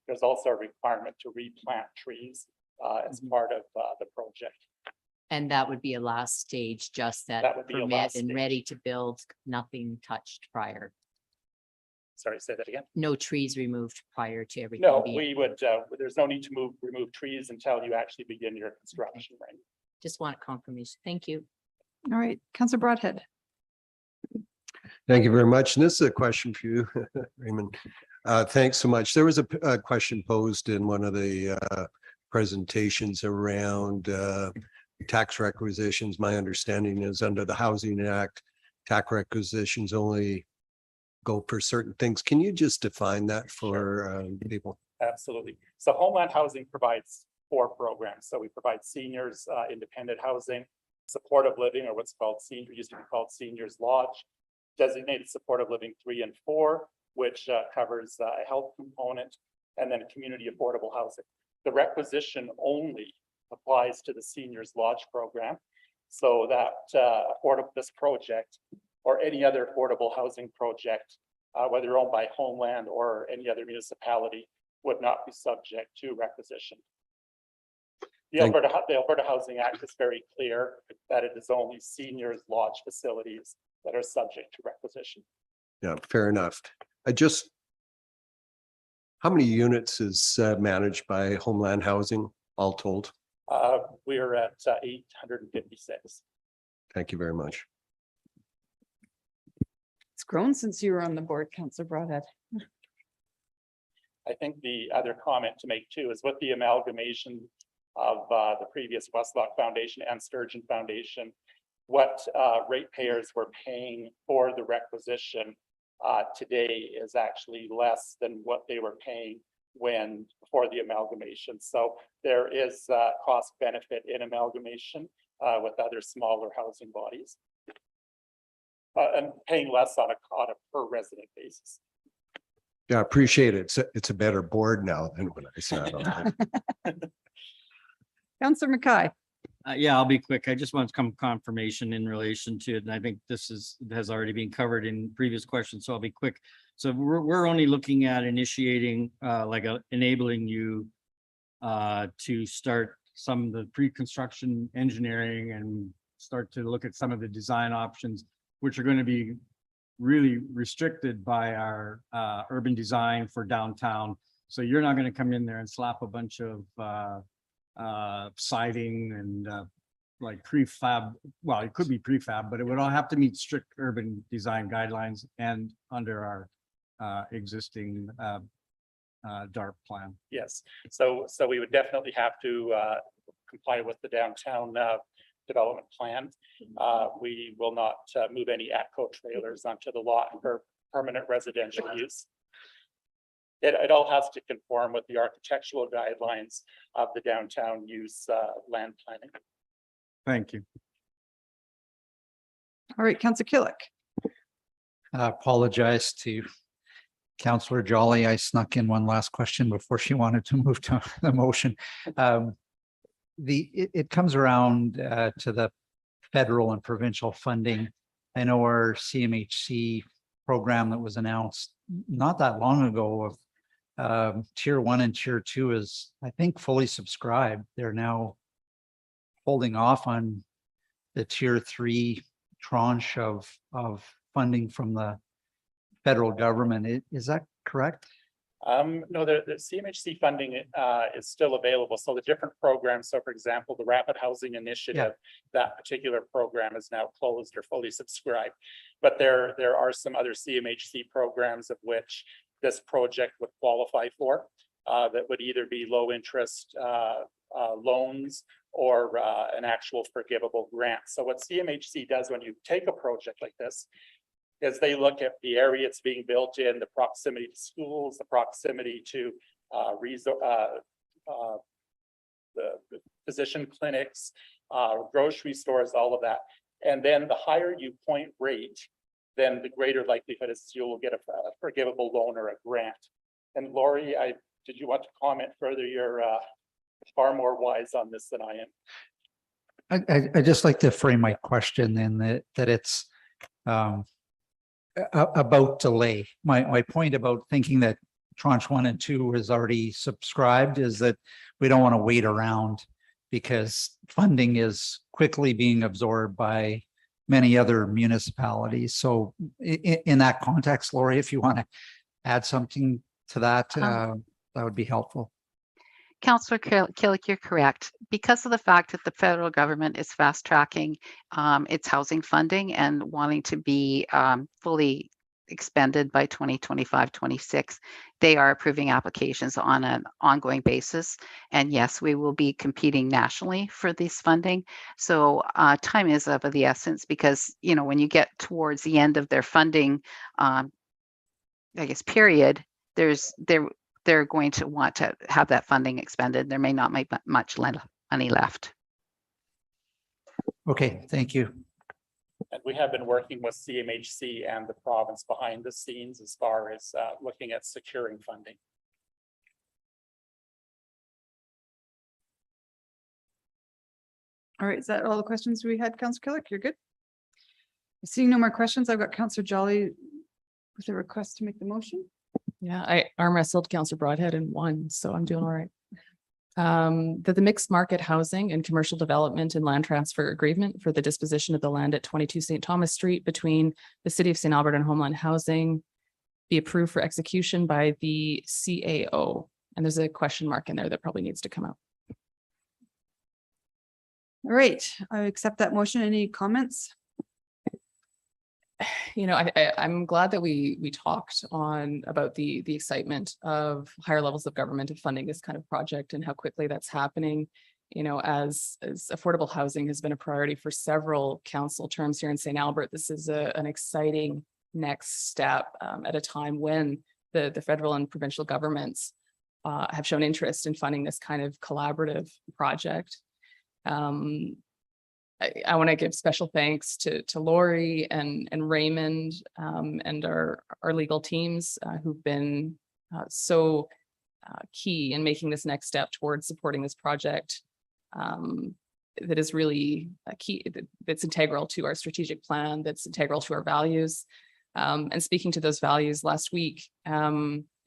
there's also a requirement to replant trees as part of the project. And that would be a last stage, just that That would be a permit last and stage. ready to build, nothing touched prior. Sorry, say that again. No trees removed prior to everything. No, being- we would, there's no need to remove trees until you actually begin your construction, right? Just want confirmation. Thank you. All right, Councillor Broadhead. Thank you very much. And this is a question for you, Raymond. Thanks so much. There was a question posed in one of the presentations around tax requisitions. My understanding is under the Housing Act, tax requisitions only go for certain things. Can you just define that for people? Absolutely. So Homeland Housing provides 4 programs. So we provide seniors, independent housing, supportive living, or what's called used to be called Seniors Lodge, designated supportive living 3 and 4, which covers a health component, and then community affordable housing. The requisition only applies to the Seniors Lodge program, so that this project or any other affordable housing project, whether owned by Homeland or any other municipality, would not be subject to requisition. The Alberta Housing Act is very clear that it is only Seniors Lodge facilities that are subject to requisition. Yeah, fair enough. How many units is managed by Homeland Housing, all told? We're at 856. Thank you very much. It's grown since you were on the board, Councillor Broadhead. I think the other comment to make too is with the amalgamation of the previous Westlock Foundation and Sturgeon Foundation, what ratepayers were paying for the requisition today is actually less than what they were paying before the amalgamation. So there is cost benefit in amalgamation with other smaller housing bodies. And paying less on a per resident basis. Yeah, I appreciate it. It's a better board now than when I sat on it. Councillor Mackay. Yeah, I'll be quick. I just want some confirmation in relation to it. And I think this has already been covered in previous questions, so I'll be quick. So we're only looking at initiating, enabling you to start some of the pre-construction engineering and start to look at some of the design options, which are going to be really restricted by our urban design for downtown. So you're not going to come in there and slap a bunch of siding and like prefab. Well, it could be prefab, but it would all have to meet strict urban design guidelines and under our existing DARP plan. Yes, so we would definitely have to comply with the downtown development plan. We will not move any ATCO trailers onto the lot for permanent residential use. It all has to conform with the architectural guidelines of the downtown use land planning. Thank you. All right, Councillor Killick. I apologize to Counselor Jolly, I snuck in one last question before she wanted to move to the motion. It comes around to the federal and provincial funding. I know our CMHC program that was announced not that long ago of tier 1 and tier 2 is, I think, fully subscribed. They're now holding off on the tier 3 tranche of funding from the federal government. Is that correct? No, the CMHC funding is still available. So the different programs, so for example, the Rapid Housing Initiative, that particular program is now closed or fully subscribed. But there are some other CMHC programs of which this project would qualify for, that would either be low interest loans or an actual forgivable grant. So what CMHC does when you take a project like this is they look at the area it's being built in, the proximity to schools, the proximity to the physician clinics, grocery stores, all of that. And then the higher you point rate, then the greater likelihood is you will get a forgivable loan or a grant. And Lori, did you want to comment further? You're far more wise on this than I am. I just like to frame my question in that it's about delay. My point about thinking that tranche 1 and 2 is already subscribed is that we don't want to wait around because funding is quickly being absorbed by many other municipalities. So in that context, Lori, if you want to add something to that, that would be helpful. Councillor Killick, you're correct. Because of the fact that the federal government is fast tracking its housing funding and wanting to be fully expended by 2025-26, they are approving applications on an ongoing basis. And yes, we will be competing nationally for this funding. So time is of the essence because, you know, when you get towards the end of their funding, I guess, period, they're going to want to have that funding expended. There may not be much money left. Okay, thank you. And we have been working with CMHC and the province behind the scenes as far as looking at securing funding. All right, is that all the questions we had, Councillor Killick? You're good? Seeing no more questions, I've got Councillor Jolly with a request to make the motion. Yeah, I arm wrestled Councillor Broadhead and won, so I'm doing all right. That the mixed market housing and commercial development and land transfer agreement for the disposition of the land at 22 St. Thomas Street between the City of St. Albert and Homeland Housing be approved for execution by the CAO. And there's a question mark in there that probably needs to come out. All right, I accept that motion. Any comments? You know, I'm glad that we talked about the excitement of higher levels of government of funding this kind of project and how quickly that's happening. You know, as affordable housing has been a priority for several council terms here in St. Albert, this is an exciting next step at a time when the federal and provincial governments have shown interest in funding this kind of collaborative project. I want to give special thanks to Lori and Raymond and our legal teams who've been so key in making this next step towards supporting this project that is really a key, that's integral to our strategic plan, that's integral to our values. And speaking to those values last week,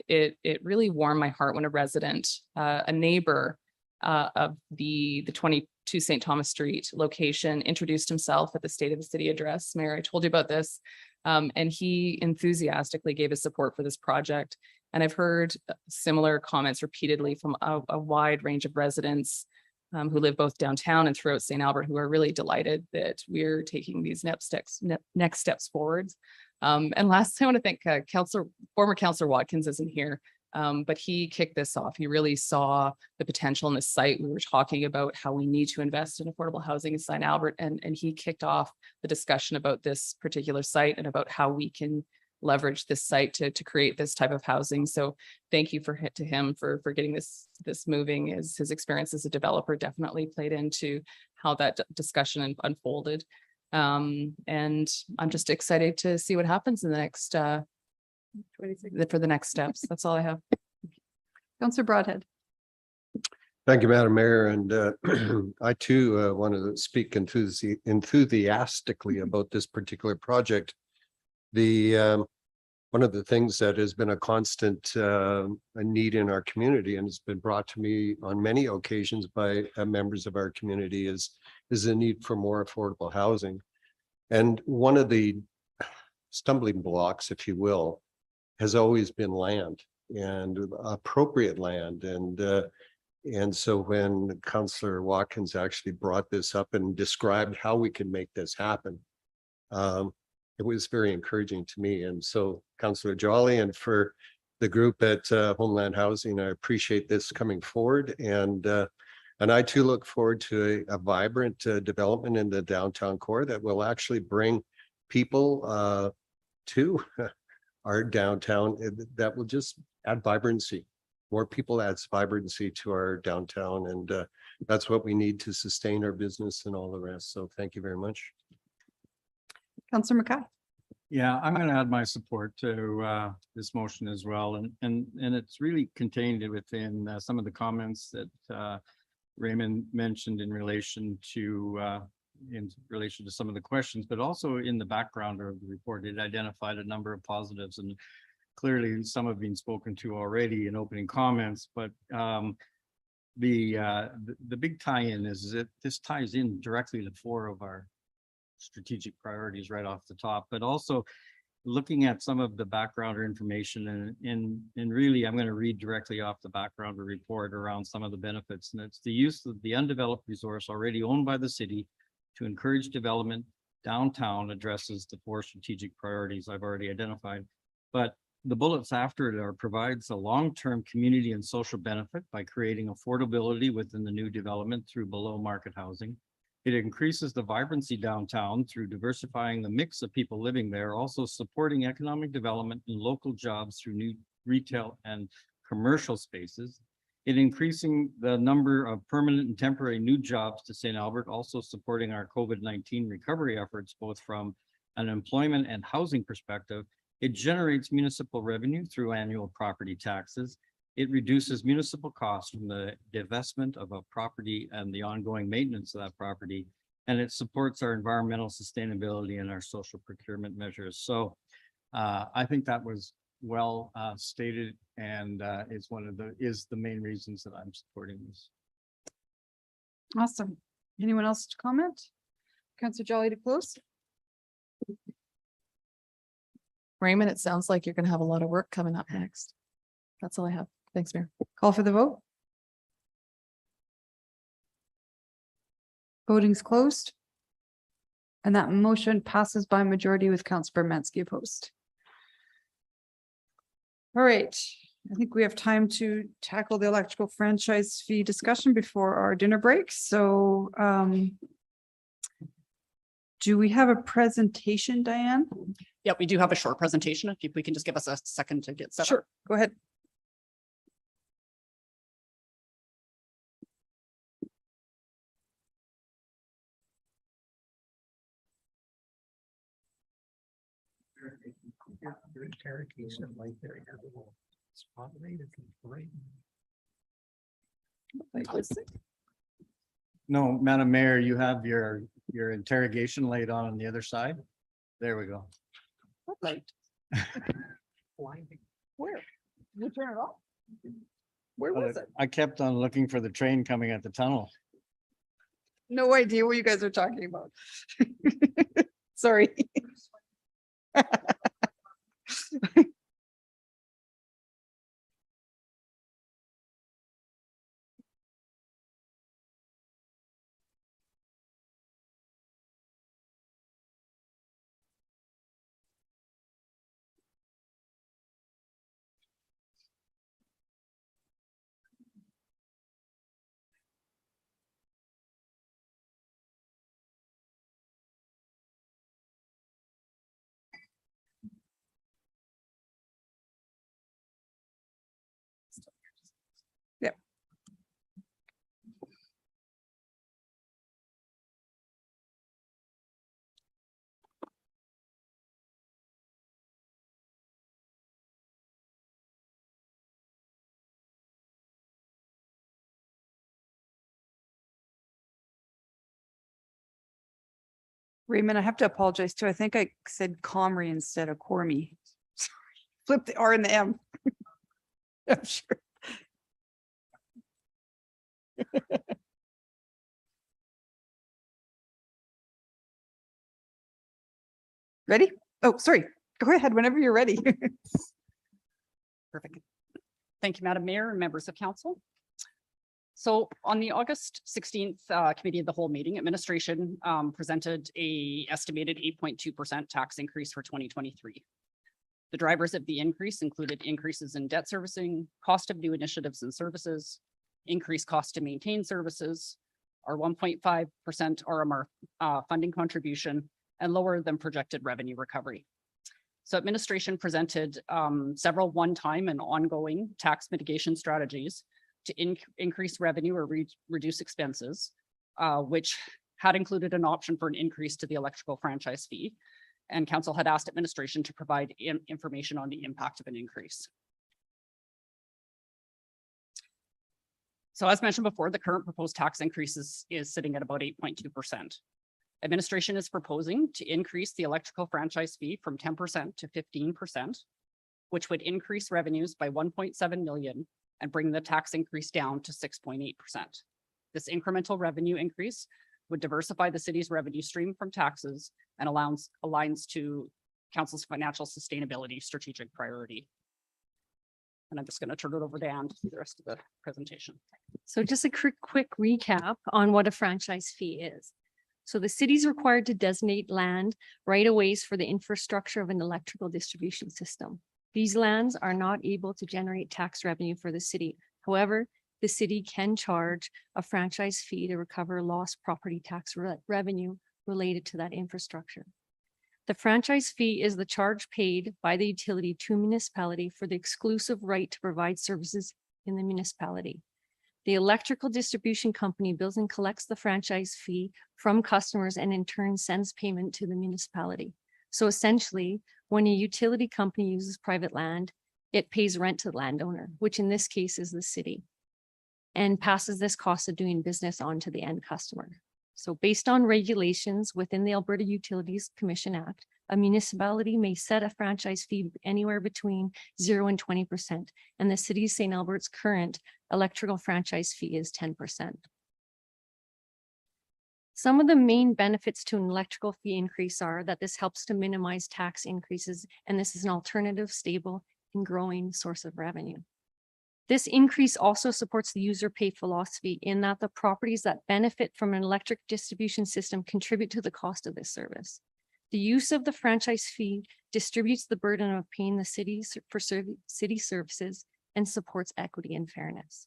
it really warmed my heart when a resident, a neighbor of the 22 St. Thomas Street location introduced himself at the State of the City address. Mayor, I told you about this. And he enthusiastically gave his support for this project. And I've heard similar comments repeatedly from a wide range of residents who live both downtown and throughout St. Albert, who are really delighted that we're taking these next steps forward. And lastly, I want to thank former Councillor Watkins isn't here. But he kicked this off. He really saw the potential in the site. We were talking about how we need to invest in affordable housing in St. Albert, and he kicked off the discussion about this particular site and about how we can leverage this site to create this type of housing. So thank you to him for getting this moving, as his experience as a developer definitely played into how that discussion unfolded. And I'm just excited to see what happens in the next for the next steps. That's all I have. Councillor Broadhead. Thank you, Madam Mayor, and I too want to speak enthusiastically about this particular project. The one of the things that has been a constant a need in our community, and it's been brought to me on many occasions by members of our community, is the need for more affordable housing. And one of the stumbling blocks, if you will, has always been land, and appropriate land. And so when Councillor Watkins actually brought this up and described how we can make this happen, it was very encouraging to me. And so Councillor Jolly, and for the group at Homeland Housing, I appreciate this coming forward. And I too look forward to a vibrant development in the downtown core that will actually bring people to our downtown, that will just add vibrancy. More people adds vibrancy to our downtown, and that's what we need to sustain our business and all the rest. So thank you very much. Councillor Mackay. Yeah, I'm going to add my support to this motion as well. And it's really contained within some of the comments that Raymond mentioned in relation to some of the questions, but also in the background of the report. It identified a number of positives, and clearly some have been spoken to already in opening comments, but the big tie-in is that this ties in directly to 4 of our strategic priorities right off the top, but also looking at some of the background or information, and really I'm going to read directly off the background report around some of the benefits. And it's the use of the undeveloped resource already owned by the city to encourage development downtown addresses the 4 strategic priorities I've already identified. But the bullets after it provides a long-term community and social benefit by creating affordability within the new development through below market housing. It increases the vibrancy downtown through diversifying the mix of people living there, also supporting economic development and local jobs through new retail and commercial spaces. It increasing the number of permanent and temporary new jobs to St. Albert, also supporting our COVID-19 recovery efforts, both from an employment and housing perspective. It generates municipal revenue through annual property taxes. It reduces municipal costs from the divestment of a property and the ongoing maintenance of that property. And it supports our environmental sustainability and our social procurement measures. So I think that was well stated, and is the main reasons that I'm supporting this. Awesome. Anyone else to comment? Councillor Jolly to close. Raymond, it sounds like you're going to have a lot of work coming up next. That's all I have. Thanks, Mayor. Call for the vote. Voting's closed. And that motion passes by majority with Councillor Bermansky opposed. All right, I think we have time to tackle the electrical franchise fee discussion before our dinner break. So do we have a presentation, Diane? Yeah, we do have a short presentation. If we can just give us a second to get set up. Sure, go ahead. Your interrogation right there. Spotlight is great. No, Madam Mayor, you have your interrogation light on the other side. There we go. What light? Where? You turn it off? Where was it? I kept on looking for the train coming at the tunnel. No idea what you guys are talking about. Sorry. Raymond, I have to apologize too. I think I said Comrie instead of Cormy. Flip the R and the M. I'm sure. Ready? Oh, sorry. Go ahead whenever you're ready. Perfect. Thank you, Madam Mayor and members of council. So on the August 16th Committee of the Whole meeting, administration presented a estimated 8.2% tax increase for 2023. The drivers of the increase included increases in debt servicing, cost of new initiatives and services, increased cost to maintain services, our 1.5% RMR funding contribution, and lower than projected revenue recovery. So administration presented several one-time and ongoing tax mitigation strategies to increase revenue or reduce expenses, which had included an option for an increase to the electrical franchise fee. And council had asked administration to provide information on the impact of an increase. So as mentioned before, the current proposed tax increase is sitting at about 8.2%. Administration is proposing to increase the electrical franchise fee from 10% to 15%, which would increase revenues by 1.7 million and bring the tax increase down to 6.8%. This incremental revenue increase would diversify the city's revenue stream from taxes and aligns to council's financial sustainability strategic priority. And I'm just going to turn it over to Anne for the rest of the presentation. So just a quick recap on what a franchise fee is. So the city is required to designate land right-of-ways for the infrastructure of an electrical distribution system. These lands are not able to generate tax revenue for the city. However, the city can charge a franchise fee to recover lost property tax revenue related to that infrastructure. The franchise fee is the charge paid by the utility to municipality for the exclusive right to provide services in the municipality. The electrical distribution company bills and collects the franchise fee from customers and in turn sends payment to the municipality. So essentially, when a utility company uses private land, it pays rent to the landowner, which in this case is the city, and passes this cost of doing business on to the end customer. So based on regulations within the Alberta Utilities Commission Act, a municipality may set a franchise fee anywhere between 0 and 20%, and the city of St. Albert's current electrical franchise fee is 10%. Some of the main benefits to an electrical fee increase are that this helps to minimize tax increases, and this is an alternative, stable, and growing source of revenue. This increase also supports the user pay philosophy in that the properties that benefit from an electric distribution system contribute to the cost of this service. The use of the franchise fee distributes the burden of paying the city for city services and supports equity and fairness.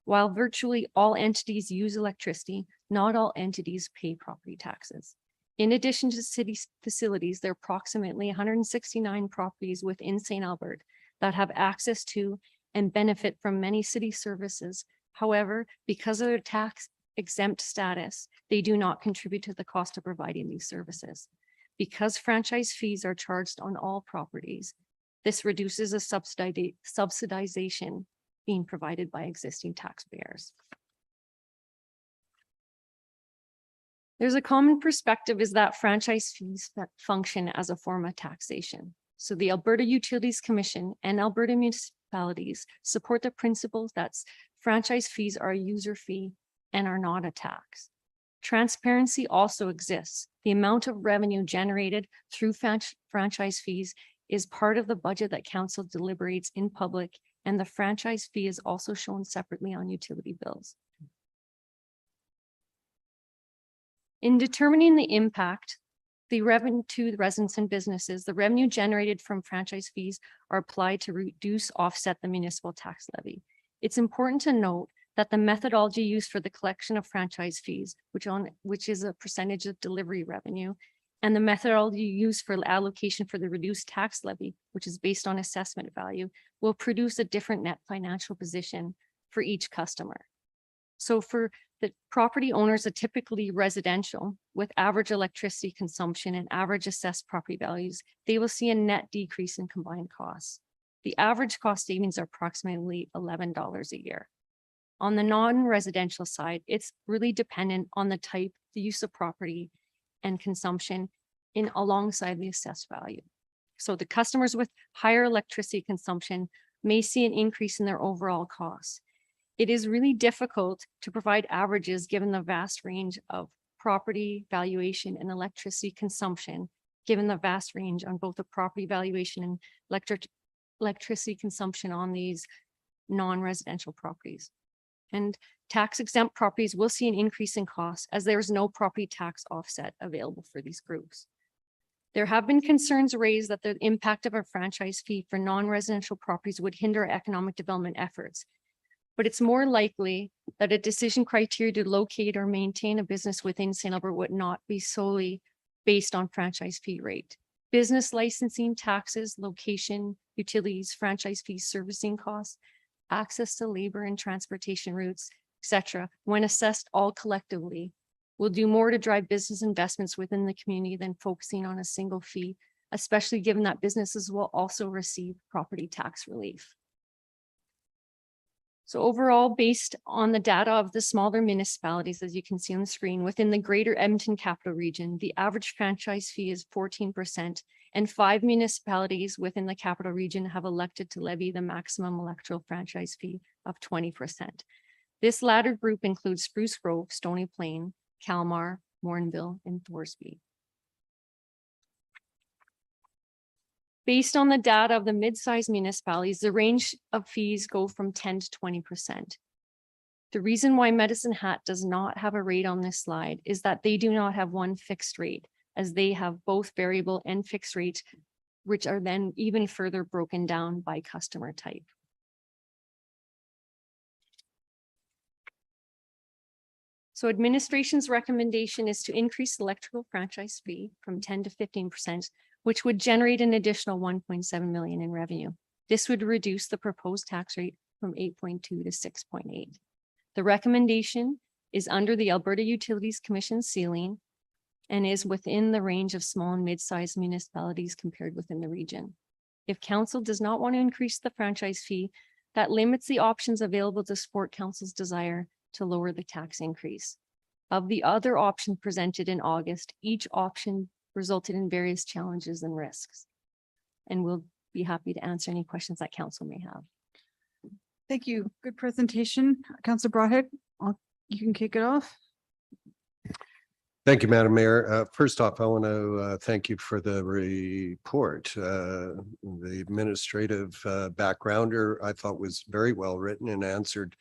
While virtually all entities use electricity, not all entities pay property taxes. In addition to city facilities, there are approximately 169 properties within St. Albert that have access to and benefit from many city services. However, because of their tax exempt status, they do not contribute to the cost of providing these services. Because franchise fees are charged on all properties, this reduces a subsidization being provided by existing taxpayers. There's a common perspective is that franchise fees function as a form of taxation. So the Alberta Utilities Commission and Alberta municipalities support the principles that franchise fees are a user fee and are not a tax. Transparency also exists. The amount of revenue generated through franchise fees is part of the budget that council deliberates in public, and the franchise fee is also shown separately on utility bills. In determining the impact, the revenue to the residents and businesses, the revenue generated from franchise fees are applied to reduce, offset the municipal tax levy. It's important to note that the methodology used for the collection of franchise fees, which is a percentage of delivery revenue, and the methodology used for allocation for the reduced tax levy, which is based on assessment value, will produce a different net financial position for each customer. So for the property owners are typically residential with average electricity consumption and average assessed property values, they will see a net decrease in combined costs. The average cost savings are approximately $11 a year. On the non-residential side, it's really dependent on the type, the use of property, and consumption in alongside the assessed value. So the customers with higher electricity consumption may see an increase in their overall costs. It is really difficult to provide averages given the vast range of property valuation and electricity consumption, given the vast range on both the property valuation and electricity consumption on these non-residential properties. And tax exempt properties will see an increase in costs as there is no property tax offset available for these groups. There have been concerns raised that the impact of a franchise fee for non-residential properties would hinder economic development efforts. But it's more likely that a decision criteria to locate or maintain a business within St. Albert would not be solely based on franchise fee rate. Business licensing, taxes, location, utilities, franchise fees, servicing costs, access to labor and transportation routes, etc., when assessed all collectively, will do more to drive business investments within the community than focusing on a single fee, especially given that businesses will also receive property tax relief. So overall, based on the data of the smaller municipalities, as you can see on the screen, within the greater Edmonton capital region, the average franchise fee is 14%, and 5 municipalities within the capital region have elected to levy the maximum electoral franchise fee of 20%. This latter group includes Spruce Grove, Stony Plain, Kalmar, Morinville, and Thorsby. Based on the data of the mid-sized municipalities, the range of fees go from 10 to 20%. The reason why Medicine Hat does not have a rate on this slide is that they do not have one fixed rate, as they have both variable and fixed rates, which are then even further broken down by customer type. So administration's recommendation is to increase the electrical franchise fee from 10 to 15%, which would generate an additional 1.7 million in revenue. This would reduce the proposed tax rate from 8.2 to 6.8. The recommendation is under the Alberta Utilities Commission ceiling and is within the range of small and mid-sized municipalities compared within the region. If council does not want to increase the franchise fee, that limits the options available to support council's desire to lower the tax increase. Of the other options presented in August, each option resulted in various challenges and risks. And we'll be happy to answer any questions that council may have. Thank you. Good presentation. Councillor Broadhead, you can kick it off. Thank you, Madam Mayor. First off, I want to thank you for the report. The administrative backgrounder I thought was very well written and answered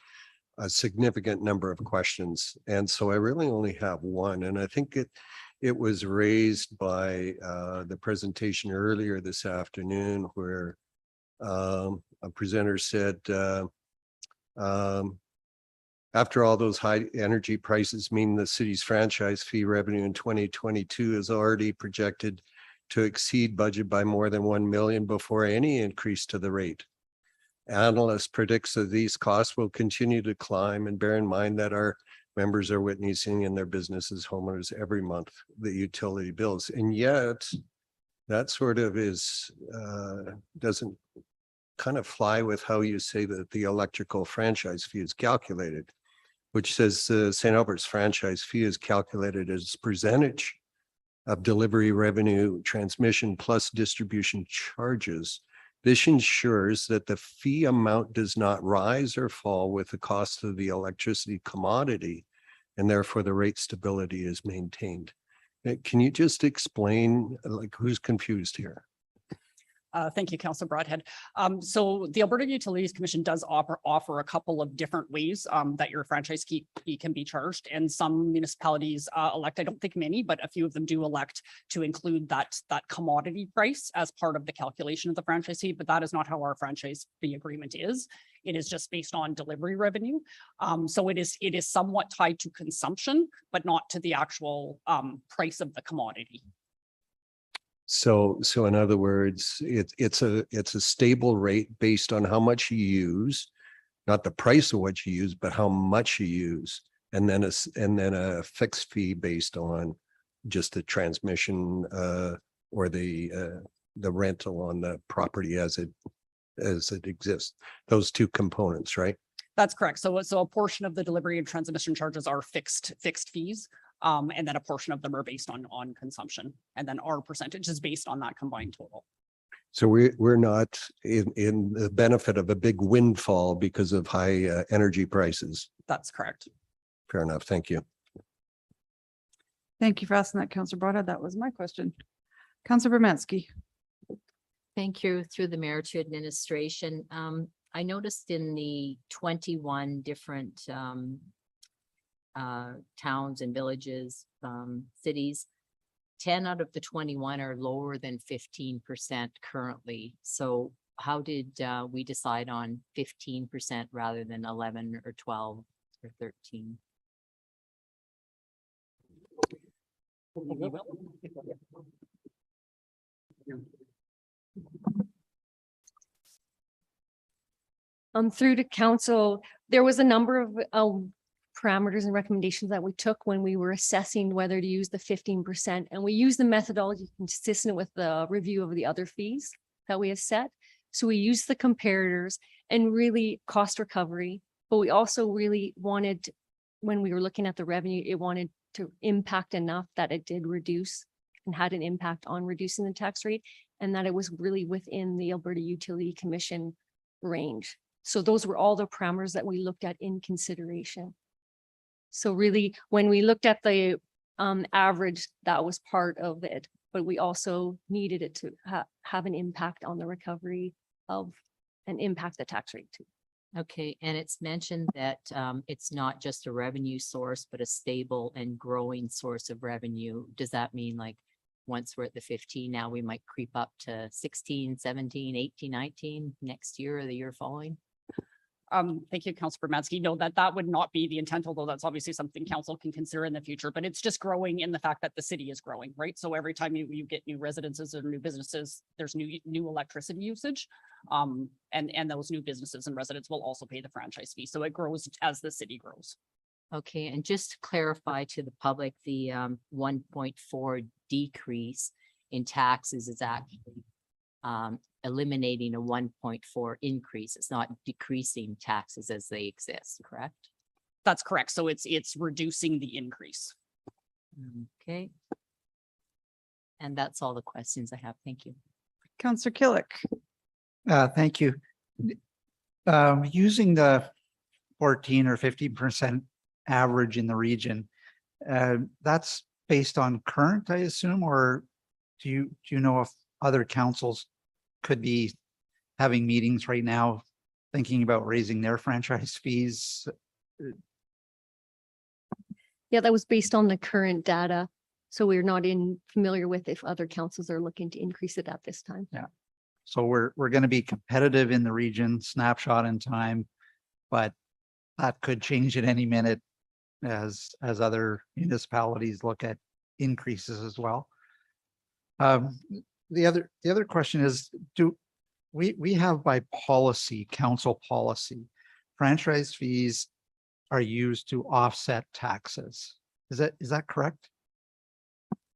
a significant number of questions. And so I really only have one, and I think it was raised by the presentation earlier this afternoon where a presenter said, after all those high energy prices mean the city's franchise fee revenue in 2022 is already projected to exceed budget by more than 1 million before any increase to the rate. Analysts predicts that these costs will continue to climb, and bear in mind that our members are witnessing in their businesses, homeowners every month, the utility bills. And yet that sort of is, doesn't kind of fly with how you say that the electrical franchise fee is calculated, which says St. Albert's franchise fee is calculated as percentage of delivery revenue transmission plus distribution charges. This ensures that the fee amount does not rise or fall with the cost of the electricity commodity, and therefore the rate stability is maintained. Can you just explain, like, who's confused here? Thank you, Councillor Broadhead. So the Alberta Utilities Commission does offer a couple of different ways that your franchise fee can be charged, and some municipalities elect, I don't think many, but a few of them do elect to include that commodity price as part of the calculation of the franchise fee, but that is not how our franchise fee agreement is. It is just based on delivery revenue. So it is somewhat tied to consumption, but not to the actual price of the commodity. So in other words, it's a stable rate based on how much you use, not the price of what you use, but how much you use, and then a fixed fee based on just the transmission or the rental on the property as it exists. Those two components, right? That's correct. So a portion of the delivery and transmission charges are fixed fees. And then a portion of them are based on consumption. And then our percentage is based on that combined total. So we're not in the benefit of a big windfall because of high energy prices. That's correct. Fair enough. Thank you. Thank you for asking that, Councillor Broda. That was my question. Councillor Bermansky. Thank you. Through the mayor to administration. I noticed in the 21 different towns and villages, cities, 10 out of the 21 are lower than 15% currently. So how did we decide on 15% rather than 11 or 12 or 13? Through to council, there was a number of parameters and recommendations that we took when we were assessing whether to use the 15%. And we used the methodology consistent with the review of the other fees that we have set. So we used the comparators and really cost recovery, but we also really wanted, when we were looking at the revenue, it wanted to impact enough that it did reduce and had an impact on reducing the tax rate, and that it was really within the Alberta Utility Commission range. So those were all the parameters that we looked at in consideration. So really, when we looked at the average, that was part of it, but we also needed it to have an impact on the recovery of and impact the tax rate too. Okay, and it's mentioned that it's not just a revenue source, but a stable and growing source of revenue. Does that mean like once we're at the 15, now we might creep up to 16, 17, 18, 19 next year or the year following? Thank you, Councilor Bermansky. No, that would not be the intent, although that's obviously something council can consider in the future, but it's just growing in the fact that the city is growing, right? So every time you get new residences or new businesses, there's new electricity usage. And those new businesses and residents will also pay the franchise fee. So it grows as the city grows. Okay, and just to clarify to the public, the 1.4 decrease in taxes is actually eliminating a 1.4 increase. It's not decreasing taxes as they exist, correct? That's correct. So it's reducing the increase. Okay. And that's all the questions I have. Thank you. Councillor Killick. Thank you. Using the 14 or 15% average in the region, that's based on current, I assume, or do you know if other councils could be having meetings right now thinking about raising their franchise fees? Yeah, that was based on the current data. So we're not familiar with if other councils are looking to increase it at this time. Yeah. So we're going to be competitive in the region, snapshot in time, but that could change at any minute as other municipalities look at increases as well. The other question is, do we have by policy, council policy, franchise fees are used to offset taxes? Is that correct?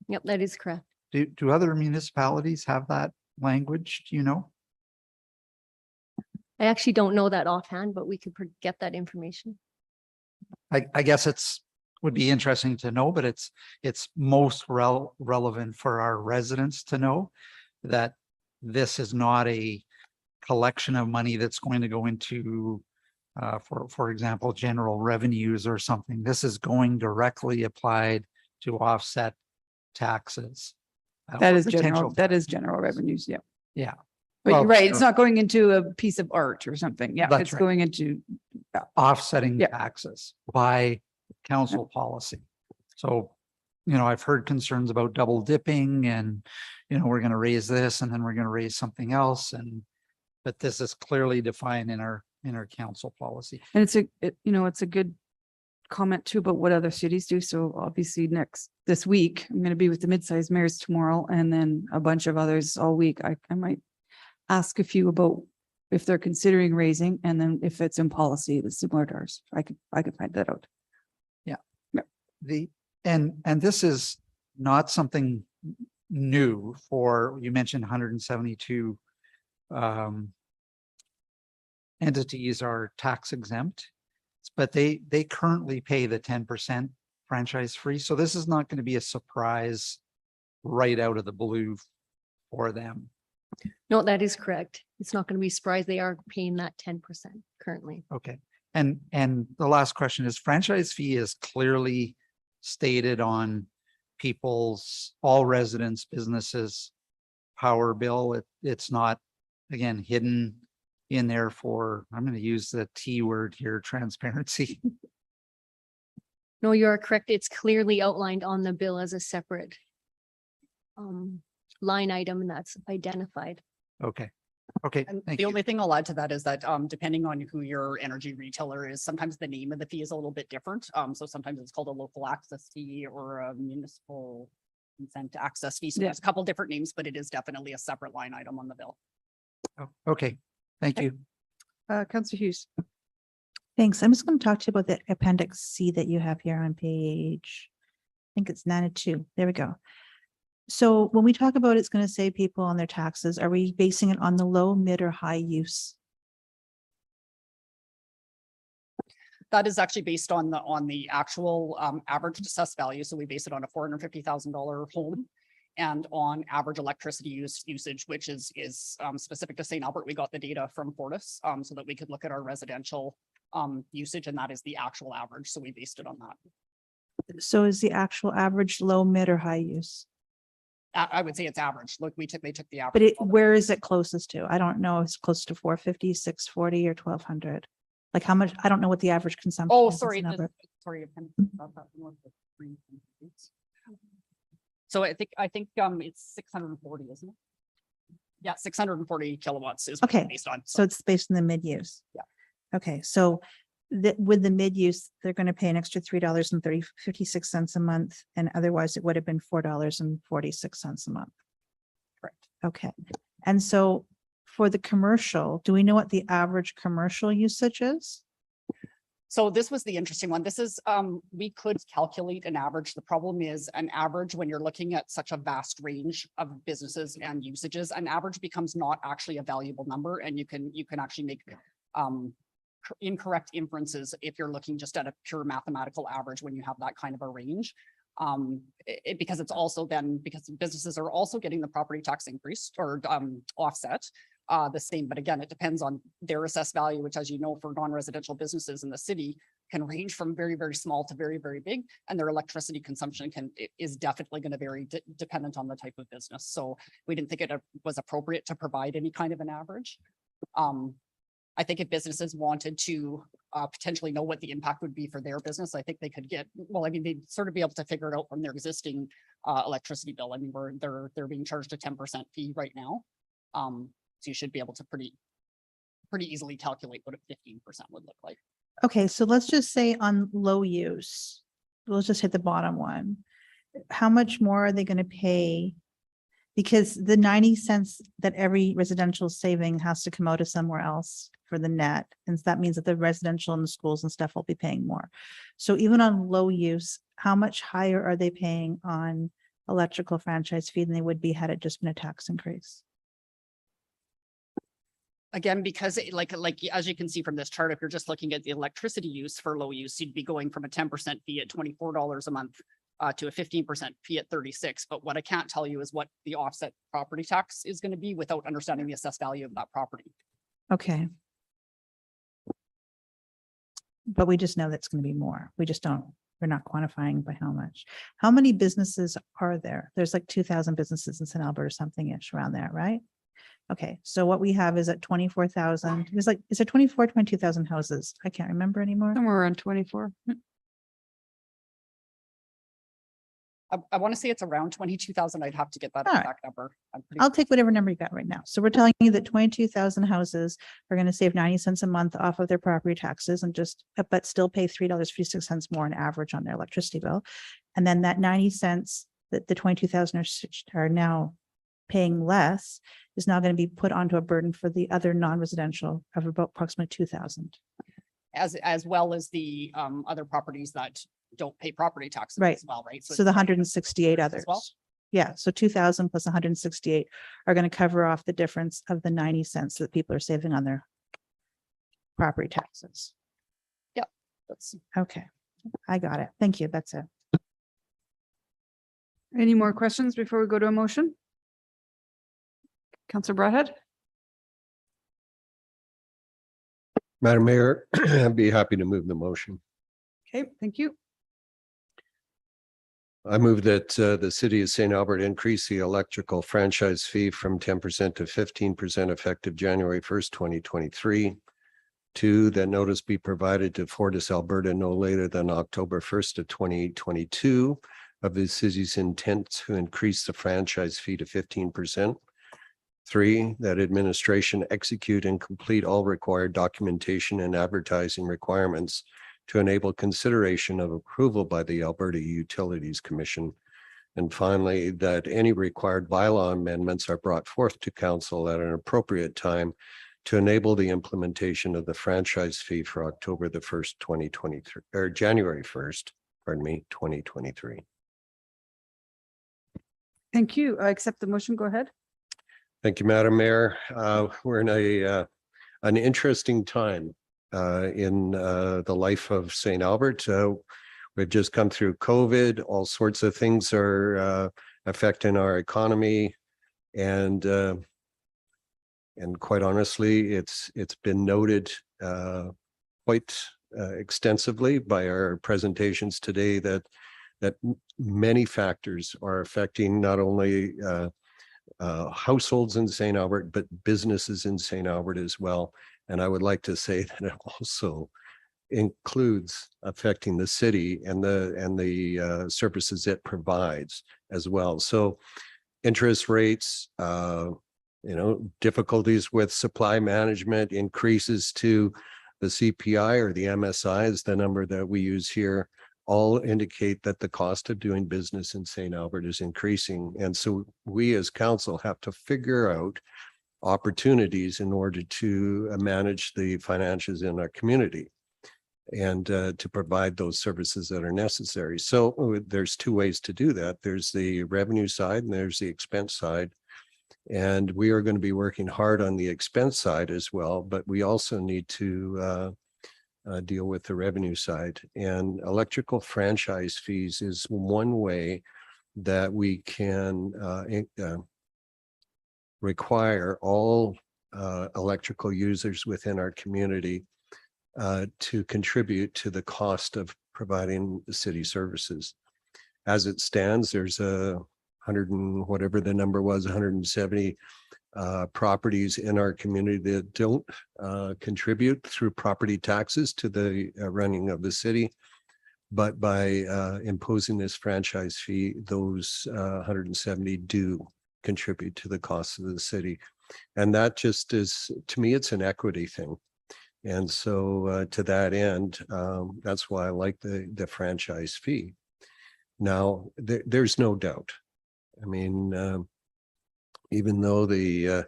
Yep, that is correct. Do other municipalities have that language? Do you know? I actually don't know that offhand, but we could get that information. I guess would be interesting to know, but it's most relevant for our residents to know that this is not a collection of money that's going to go into, for example, general revenues or something. This is going directly applied to offset taxes. That is general revenues. Yeah. Yeah. But Well, you're right. It's sure. not going into a piece of art or something. Yeah. That's It's right. going into Offsetting taxes by council policy. So, I've heard concerns about double dipping and, we're going to raise this and then we're going to raise something else. But this is clearly defined in our council policy. And it's a good comment too about what other cities do. So obviously this week, I'm going to be with the mid-sized mayors tomorrow and then a bunch of others all week. I might ask a few about if they're considering raising and then if it's in policy that's similar to ours. I could find that out. Yeah. Yeah. And this is not something new for, you mentioned 172 entities are tax exempt, but they currently pay the 10% franchise free. So this is not going to be a surprise right out of the blue for them. No, that is correct. It's not going to be a surprise. They are paying that 10% currently. Okay. And the last question is franchise fee is clearly stated on people's, all residents, businesses, power bill. It's not, again, hidden in there for, I'm going to use the T word here, transparency. No, you are correct. It's clearly outlined on the bill as a separate line item, and that's identified. Okay. Okay. And Thank the you. only thing I'll add to that is that depending on who your energy retailer is, sometimes the name of the fee is a little bit different. So sometimes it's called a local access fee or a municipal consent access fee. So Yeah. there's a couple different names, but it is definitely a separate line item on the bill. Oh, okay. Thank you. Councillor Hughes. Thanks. I'm just going to talk to you about the appendix C that you have here on page, I think it's 92. There we go. So when we talk about it's going to save people on their taxes, are we basing it on the low, mid, or high use? That is actually based on the actual average assessed value. So we base it on a $450,000 home and on average electricity usage, which is specific to St. Albert. We got the data from Fortis so that we could look at our residential usage, and that is the actual average. So we based it on that. So is the actual average low, mid, or high use? I would say it's average. Look, they took the average. But where is it closest to? I don't know. It's close to 450, 640, or 1200. Like how much? I don't know what the average consumption Oh, is in sorry. St. Albert. So I think it's 640, isn't it? Yeah, 640 kilowatts is what it's Okay, based on. so it's based on the mid use. Yeah. Okay, so with the mid use, they're going to pay an extra $3.56 a month, and otherwise it would have been $4.46 a month. Correct. Okay, and so for the commercial, do we know what the average commercial usage is? So this was the interesting one. This is, we could calculate an average. The problem is an average when you're looking at such a vast range of businesses and usages, an average becomes not actually a valuable number, and you can actually make incorrect inferences if you're looking just at a pure mathematical average when you have that kind of a range. Because it's also then, because businesses are also getting the property tax increased or offset the same, but again, it depends on their assessed value, which, as you know, for non-residential businesses in the city can range from very, very small to very, very big, and their electricity consumption is definitely going to vary dependent on the type of business. So we didn't think it was appropriate to provide any kind of an average. I think if businesses wanted to potentially know what the impact would be for their business, I think they could get, well, I mean, they'd sort of be able to figure it out from their existing electricity bill. I mean, they're being charged a 10% fee right now. So you should be able to pretty easily calculate what a 15% would look like. Okay, so let's just say on low use, let's just hit the bottom one. How much more are they going to pay? Because the 90 cents that every residential saving has to come out of somewhere else for the net. And that means that the residential and the schools and stuff will be paying more. So even on low use, how much higher are they paying on electrical franchise fee than they would be had it just been a tax increase? Again, because like as you can see from this chart, if you're just looking at the electricity use for low use, you'd be going from a 10% fee at $24 a month to a 15% fee at 36. But what I can't tell you is what the offset property tax is going to be without understanding the assessed value of that property. Okay. But we just know that's going to be more. We just don't, we're not quantifying by how much. How many businesses are there? There's like 2,000 businesses in St. Albert or something-ish around there, right? Okay, so what we have is at 24,000. It's like, is it 24, 22,000 houses? I can't remember anymore. Somewhere around 24. I want to say it's around 22,000. I'd have to get that All right. exact number. I'll take whatever number you got right now. So we're telling you that 22,000 houses are going to save 90 cents a month off of their property taxes and just, but still pay $3.56 more on average on their electricity bill. And then that 90 cents that the 22,000 are now paying less is now going to be put onto a burden for the other non-residential of about approximately 2,000. As well as the other properties that don't pay property taxes Right. as well, right? So the 168 as others. well? Yeah, so 2,000 plus 168 are going to cover off the difference of the 90 cents that people are saving on their property taxes. Yeah, that's Okay, I got it. Thank you. That's it. Any more questions before we go to a motion? Councillor Bradhead? Madam Mayor, I'd be happy to move the motion. Okay, thank you. I move that the city of St. Albert increase the electrical franchise fee from 10% to 15% effective January 1st, 2023. 2, that notice be provided to Fortis Alberta no later than October 1st of 2022 of the city's intent to increase the franchise fee to 15%. 3, that administration execute and complete all required documentation and advertising requirements to enable consideration of approval by the Alberta Utilities Commission. And finally, that any required bylaw amendments are brought forth to council at an appropriate time to enable the implementation of the franchise fee for October the 1st, 2023, or January 1st, pardon me, 2023. Thank you. I accept the motion. Go ahead. Thank you, Madam Mayor. We're in an interesting time in the life of St. Albert. We've just come through COVID. All sorts of things are affecting our economy, and quite honestly, it's been noted quite extensively by our presentations today that many factors are affecting not only households in St. Albert, but businesses in St. Albert as well. And I would like to say that it also includes affecting the city and the services it provides as well. So interest rates, difficulties with supply management, increases to the CPI or the MSI is the number that we use here, all indicate that the cost of doing business in St. Albert is increasing. And so we as council have to figure out opportunities in order to manage the finances in our community and to provide those services that are necessary. So there's 2 ways to do that. There's the revenue side and there's the expense side. And we are going to be working hard on the expense side as well, but we also need to deal with the revenue side. And electrical franchise fees is one way that we can require all electrical users within our community to contribute to the cost of providing the city services. As it stands, there's 100 and whatever the number was, 170 properties in our community that don't contribute through property taxes to the running of the city. But by imposing this franchise fee, those 170 do contribute to the cost of the city. And that just is, to me, it's an equity thing. And so to that end, that's why I like the franchise fee. Now, there's no doubt. I mean, even though the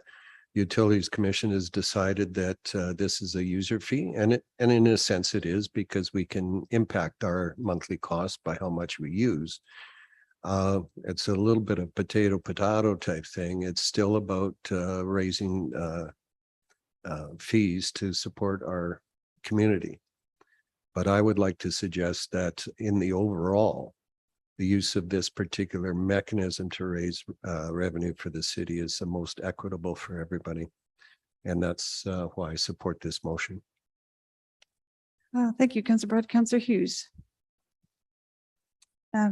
Utilities Commission has decided that this is a user fee, and in a sense it is, because we can impact our monthly cost by how much we use. It's a little bit of potato type thing. It's still about raising fees to support our community. But I would like to suggest that in the overall, the use of this particular mechanism to raise revenue for the city is the most equitable for everybody. And that's why I support this motion. Thank you, Councillor Brad. Councillor Hughes.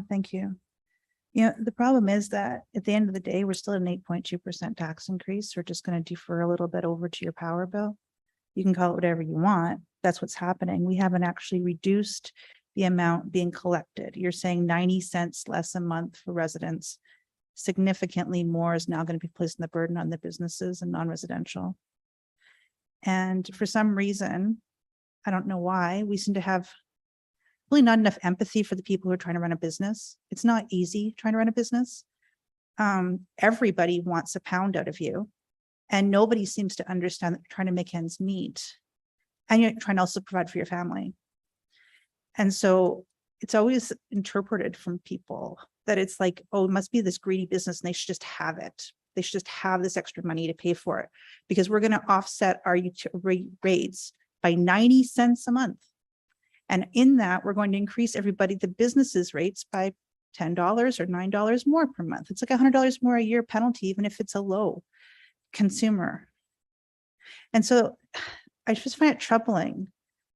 Thank you. The problem is that at the end of the day, we're still at an 8.2% tax increase. We're just going to defer a little bit over to your power bill. You can call it whatever you want. That's what's happening. We haven't actually reduced the amount being collected. You're saying 90 cents less a month for residents. Significantly more is now going to be placing the burden on the businesses and non-residential. And for some reason, I don't know why, we seem to have really not enough empathy for the people who are trying to run a business. It's not easy trying to run a business. Everybody wants a pound out of you, and nobody seems to understand that you're trying to make ends meet, and you're trying to also provide for your family. And so it's always interpreted from people that it's like, oh, it must be this greedy business and they should just have it. They should just have this extra money to pay for it because we're going to offset our rates by 90 cents a month. And in that, we're going to increase the businesses' rates by $10 or $9 more per month. It's like $100 more a year penalty, even if it's a low consumer. And so I just find it troubling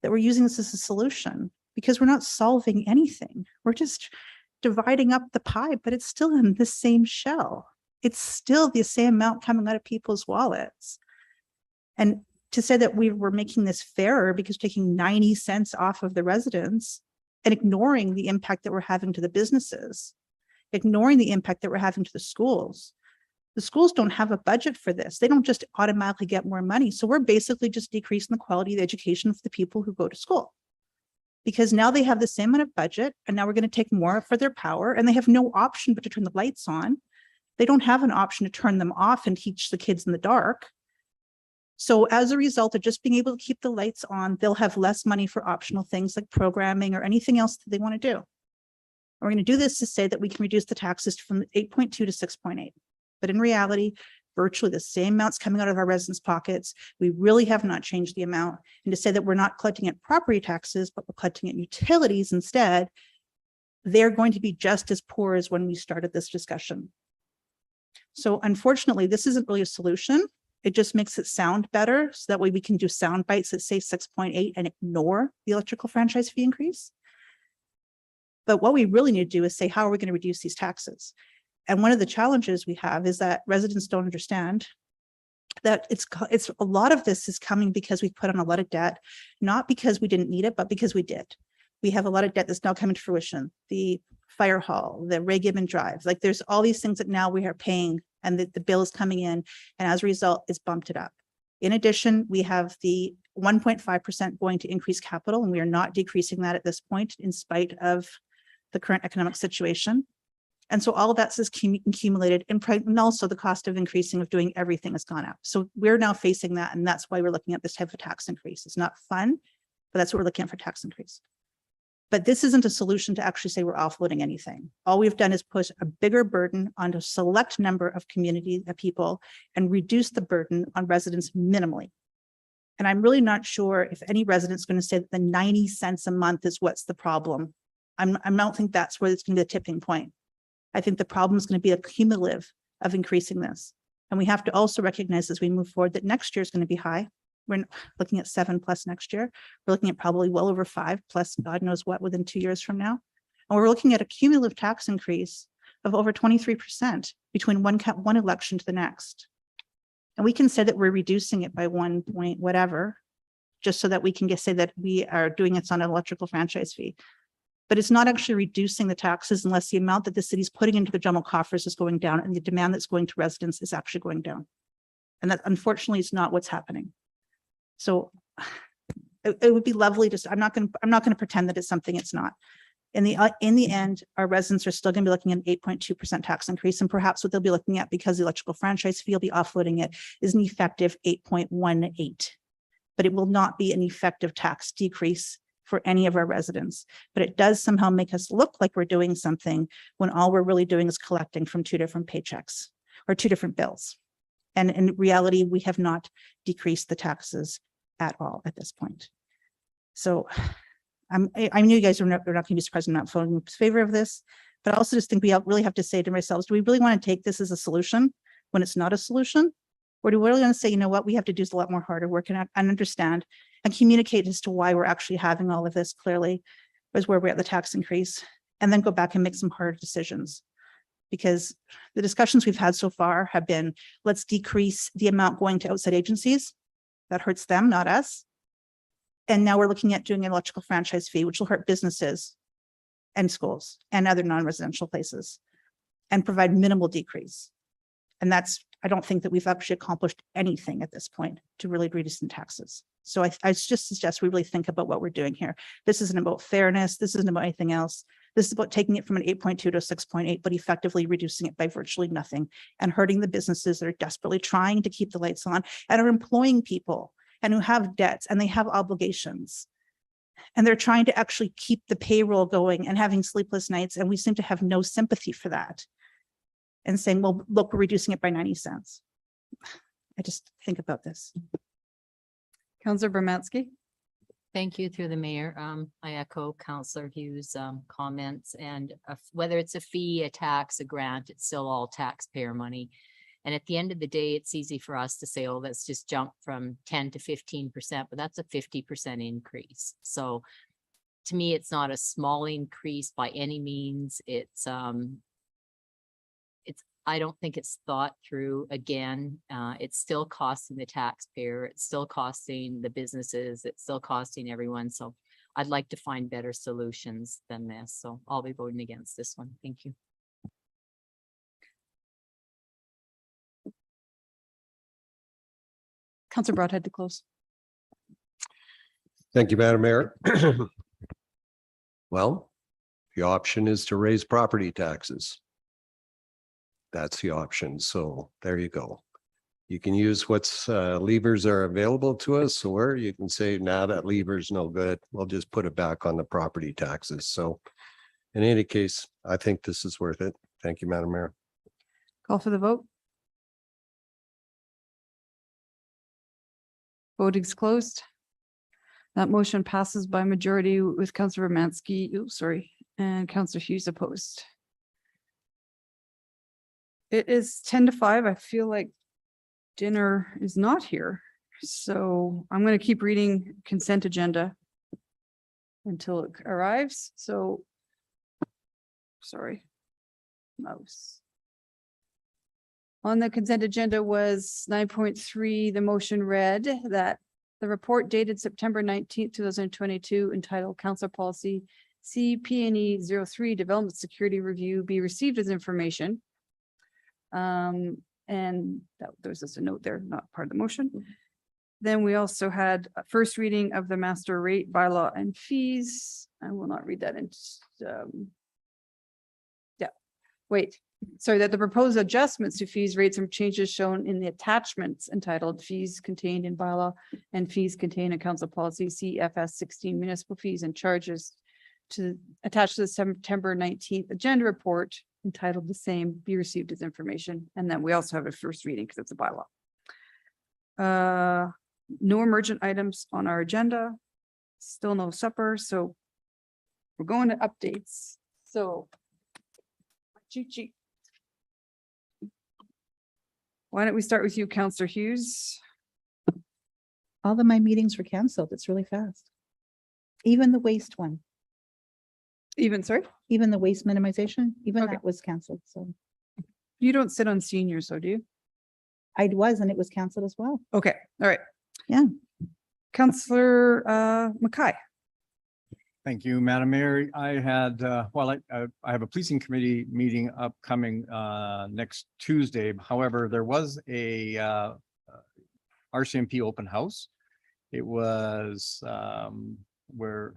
that we're using this as a solution because we're not solving anything. We're just dividing up the pie, but it's still in the same shell. It's still the same amount coming out of people's wallets. And to say that we were making this fairer because taking 90 cents off of the residents and ignoring the impact that we're having to the businesses, ignoring the impact that we're having to the schools. The schools don't have a budget for this. They don't just automatically get more money. So we're basically just decreasing the quality of the education for the people who go to school. Because now they have the same amount of budget and now we're going to take more for their power and they have no option but to turn the lights on. They don't have an option to turn them off and teach the kids in the dark. So as a result of just being able to keep the lights on, they'll have less money for optional things like programming or anything else that they want to do. We're going to do this to say that we can reduce the taxes from 8.2 to 6.8. But in reality, virtually the same amounts coming out of our residents' pockets. We really have not changed the amount. And to say that we're not collecting at property taxes, but we're collecting at utilities instead, they're going to be just as poor as when we started this discussion. So unfortunately, this isn't really a solution. It just makes it sound better. So that way we can do sound bites that say 6.8 and ignore the electrical franchise fee increase. But what we really need to do is say, how are we going to reduce these taxes? And one of the challenges we have is that residents don't understand that it's a lot of this is coming because we put on a lot of debt, not because we didn't need it, but because we did. We have a lot of debt that's now coming to fruition. The fire hall, the Ray Gibbon Drive, like there's all these things that now we are paying and the bill is coming in. And as a result, it's bumped it up. In addition, we have the 1.5% going to increase capital, and we are not decreasing that at this point in spite of the current economic situation. And so all of that's accumulated and also the cost of increasing of doing everything has gone up. So we're now facing that. And that's why we're looking at this type of tax increase. It's not fun, but that's what we're looking at for tax increase. But this isn't a solution to actually say we're offloading anything. All we've done is put a bigger burden on a select number of community of people and reduce the burden on residents minimally. And I'm really not sure if any resident's going to say that the 90 cents a month is what's the problem. I don't think that's where it's going to be a tipping point. I think the problem is going to be a cumulative of increasing this. And we have to also recognize as we move forward that next year is going to be high. We're looking at 7+ next year. We're looking at probably well over 5+ God knows what within 2 years from now. And we're looking at a cumulative tax increase of over 23% between one election to the next. And we can say that we're reducing it by 1 point whatever, just so that we can say that we are doing it on an electrical franchise fee. But it's not actually reducing the taxes unless the amount that the city's putting into the general coffers is going down and the demand that's going to residents is actually going down. And that unfortunately is not what's happening. So it would be lovely to, I'm not going to pretend that it's something it's not. In the end, our residents are still going to be looking at an 8.2% tax increase. And perhaps what they'll be looking at, because the electrical franchise fee will be offloading it, is an effective 8.18. But it will not be an effective tax decrease for any of our residents. But it does somehow make us look like we're doing something when all we're really doing is collecting from 2 different paychecks or 2 different bills. And in reality, we have not decreased the taxes at all at this point. So I knew you guys were not going to be surprised I'm not voting in favor of this, but I also just think we really have to say to ourselves, do we really want to take this as a solution when it's not a solution? Or do we really want to say, you know what, we have to do a lot more harder work and understand and communicate as to why we're actually having all of this clearly, is where we're at the tax increase, and then go back and make some hard decisions. Because the discussions we've had so far have been, let's decrease the amount going to outside agencies. That hurts them, not us. And now we're looking at doing an electrical franchise fee, which will hurt businesses and schools and other non-residential places and provide minimal decrease. And I don't think that we've actually accomplished anything at this point to really reduce the taxes. So I just suggest we really think about what we're doing here. This isn't about fairness. This isn't about anything else. This is about taking it from an 8.2 to a 6.8, but effectively reducing it by virtually nothing and hurting the businesses that are desperately trying to keep the lights on and are employing people and who have debts and they have obligations. And they're trying to actually keep the payroll going and having sleepless nights. And we seem to have no sympathy for that. And saying, well, look, we're reducing it by 90 cents. I just think about this. Councillor Bermatsky. Thank you through the mayor. I echo Councillor Hughes' comments and whether it's a fee, a tax, a grant, it's still all taxpayer money. And at the end of the day, it's easy for us to say, oh, let's just jump from 10 to 15%, but that's a 50% increase. So to me, it's not a small increase by any means. I don't think it's thought through. Again, it's still costing the taxpayer, it's still costing the businesses, it's still costing everyone. So I'd like to find better solutions than this. So I'll be voting against this one. Thank you. Councillor Broadhead to close. Thank you, Madam Mayor. Well, the option is to raise property taxes. That's the option. So there you go. You can use what's levers are available to us, or you can say, nah, that lever's no good. We'll just put it back on the property taxes. So in any case, I think this is worth it. Thank you, Madam Mayor. Call for the vote. Voting's closed. That motion passes by majority with Councillor Romansky, and Councillor Hughes opposed. It is 10 to 5. I feel like dinner is not here. So I'm going to keep reading consent agenda until it arrives. So, sorry. Mouse. On the consent agenda was 9.3. The motion read that the report dated September 19th, 2022, entitled Council Policy CPNE 03 Development Security Review be received as information. And there's just a note there, not part of the motion. Then we also had a first reading of the master rate bylaw and fees. I will not read that in. Sorry, that the proposed adjustments to fees, rates, and changes shown in the attachments entitled fees contained in bylaw and fees contained in council policy CFS 16 municipal fees and charges to attach to the September 19th agenda report entitled the same be received as information. And then we also have a first reading because it's a bylaw. No emergent items on our agenda. Still no supper. So we're going to updates. So cheat. Why don't we start with you, Councillor Hughes? All of my meetings were canceled. It's really fast. Even the waste one, Even, sorry? even the waste minimization, even Okay. that was canceled. So You don't sit on seniors, so do you? I was, and it was canceled as well. Okay, all right. Yeah. Councillor Mackay. Thank you, Madam Mayor. I had, I have a policing committee meeting upcoming next Tuesday. However, there was a RCMP open house. It was where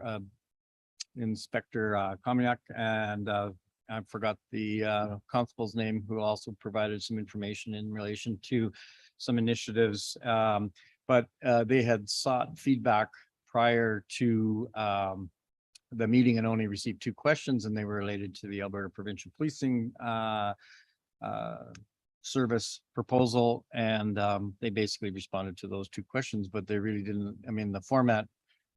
Inspector Comniac and I forgot the constable's name, who also provided some information in relation to some initiatives. But they had sought feedback prior to the meeting and only received 2 questions, and they were related to the Alberta Provincial Policing Service proposal. And they basically responded to those 2 questions, but they really didn't, I mean, the format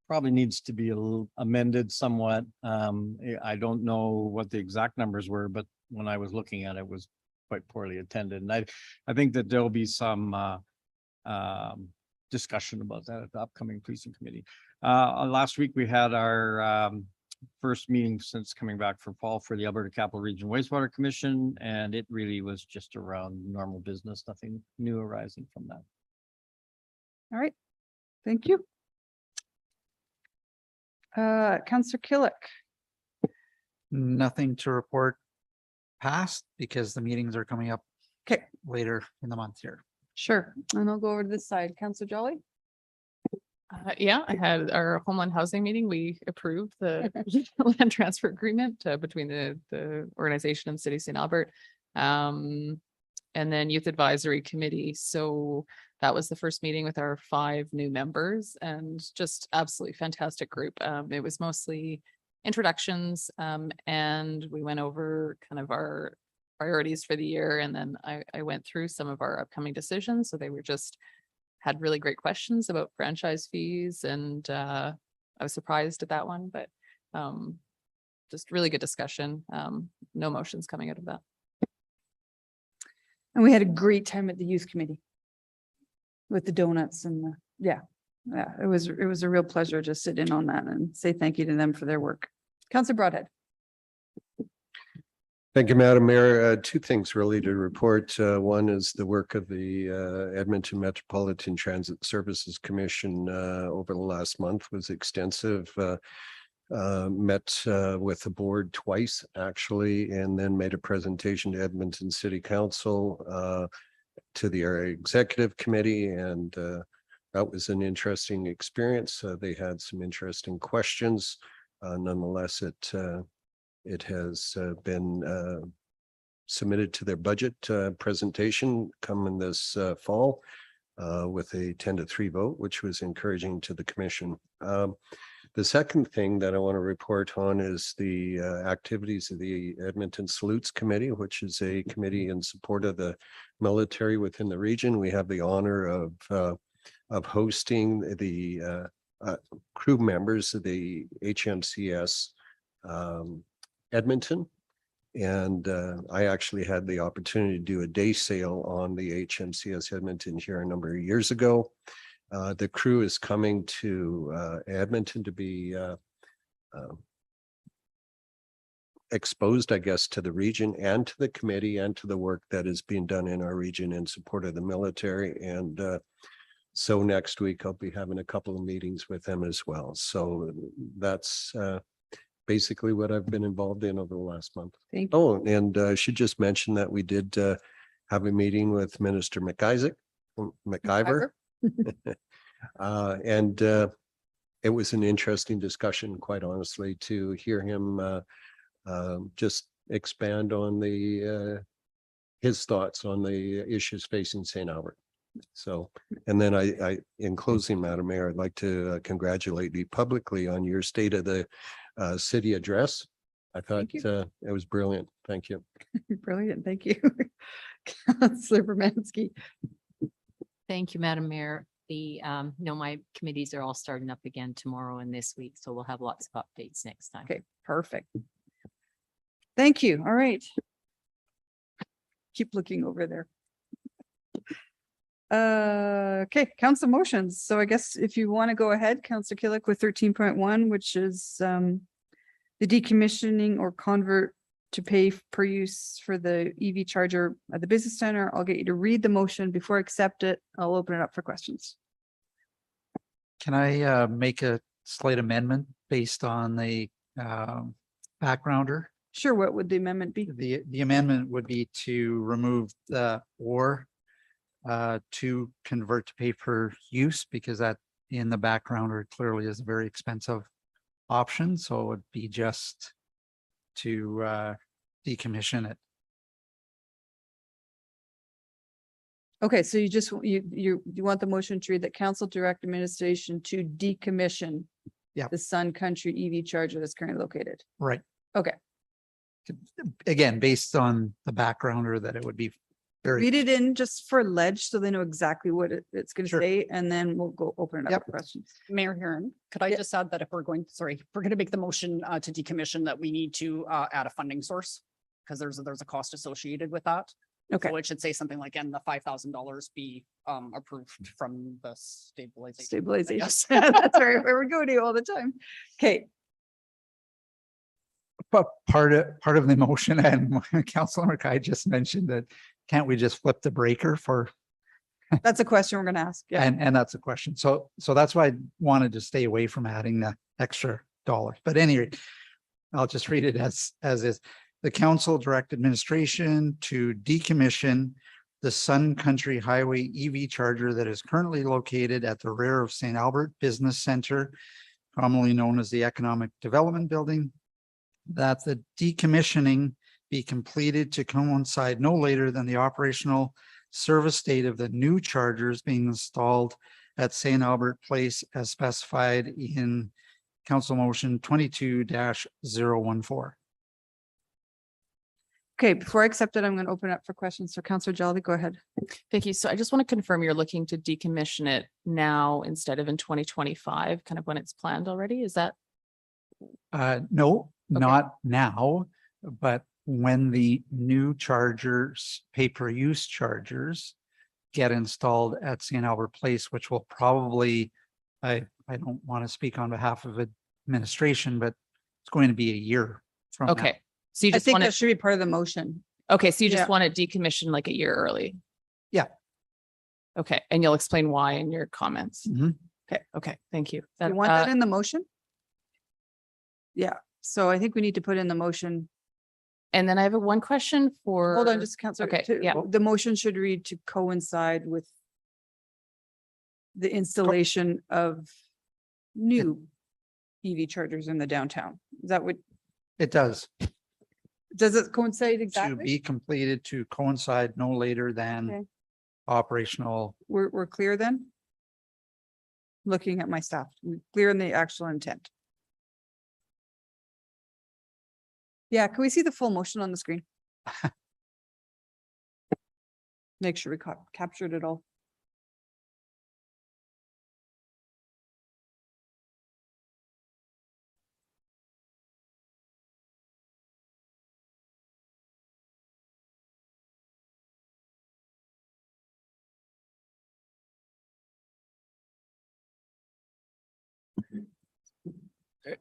probably needs to be a little amended somewhat. I don't know what the exact numbers were, but when I was looking at it, it was quite poorly attended. And I think that there'll be some discussion about that at the upcoming policing committee. Last week, we had our first meeting since coming back for fall for the Alberta Capital Region Wastewater Commission, and it really was just around normal business, nothing new arising from that. All right, thank you. Councillor Killick. Nothing to report past because the meetings are coming up Okay, later in the month here. sure. And I'll go over to this side. Councillor Jolly. Yeah, I had our Homeland Housing meeting. We approved the land transfer agreement between the organization and City of St. Albert. And then Youth Advisory Committee. So that was the first meeting with our 5 new members, and just absolutely fantastic group. It was mostly introductions, and we went over kind of our priorities for the year. And then I went through some of our upcoming decisions. So they were just had really great questions about franchise fees and I was surprised at that one, but just really good discussion. No motions coming out of that. And we had a great time at the youth committee with the donuts and the, yeah, it was a real pleasure to sit in on that and say thank you to them for their work. Councillor Broadhead. Thank you, Madam Mayor. Two things really to report. One is the work of the Edmonton Metropolitan Transit Services Commission over the last month was extensive. Met with the board twice, actually, and then made a presentation to Edmonton City Council, to the area executive committee, and that was an interesting experience. They had some interesting questions. Nonetheless, it has been submitted to their budget presentation coming this fall with a 10-3 vote, which was encouraging to the commission. The second thing that I want to report on is the activities of the Edmonton Salutes Committee, which is a committee in support of the military within the region. We have the honor of hosting the crew members of the HMCS Edmonton. And I actually had the opportunity to do a day sail on the HMCS Edmonton here a number of years ago. The crew is coming to Edmonton to be exposed, I guess, to the region and to the committee and to the work that is being done in our region in support of the military. And so next week I'll be having a couple of meetings with them as well. So that's basically what I've been involved in over the last month. Thank you. Oh, and I should just mention that we did have a meeting with Minister McIver. And it was an interesting discussion, quite honestly, to hear him just expand on his thoughts on the issues facing St. Albert. So, and then I, in closing, Madam Mayor, I'd like to congratulate you publicly on your State of the City address. I thought it was brilliant. Thank you. Brilliant. Thank you. Councillor Bermansky. Thank you, Madam Mayor. My committees are all starting up again tomorrow and this week, so we'll have lots of updates next time. Okay, perfect. Thank you. All right. Keep looking over there. Okay, council motions. So I guess if you want to go ahead, Councillor Killick with 13.1, which is the decommissioning or convert to pay per use for the EV charger at the business center. I'll get you to read the motion. Before I accept it, I'll open it up for questions. Can I make a slight amendment based on the backgrounder? Sure. What would the amendment be? The amendment would be to remove the or to convert to pay per use, because that in the backgrounder clearly is a very expensive option. So it would be just to decommission it. Okay, so you just, you want the motion to read that council direct administration to decommission the Sun Country EV charger that's currently located. Right. Okay. Again, based on the backgrounder that it would be very. Read it in just for ledge so they know exactly what it's going to say, and then we'll go open it up for questions. Mayor Heron, could I just add that if we're going to make the motion to decommission, that we need to add a funding source, because there's a cost associated with that. Okay. So it should say something like, and the $5,000 be approved from the stabilization. Stabilization. Yes. That's right, where we go to all the time. Okay. But part of the motion, and Councilor McKay just mentioned that, can't we just flip the breaker for? That's a question we're going to ask. Yeah. And that's a question. So that's why I wanted to stay away from adding the extra dollars. But anyway, I'll just read it as is. The council direct administration to decommission the Sun Country Highway EV charger that is currently located at the rear of St. Albert Business Center, commonly known as the Economic Development Building, that the decommissioning be completed to coincide no later than the operational service date of the new chargers being installed at St. Albert Place as specified in Council Motion 22-014. Okay, before I accept it, I'm going to open up for questions. So Councillor Jelly, go ahead. Thank you. So I just want to confirm you're looking to decommission it now instead of in 2025, kind of when it's planned already. Is that? No, not now, but when the new chargers, pay-per-use chargers get installed at St. Albert Place, which will probably, I don't want to speak on behalf of administration, but it's going to be a year from now. Okay. So you I just think want that it, should be part of the motion. okay, so you just Yeah. want it decommissioned like a year early? Yeah. Okay, and you'll explain why in your comments. Mhm. Okay, thank you. You want that in the motion? Yeah, so I think we need to put in the motion. And then I have one question for. Hold on, just Councillor. Okay, yeah. The motion should read to coincide with the installation of new EV chargers in the downtown. Is that what, It does. does it coincide To exactly? be completed to coincide no later Okay. than operational. We're clear then? Looking at my staff, we're clear in the actual intent. Yeah, can we see the full motion on the screen? Make sure we captured it all.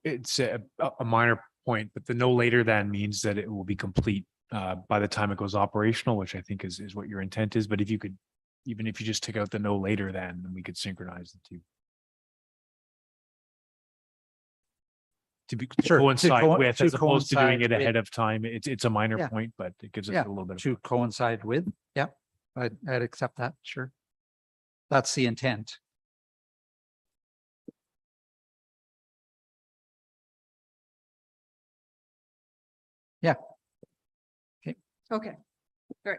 It's a minor point, but the no later than means that it will be complete by the time it goes operational, which I think is what your intent is. But if you could, even if you just take out the no later than, then we could synchronize the two. To Sure, to coincide with, to as opposed to doing coincide it with. ahead of time. It's a minor Yeah. point, but it gives us Yeah, a little bit of. to coincide with. Yep, I'd accept that, sure. That's the intent. Yeah. Okay, all right.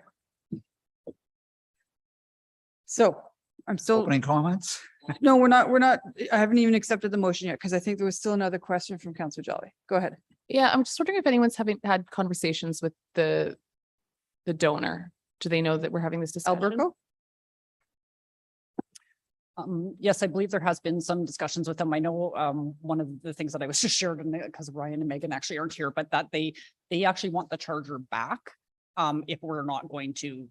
So I'm still, Opening comments? no, we're not, I haven't even accepted the motion yet because I think there was still another question from Councillor Jolly. Go ahead. Yeah, I'm just wondering if anyone's had conversations with the donor. Do they know that we're having this discussion? Alberco? Yes, I believe there has been some discussions with them. I know one of the things that I was just shared because Ryan and Megan actually aren't here, but that they actually want the charger back if we're not going to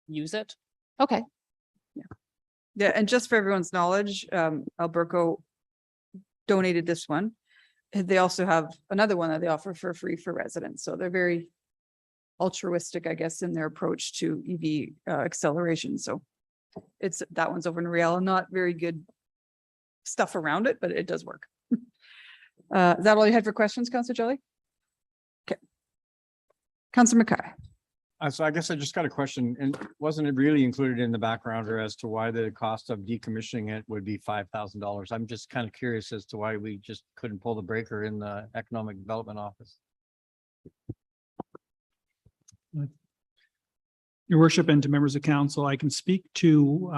use it. Okay. Yeah, and just for everyone's knowledge, Alberco donated this one. And they also have another one that they offer for free for residents. So they're very altruistic, I guess, in their approach to EV acceleration. So it's, that one's over in Real, not very good stuff around it, but it does work. Is that all you had for questions, Councillor Jelly? Okay. Councillor Mackay. So I guess I just got a question, and wasn't it really included in the backgrounder as to why the cost of decommissioning it would be $5,000? I'm just kind of curious as to why we just couldn't pull the breaker in the Economic Development Office. Your worship, and to members of council, I can speak to,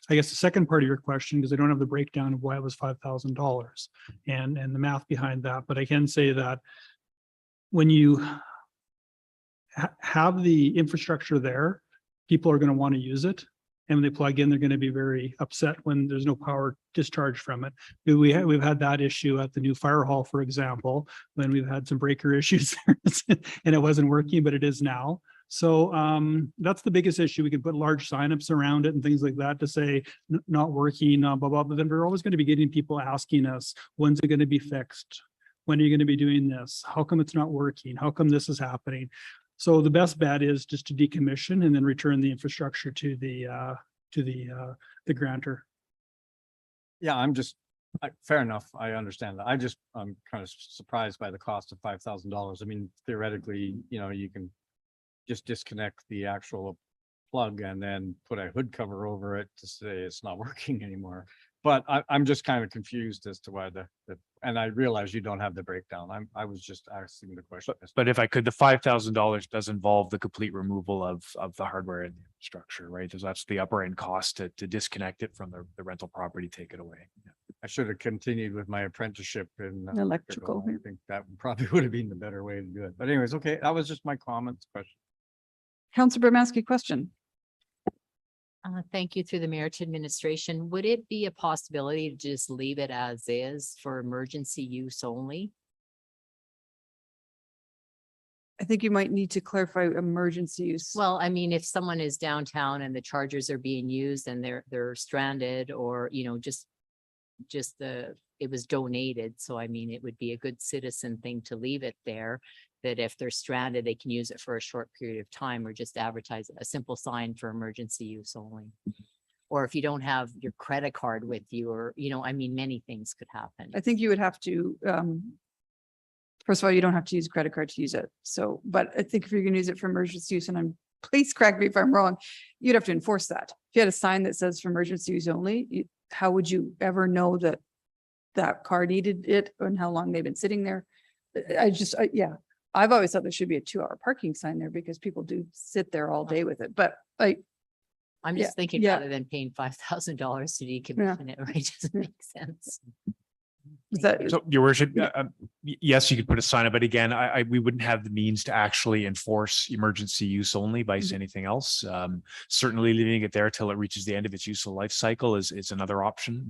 I guess, the second part of your question, because I don't have the breakdown of why it was $5,000 and the math behind that. But I can say that when you have the infrastructure there, people are going to want to use it. And when they plug in, they're going to be very upset when there's no power discharge from it. We've had that issue at the new fire hall, for example, when we've had some breaker issues there and it wasn't working, but it is now. So that's the biggest issue. We can put large signups around it and things like that to say not working, blah, blah, but then we're always going to be getting people asking us, when's it going to be fixed? When are you going to be doing this? How come it's not working? How come this is happening? So the best bet is just to decommission and then return the infrastructure to the grantor. Yeah, I'm just, fair enough. I understand that. I'm kind of surprised by the cost of $5,000. I mean, theoretically, you can just disconnect the actual plug and then put a hood cover over it to say it's not working anymore. But I'm just kind of confused as to why and I realize you don't have the breakdown. I was just asking the question. But if I could, the $5,000 does involve the complete removal of the hardware and the infrastructure, right? Because that's the upper end cost to disconnect it from the rental property, take it away. I should have continued with my apprenticeship in Electrical, I yeah. think that probably would have been the better way to do it. But anyways, okay, that was just my comments, question. Councillor Bermaski, question. Thank you through the mayor to administration. Would it be a possibility to just leave it as is for emergency use only? I think you might need to clarify emergency use. Well, I mean, if someone is downtown and the chargers are being used and they're stranded or, you know, just it was donated. So I mean, it would be a good citizen thing to leave it there, that if they're stranded, they can use it for a short period of time or just advertise a simple sign for emergency use only. Or if you don't have your credit card with you or, you know, I mean, many things could happen. I think you would have to, first of all, you don't have to use a credit card to use it. So, but I think if you're gonna use it for emergency use, and please correct me if I'm wrong, you'd have to enforce that. If you had a sign that says for emergency use only, how would you ever know that that car needed it and how long they've been sitting there? Yeah, I've always thought there should be a 2-hour parking sign there because people do sit there all day with it, but I'm yeah, just thinking yeah. rather than paying $5,000 to decommission it, right? Doesn't make sense. Is that, So your worship, yes, you could put a sign up, but again, we wouldn't have the means to actually enforce emergency use only by anything else. Certainly leaving it there till it reaches the end of its useful life cycle is another option.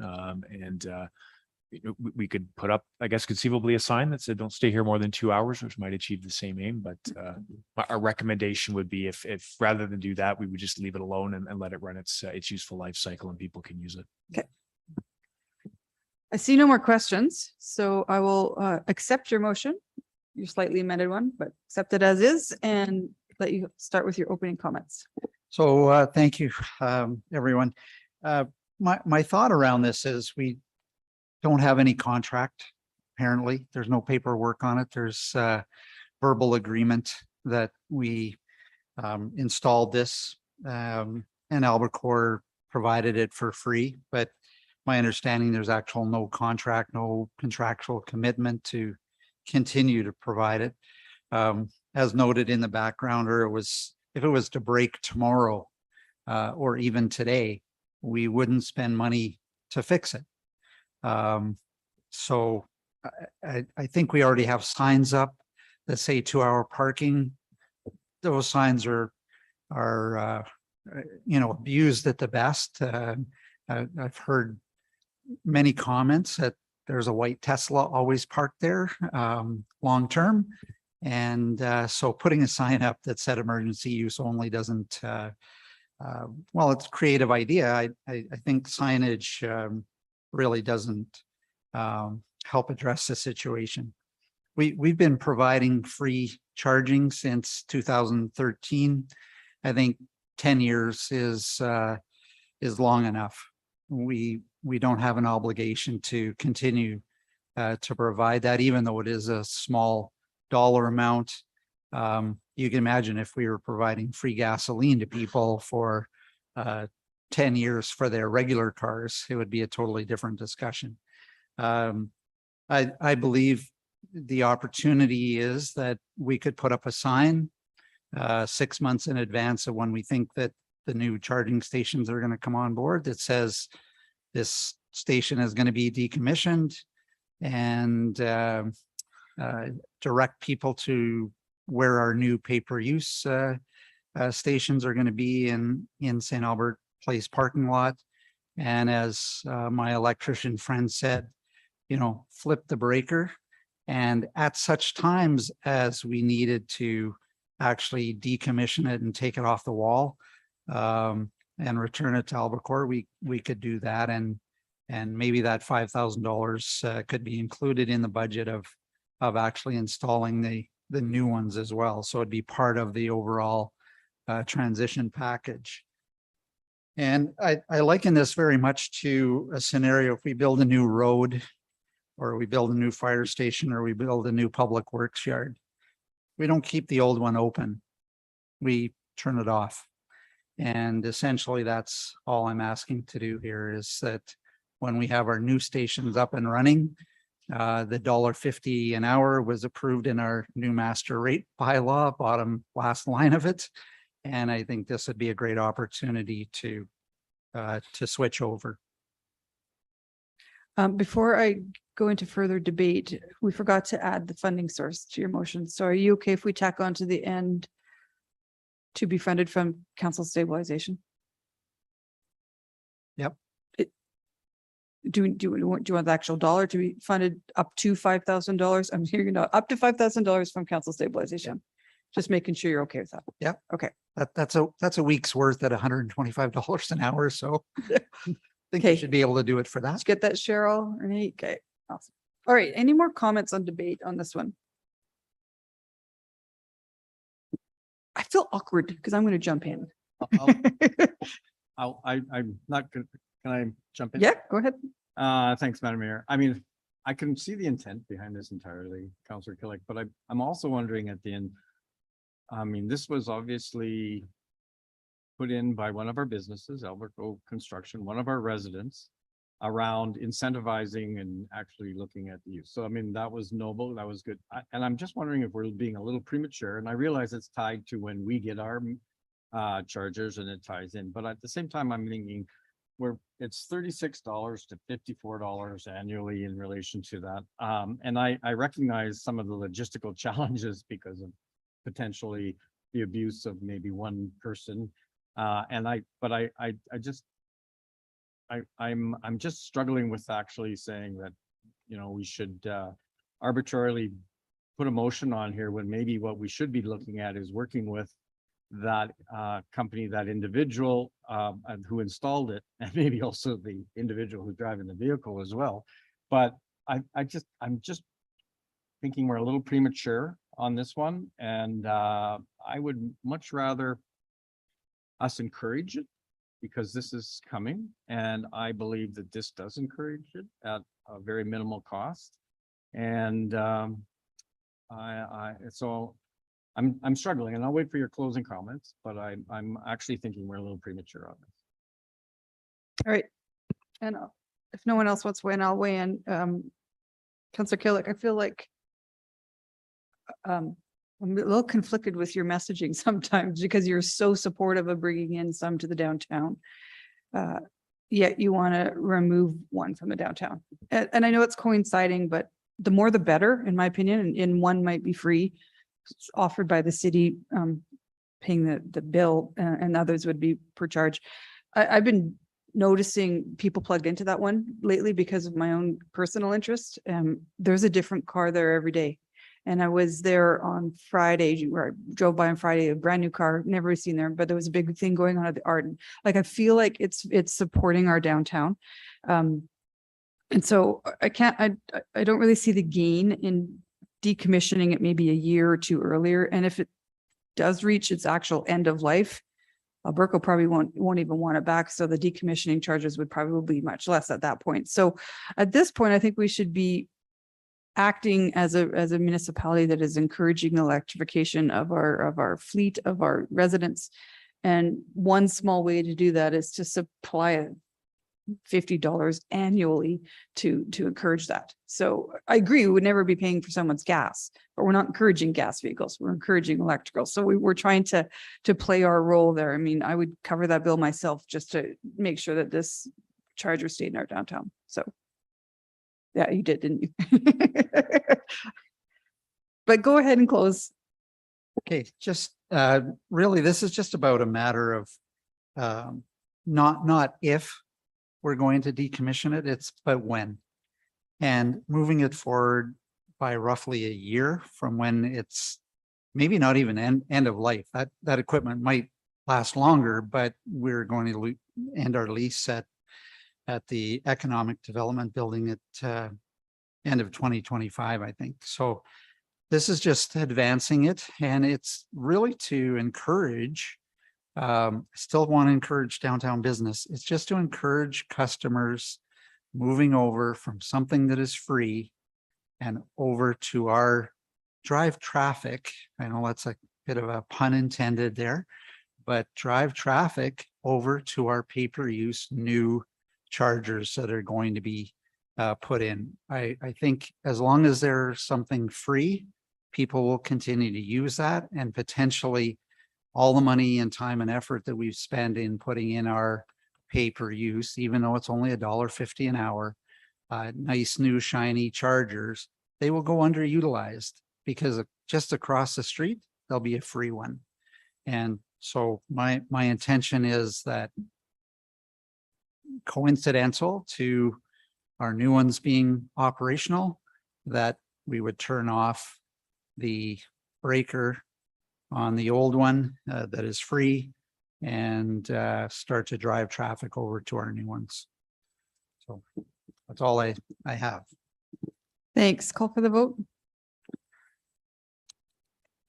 We could put up, I guess, conceivably a sign that said, don't stay here more than 2 hours, which might achieve the same aim. But our recommendation would be if rather than do that, we would just leave it alone and let it run its useful life cycle and people can use it. okay. I see no more questions, so I will accept your motion, your slightly amended one, but accept it as is and let you start with your opening comments. So thank you, everyone. My thought around this is we don't have any contract. Apparently, there's no paperwork on it. There's verbal agreement that we installed this and Albacore provided it for free, but my understanding, there's no contract, no contractual commitment to continue to provide it. As noted in the background, or if it was to break tomorrow or even today, we wouldn't spend money to fix it. So I think we already have signs up that say 2-hour parking. Those signs are abused at the best. I've heard many comments that there's a white Tesla always parked there long term. And so putting a sign up that said emergency use only doesn't, well, it's a creative idea. I think signage really doesn't help address the situation. We've been providing free charging since 2013. I think 10 years is long enough. We don't have an obligation to continue to provide that, even though it is a small dollar amount. You can imagine if we were providing free gasoline to people for 10 years for their regular cars, it would be a totally different discussion. I believe the opportunity is that we could put up a sign 6 months in advance of when we think that the new charging stations are going to come on board that says this station is going to be decommissioned, and direct people to where our new pay-per-use stations are going to be in St. Albert Place parking lot. And as my electrician friend said, flip the breaker. And at such times as we needed to actually decommission it and take it off the wall and return it to Albacore, we could do that. And maybe that $5,000 could be included in the budget of actually installing the new ones as well. So it'd be part of the overall transition package. And I liken this very much to a scenario if we build a new road, or we build a new fire station, or we build a new public works yard. We don't keep the old one open. We turn it off. And essentially that's all I'm asking to do here, is that when we have our new stations up and running, the $1.50 an hour was approved in our new master rate bylaw, bottom last line of it. And I think this would be a great opportunity to switch over. Before I go into further debate, we forgot to add the funding source to your motion. So are you okay if we tack on to the end to be funded from council stabilization? Yep. Do you want the actual dollar to be funded up to $5,000? I'm hearing up to $5,000 from council stabilization. Just making sure you're okay with that. Yep. Okay. That's a week's worth at $125 an hour. So I think you should be able to do it for that. Let's get that, Cheryl. Renee. Okay. Awesome. All right. Any more comments on debate on this one? I feel awkward because I'm going to jump in. I'm not gonna, can I jump in? Yeah, go ahead. Thanks, Madam Mayor. I mean, I can see the intent behind this entirely, Councillor Killick, but I'm also wondering at the end, I mean, this was obviously put in by one of our businesses, Alberto Construction, one of our residents, around incentivizing and actually looking at the use. So, I mean, that was noble, that was good. And I'm just wondering if we're being a little premature, and I realize it's tied to when we get our chargers and it ties in, but at the same time, I'm thinking it's $36 to $54 annually in relation to that. And I recognize some of the logistical challenges because of potentially the abuse of maybe one person. I'm just struggling with actually saying that, you know, we should arbitrarily put a motion on here when maybe what we should be looking at is working with that company, that individual who installed it, and maybe also the individual who's driving the vehicle as well. But I'm just thinking we're a little premature on this one, and I would much rather us encourage it because this is coming, and I believe that this does encourage it at a very minimal cost. And I'm struggling, and I'll wait for your closing comments, but I'm actually thinking we're a little premature on this. All right. And if no one else wants to weigh in, I'll weigh in. Councillor Killick, I feel like I'm a little conflicted with your messaging sometimes because you're so supportive of bringing in some to the downtown. Yet you want to remove one from the downtown. And I know it's coinciding, but the more the better, in my opinion, and one might be free, offered by the city, paying the bill, and others would be per charge. I've been noticing people plugged into that one lately because of my own personal interest. There's a different car there every day. And I was there on Friday, where I drove by on Friday, a brand new car, never seen there, but there was a big thing going on at the Arden. Like, I feel like it's supporting our downtown. And so I don't really see the gain in decommissioning it maybe a year or two earlier. And if it does reach its actual end of life, Alberco probably won't even want it back. So the decommissioning charges would probably be much less at that point. So at this point, I think we should be acting as a municipality that is encouraging electrification of our fleet, of our residents. And one small way to do that is to supply $50 annually to encourage that. So I agree, we would never be paying for someone's gas, but we're not encouraging gas vehicles. We're encouraging electrical. So we're trying to play our role there. I mean, I would cover that bill myself just to make sure that this charger stayed in our downtown. So yeah, you did, didn't you? But go ahead and close. Okay, just really, this is just about a matter of not if we're going to decommission it, it's but when. And moving it forward by roughly a year from when it's maybe not even end of life. That equipment might last longer, but we're going to end our lease at the economic development building at end of 2025, I think. So this is just advancing it, and it's really to encourage, still want to encourage downtown business. It's just to encourage customers moving over from something that is free and over to our drive traffic. I know that's a bit of a pun intended there, but drive traffic over to our pay-per-use new chargers that are going to be put in. I think as long as there's something free, people will continue to use that, and potentially all the money and time and effort that we've spent in putting in our pay-per-use, even though it's only $1.50 an hour, nice new shiny chargers, they will go underutilized because just across the street, there'll be a free one. And so my intention is that coincidental to our new ones being operational, that we would turn off the breaker on the old one that is free and start to drive traffic over to our new ones. So that's all I have. Thanks. Call for the vote.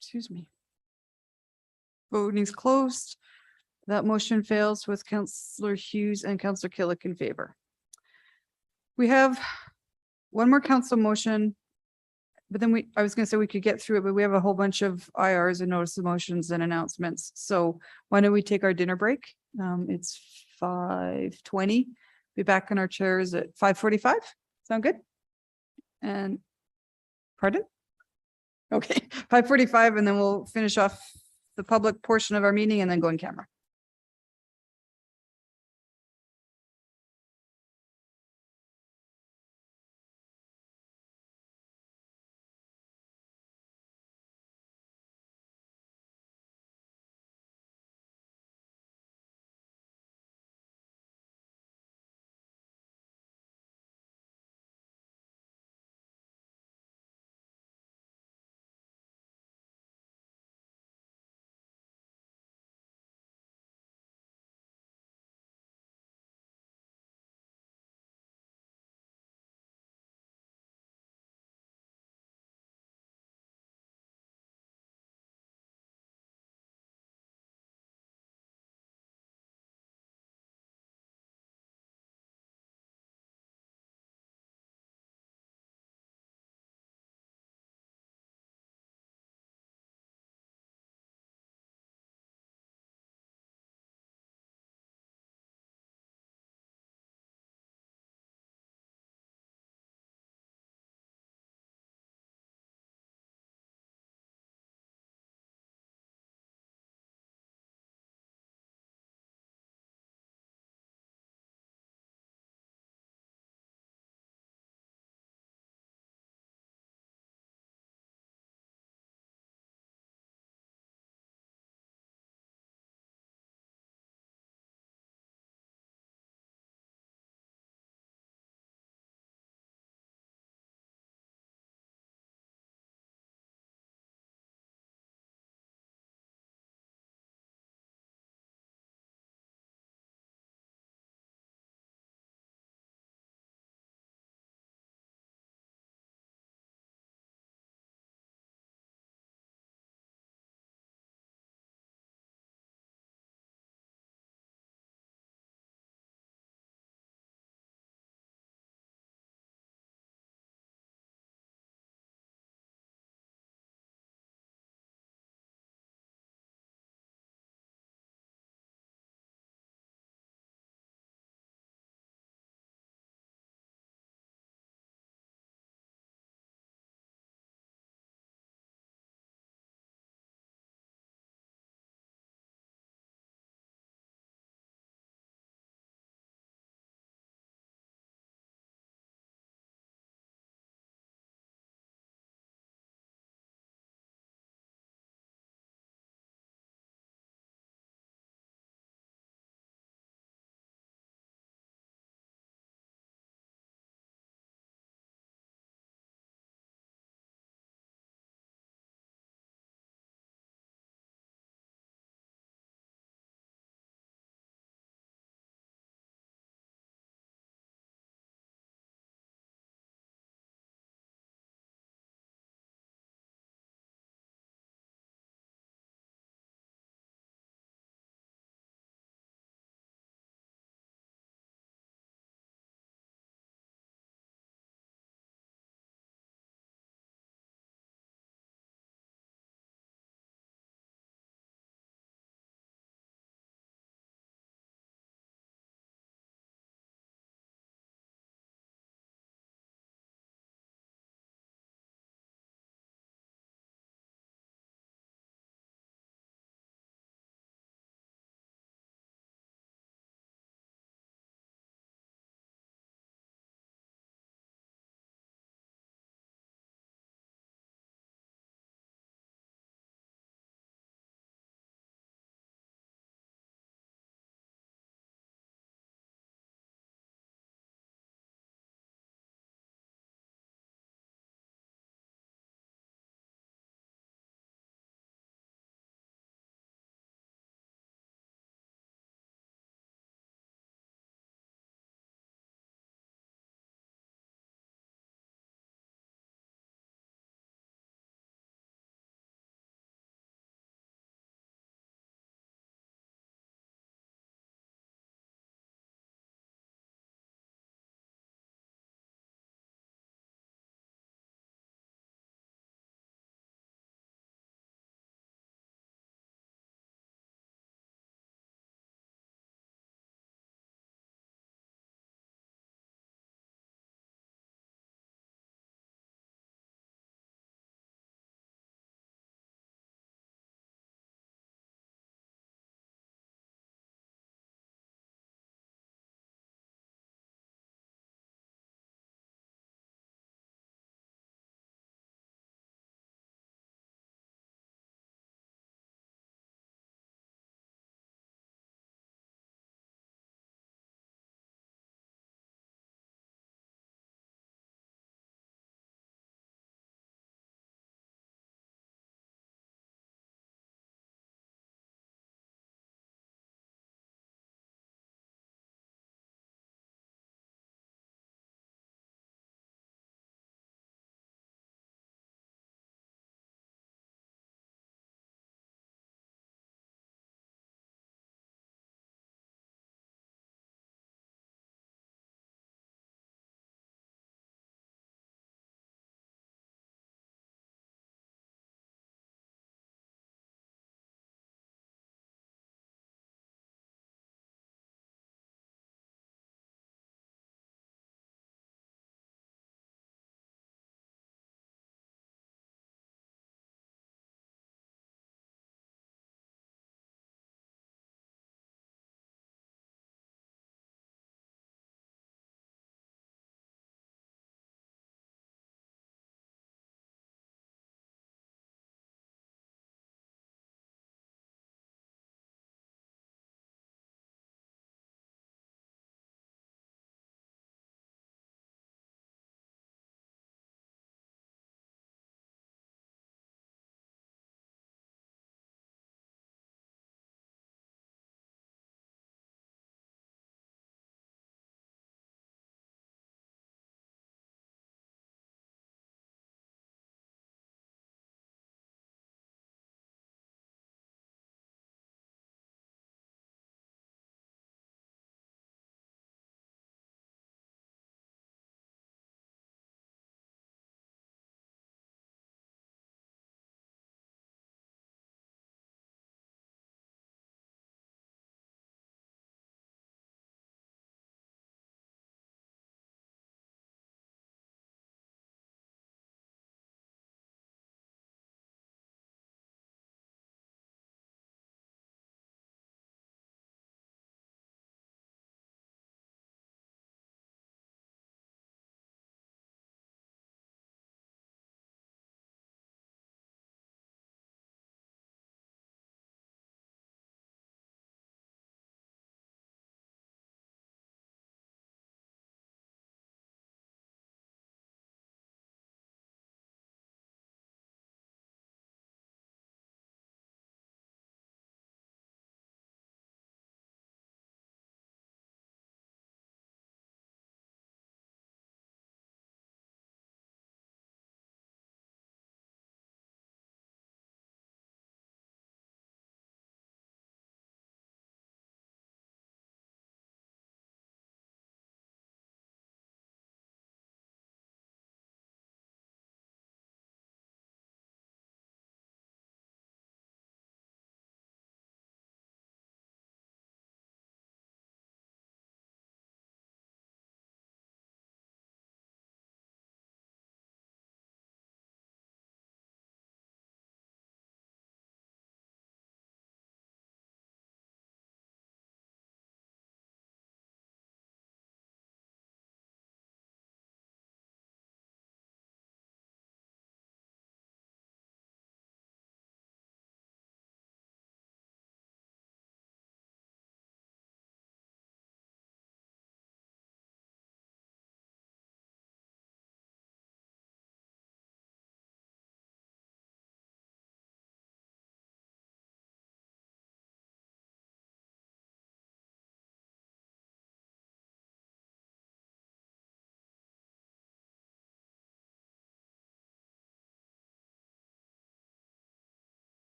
Excuse me. Voting is closed. That motion fails with Councillor Hughes and Councillor Killick in favor. We have one more council motion, but then I was going to say we could get through it, but we have a whole bunch of IRs and notice of motions and announcements. So why don't we take our dinner break? It's 5:20. Be back in our chairs at 5:45. Sound good? And pardon? Okay, 5:45, and then we'll finish off the public portion of our meeting and then go in camera.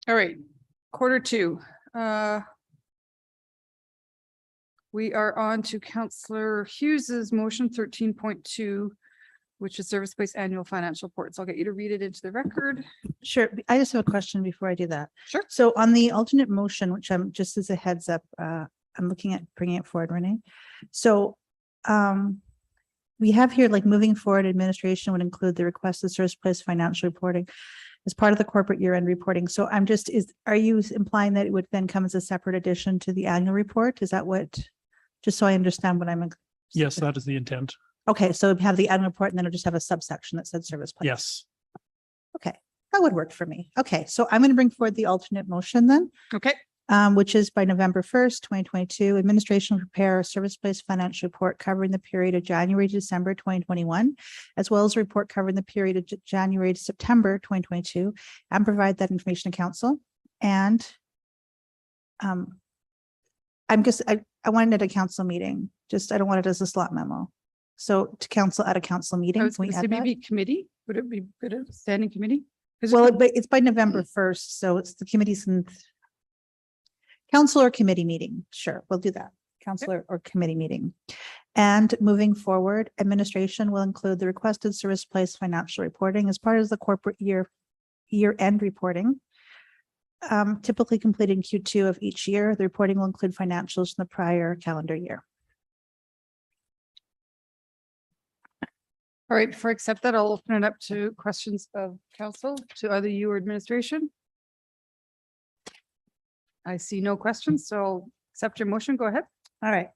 All right, Q2. We are on to Councillor Hughes's motion 13.2, which is service-based annual financial reports. I'll get you to read it into the record. Sure. I just have a question before I do that. Sure. So on the alternate motion, which I'm just as a heads up, I'm looking at bringing it forward, Renee. So we have here like moving forward, administration would include the requested service-based financial reporting as part of the corporate year-end reporting. So I'm just, are you implying that it would then come as a separate addition to the annual report? Is that what, just so I understand what I'm. Yes, that is the intent. Okay, so we have the annual report and then it'll just have a subsection that said service plan. Yes. Okay, that would work for me. Okay, so I'm going to bring forward the alternate motion then. Okay. Which is by November 1st, 2022, administration will prepare a service-based financial report covering the period of January to December 2021, as well as a report covering the period of January to September 2022, and provide that information to council. And I wanted it at a council meeting. I don't want it as a slot memo. So to council at a council meeting. I was can we going to say add that? maybe committee. Would it be good at standing committee? Well, but it's by November 1st, so it's the committees and council or committee meeting. Sure, we'll do that. Council or committee meeting. And moving forward, administration will include the requested service-based financial reporting as part of the corporate year-end reporting. Typically completed in Q2 of each year. The reporting will include financials from the prior calendar year. All right, before I accept that, I'll open it up to questions of council to either you or administration. I see no questions, so I'll accept your motion. Go ahead. All right.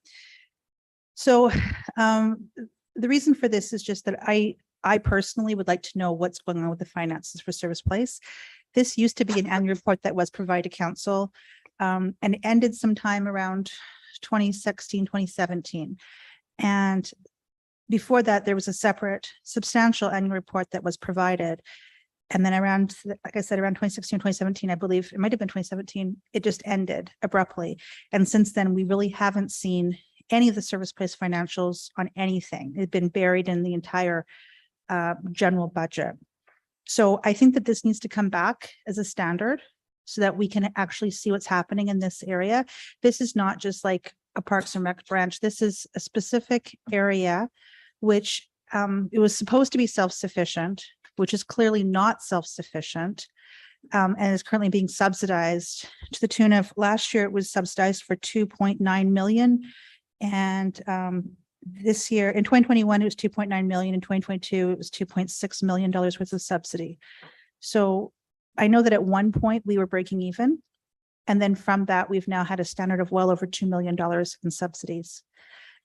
So the reason for this is just that I personally would like to know what's going on with the finances for Service Place. This used to be an annual report that was provided to council and it ended sometime around 2016, 2017. And before that, there was a separate substantial annual report that was provided. And then around, like I said, around 2016, 2017, I believe, it might have been 2017, it just ended abruptly. And since then, we really haven't seen any of the Service Place financials on anything. It's been buried in the entire general budget. So I think that this needs to come back as a standard so that we can actually see what's happening in this area. This is not just like a Parks and Rec branch. This is a specific area which it was supposed to be self-sufficient, which is clearly not self-sufficient and is currently being subsidized to the tune of, last year it was subsidized for 2.9 million. And this year in 2021, it was 2.9 million. In 2022, it was $2.6 million worth of subsidy. So I know that at one point we were breaking even. And then from that, we've now had a standard of well over $2 million in subsidies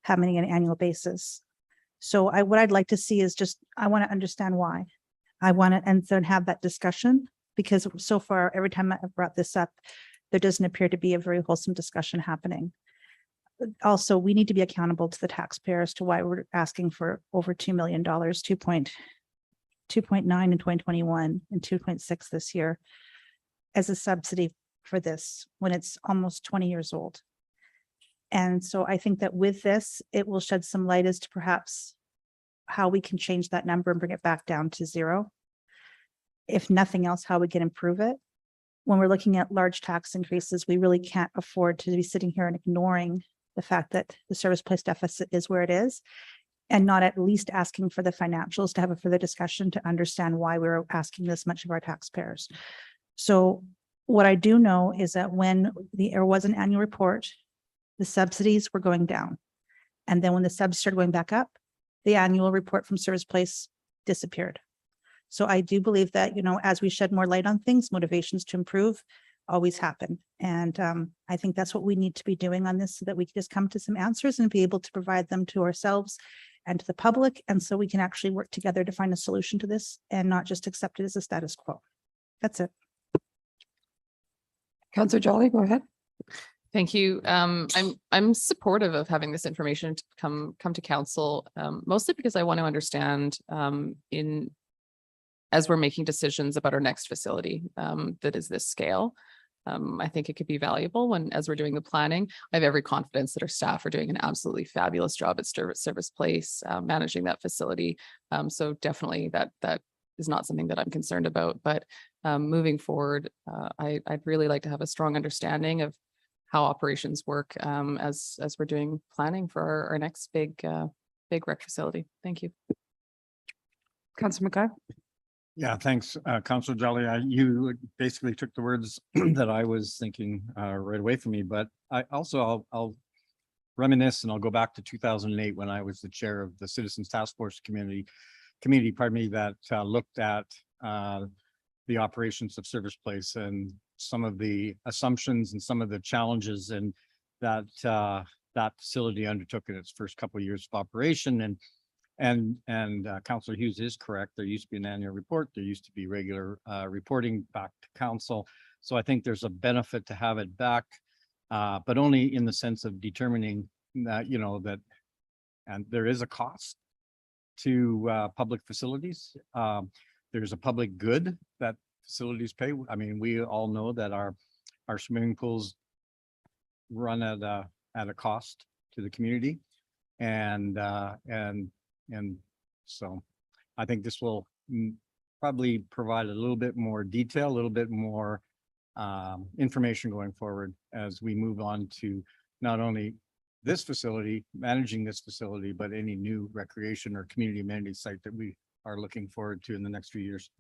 happening on an annual basis. So what I'd like to see is just, I want to understand why. I want to, and then have that discussion, because so far, every time I've brought this up, there doesn't appear to be a very wholesome discussion happening. Also, we need to be accountable to the taxpayers to why we're asking for over $2 million, 2.9 in 2021 and 2.6 this year as a subsidy for this when it's almost 20 years old. And so I think that with this, it will shed some light as to perhaps how we can change that number and bring it back down to zero. If nothing else, how we can improve it. When we're looking at large tax increases, we really can't afford to be sitting here and ignoring the fact that the Service Place deficit is where it is and not at least asking for the financials to have a further discussion to understand why we're asking this much of our taxpayers. So what I do know is that when there was an annual report, the subsidies were going down. And then when the subsidies started going back up, the annual report from Service Place disappeared. So I do believe that, you know, as we shed more light on things, motivations to improve always happen. And I think that's what we need to be doing on this so that we can just come to some answers and be able to provide them to ourselves and to the public. And so we can actually work together to find a solution to this and not just accept it as a status quo. That's it. Councillor Jolly, go ahead. Thank you. I'm supportive of having this information to come to council, mostly because I want to understand as we're making decisions about our next facility that is this scale. I think it could be valuable as we're doing the planning. I have every confidence that our staff are doing an absolutely fabulous job at Service Place, managing that facility. So definitely that is not something that I'm concerned about, but moving forward, I'd really like to have a strong understanding of how operations work as we're doing planning for our next big rec facility. Thank you. Councillor Mackay. Yeah, thanks, Councillor Jolly. You basically took the words that I was thinking right away from me, but I'll reminisce and I'll go back to 2008 when I was the chair of the Citizens Task Force community, pardon me, that looked at the operations of Service Place and some of the assumptions and some of the challenges and that that facility undertook in its first couple of years of operation. And Councillor Hughes is correct. There used to be an annual report. There used to be regular reporting back to council. So I think there's a benefit to have it back, but only in the sense of determining that, you know, that, and there is a cost to public facilities. There's a public good that facilities pay. I mean, we all know that our swimming pools run at a cost to the community, and so I think this will probably provide a little bit more detail, a little bit more information going forward as we move on to not only this facility, managing this facility, but any new recreation or community amenity site that we are looking forward to in the next few years.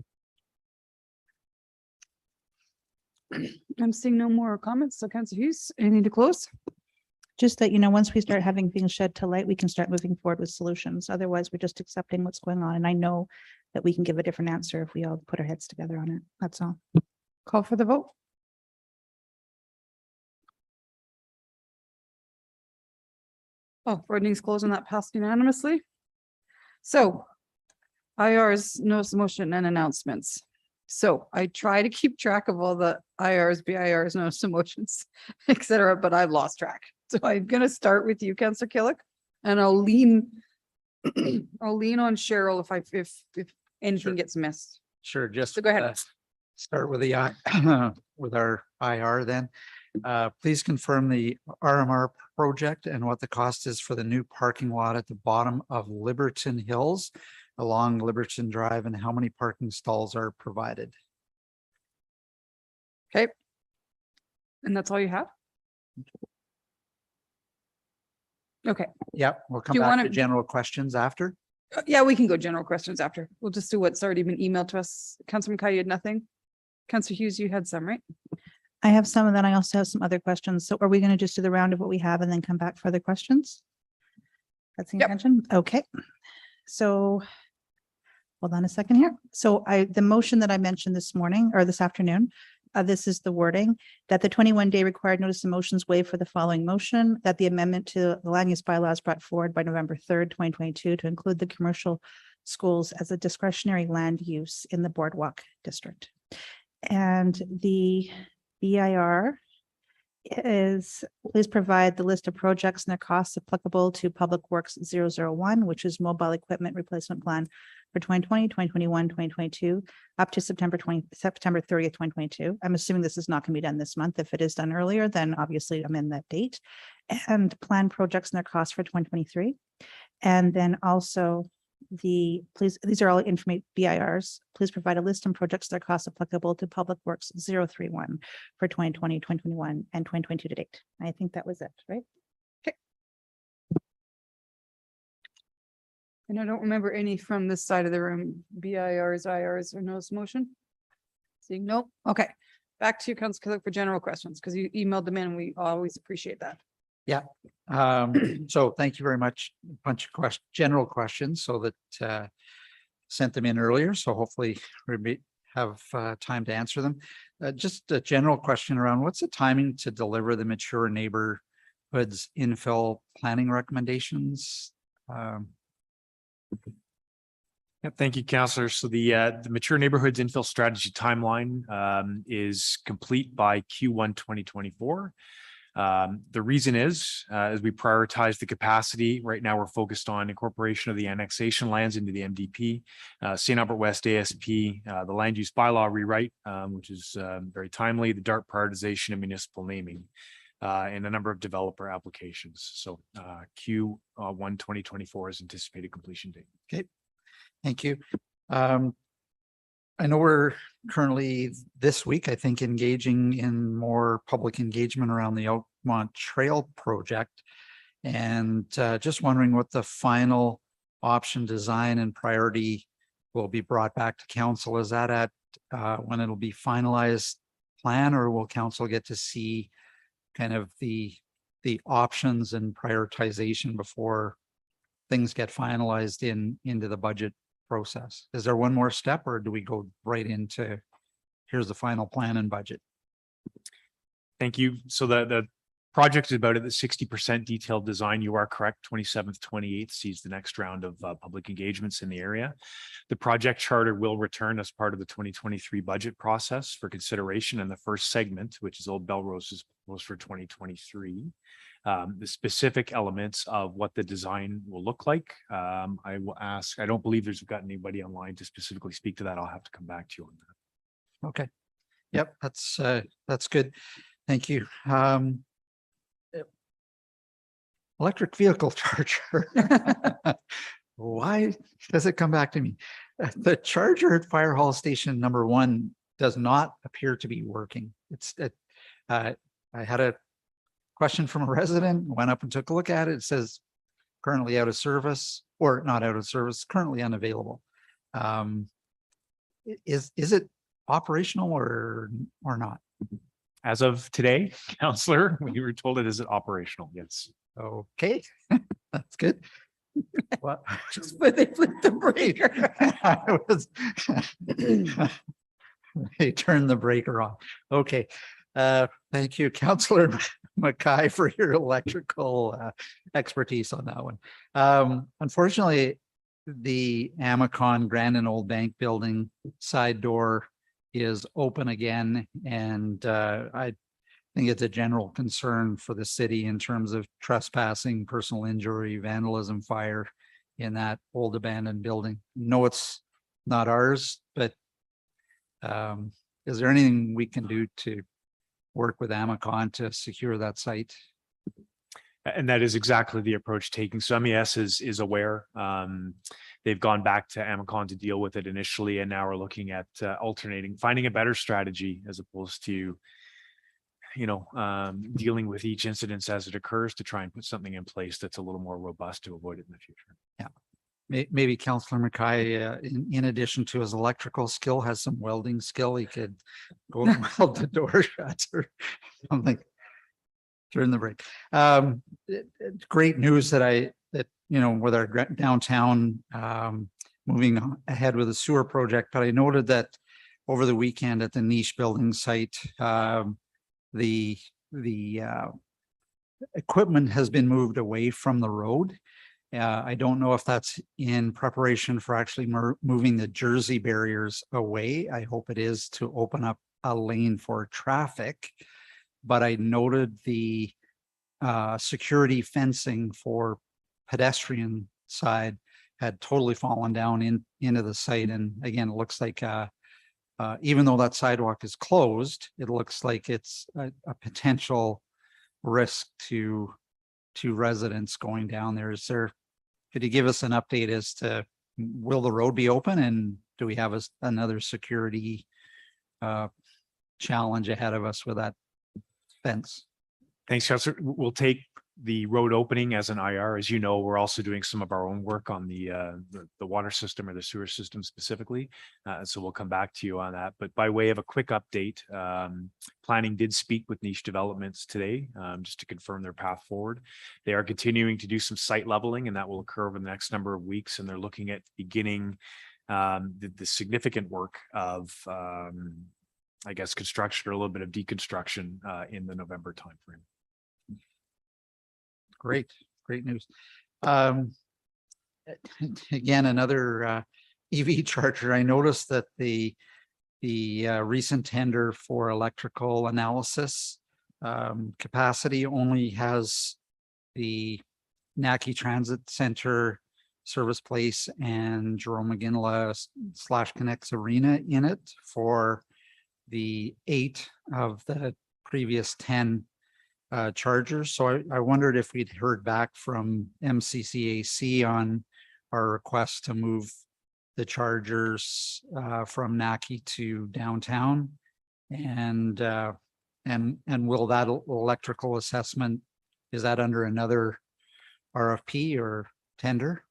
I'm seeing no more comments. So Councillor Hughes, anything to close? Just that, you know, once we start having things shed to light, we can start moving forward with solutions. Otherwise, we're just accepting what's going on. And I know that we can give a different answer if we all put our heads together on it. That's all. Call for the vote. Oh, voting's closed and that passed unanimously. So IR's notice of motion and announcements. So I try to keep track of all the IRs, BIRs, notice of motions, et cetera, but I've lost track. So I'm gonna start with you, Councillor Killick, and I'll lean on Cheryl if anything gets missed. Sure, just So go ahead. Start with the with our IR then. Please confirm the RMR project and what the cost is for the new parking lot at the bottom of Liberton Hills along Liberton Drive, and how many parking stalls are provided. Okay. And that's all you have? Okay. Yep, we'll come Do you back to wanna- general questions after. Yeah, we can go general questions after. We'll just do what's already been emailed to us. Councillor Mackay, you had nothing? Councillor Hughes, you had some, right? I have some, and then I also have some other questions. So are we going to just do the round of what we have and then come back for other questions? That's the intention? Okay. So hold on a second here. So the motion that I mentioned this morning or this afternoon, this is the wording that the 21-day required notice of motions waive for the following motion, that the amendment to the land use bylaws brought forward by November 3rd, 2022 to include the commercial schools as a discretionary land use in the Boardwalk District. And the BIR is, please provide the list of projects and their costs applicable to Public Works 001, which is mobile equipment replacement plan for 2020, 2021, 2022, up to September 30th, 2022. I'm assuming this is not going to be done this month. If it is done earlier, then obviously I'm in that date. And plan projects and their costs for 2023. And then also these are all information BIRs. Please provide a list and projects that are cost applicable to Public Works 031 for 2020, 2021, and 2022 to date. I think that was it, right? Okay. And I don't remember any from this side of the room, BIRs, IRs, or notice of motion. Seeing no, okay. Back to you, Councillor Killick, for general questions, because you emailed them in and we always appreciate that. Yeah. So thank you very much. Bunch of general questions so that sent them in earlier. So hopefully we have time to answer them. Just a general question around what's the timing to deliver the mature neighborhoods infill planning recommendations? Yeah, thank you, Councillor. So the mature neighborhoods infill strategy timeline is complete by Q1 2024. The reason is, as we prioritize the capacity, right now we're focused on incorporation of the annexation lands into the MDP, St. Albert West ASP, the land use bylaw rewrite, which is very timely, the DART prioritization and municipal naming, and a number of developer applications. So Q1 2024 is anticipated completion date. Okay, thank you. I know we're currently this week, I think, engaging in more public engagement around the Oakmont Trail project. And just wondering what the final option design and priority will be brought back to council. Is that at when it'll be finalized plan, or will council get to see kind of the options and prioritization before things get finalized into the budget process? Is there one more step, or do we go right into here's the final plan and budget? Thank you. So the project is about at the 60% detailed design. You are correct. 27th, 28th sees the next round of public engagements in the area. The project charter will return as part of the 2023 budget process for consideration. And the first segment, which is Old Belrose, is proposed for 2023. The specific elements of what the design will look like, I will ask. I don't believe there's got anybody online to specifically speak to that. I'll have to come back to you on that. Okay. Yep, that's good. Thank you. Electric vehicle charger. Why does it come back to me? The charger at Fire Hall Station number 1 does not appear to be working. I had a question from a resident, went up and took a look at it. It says currently out of service, or not out of service, currently unavailable. Is it operational or not? As of today, Councillor, we were told it is operational. Yes. Okay, that's good. What? But they flipped the breaker. They turned the breaker off. Okay. Thank you, Councillor Mackay, for your electrical expertise on that one. Unfortunately, the Amacon Grand and Old Bank building side door is open again, and I think it's a general concern for the city in terms of trespassing, personal injury, vandalism, fire in that old abandoned building. No, it's not ours, but is there anything we can do to work with Amacon to secure that site? And that is exactly the approach taken. So MES is aware. They've gone back to Amacon to deal with it initially, and now we're looking at finding a better strategy as opposed to, dealing with each incident as it occurs, to try and put something in place that's a little more robust to avoid it in the future. Yeah. Maybe Councillor Mackay, in addition to his electrical skill, has some welding skill. He could go and weld the door shut or something. Turn the brake. Great news that with our downtown moving ahead with the sewer project, but I noted that over the weekend at the niche building site, the equipment has been moved away from the road. I don't know if that's in preparation for actually moving the Jersey barriers away. I hope it is to open up a lane for traffic. But I noted the security fencing for pedestrian side had totally fallen down into the site. And again, it looks like even though that sidewalk is closed, it looks like it's a potential risk to residents going down there. Could you give us an update as to, will the road be open, and do we have another security challenge ahead of us with that fence? Thanks, Councillor. We'll take the road opening as an IR. As you know, we're also doing some of our own work on the water system or the sewer system specifically. So we'll come back to you on that. But by way of a quick update, planning did speak with Niche Developments today, just to confirm their path forward. They are continuing to do some site leveling, and that will occur over the next number of weeks. And they're looking at beginning the significant work of, construction or a little bit of deconstruction in the November timeframe. Great news. Again, another EV charger. I noticed that the recent tender for electrical analysis capacity only has the Naki Transit Center, Service Place, and Jerome McGinley / Connects Arena in it for the 8 of the previous 10 chargers. So I wondered if we'd heard back from MCCAC on our request to move the chargers from Naki to downtown. And will that electrical assessment, is that under another RFP or tender?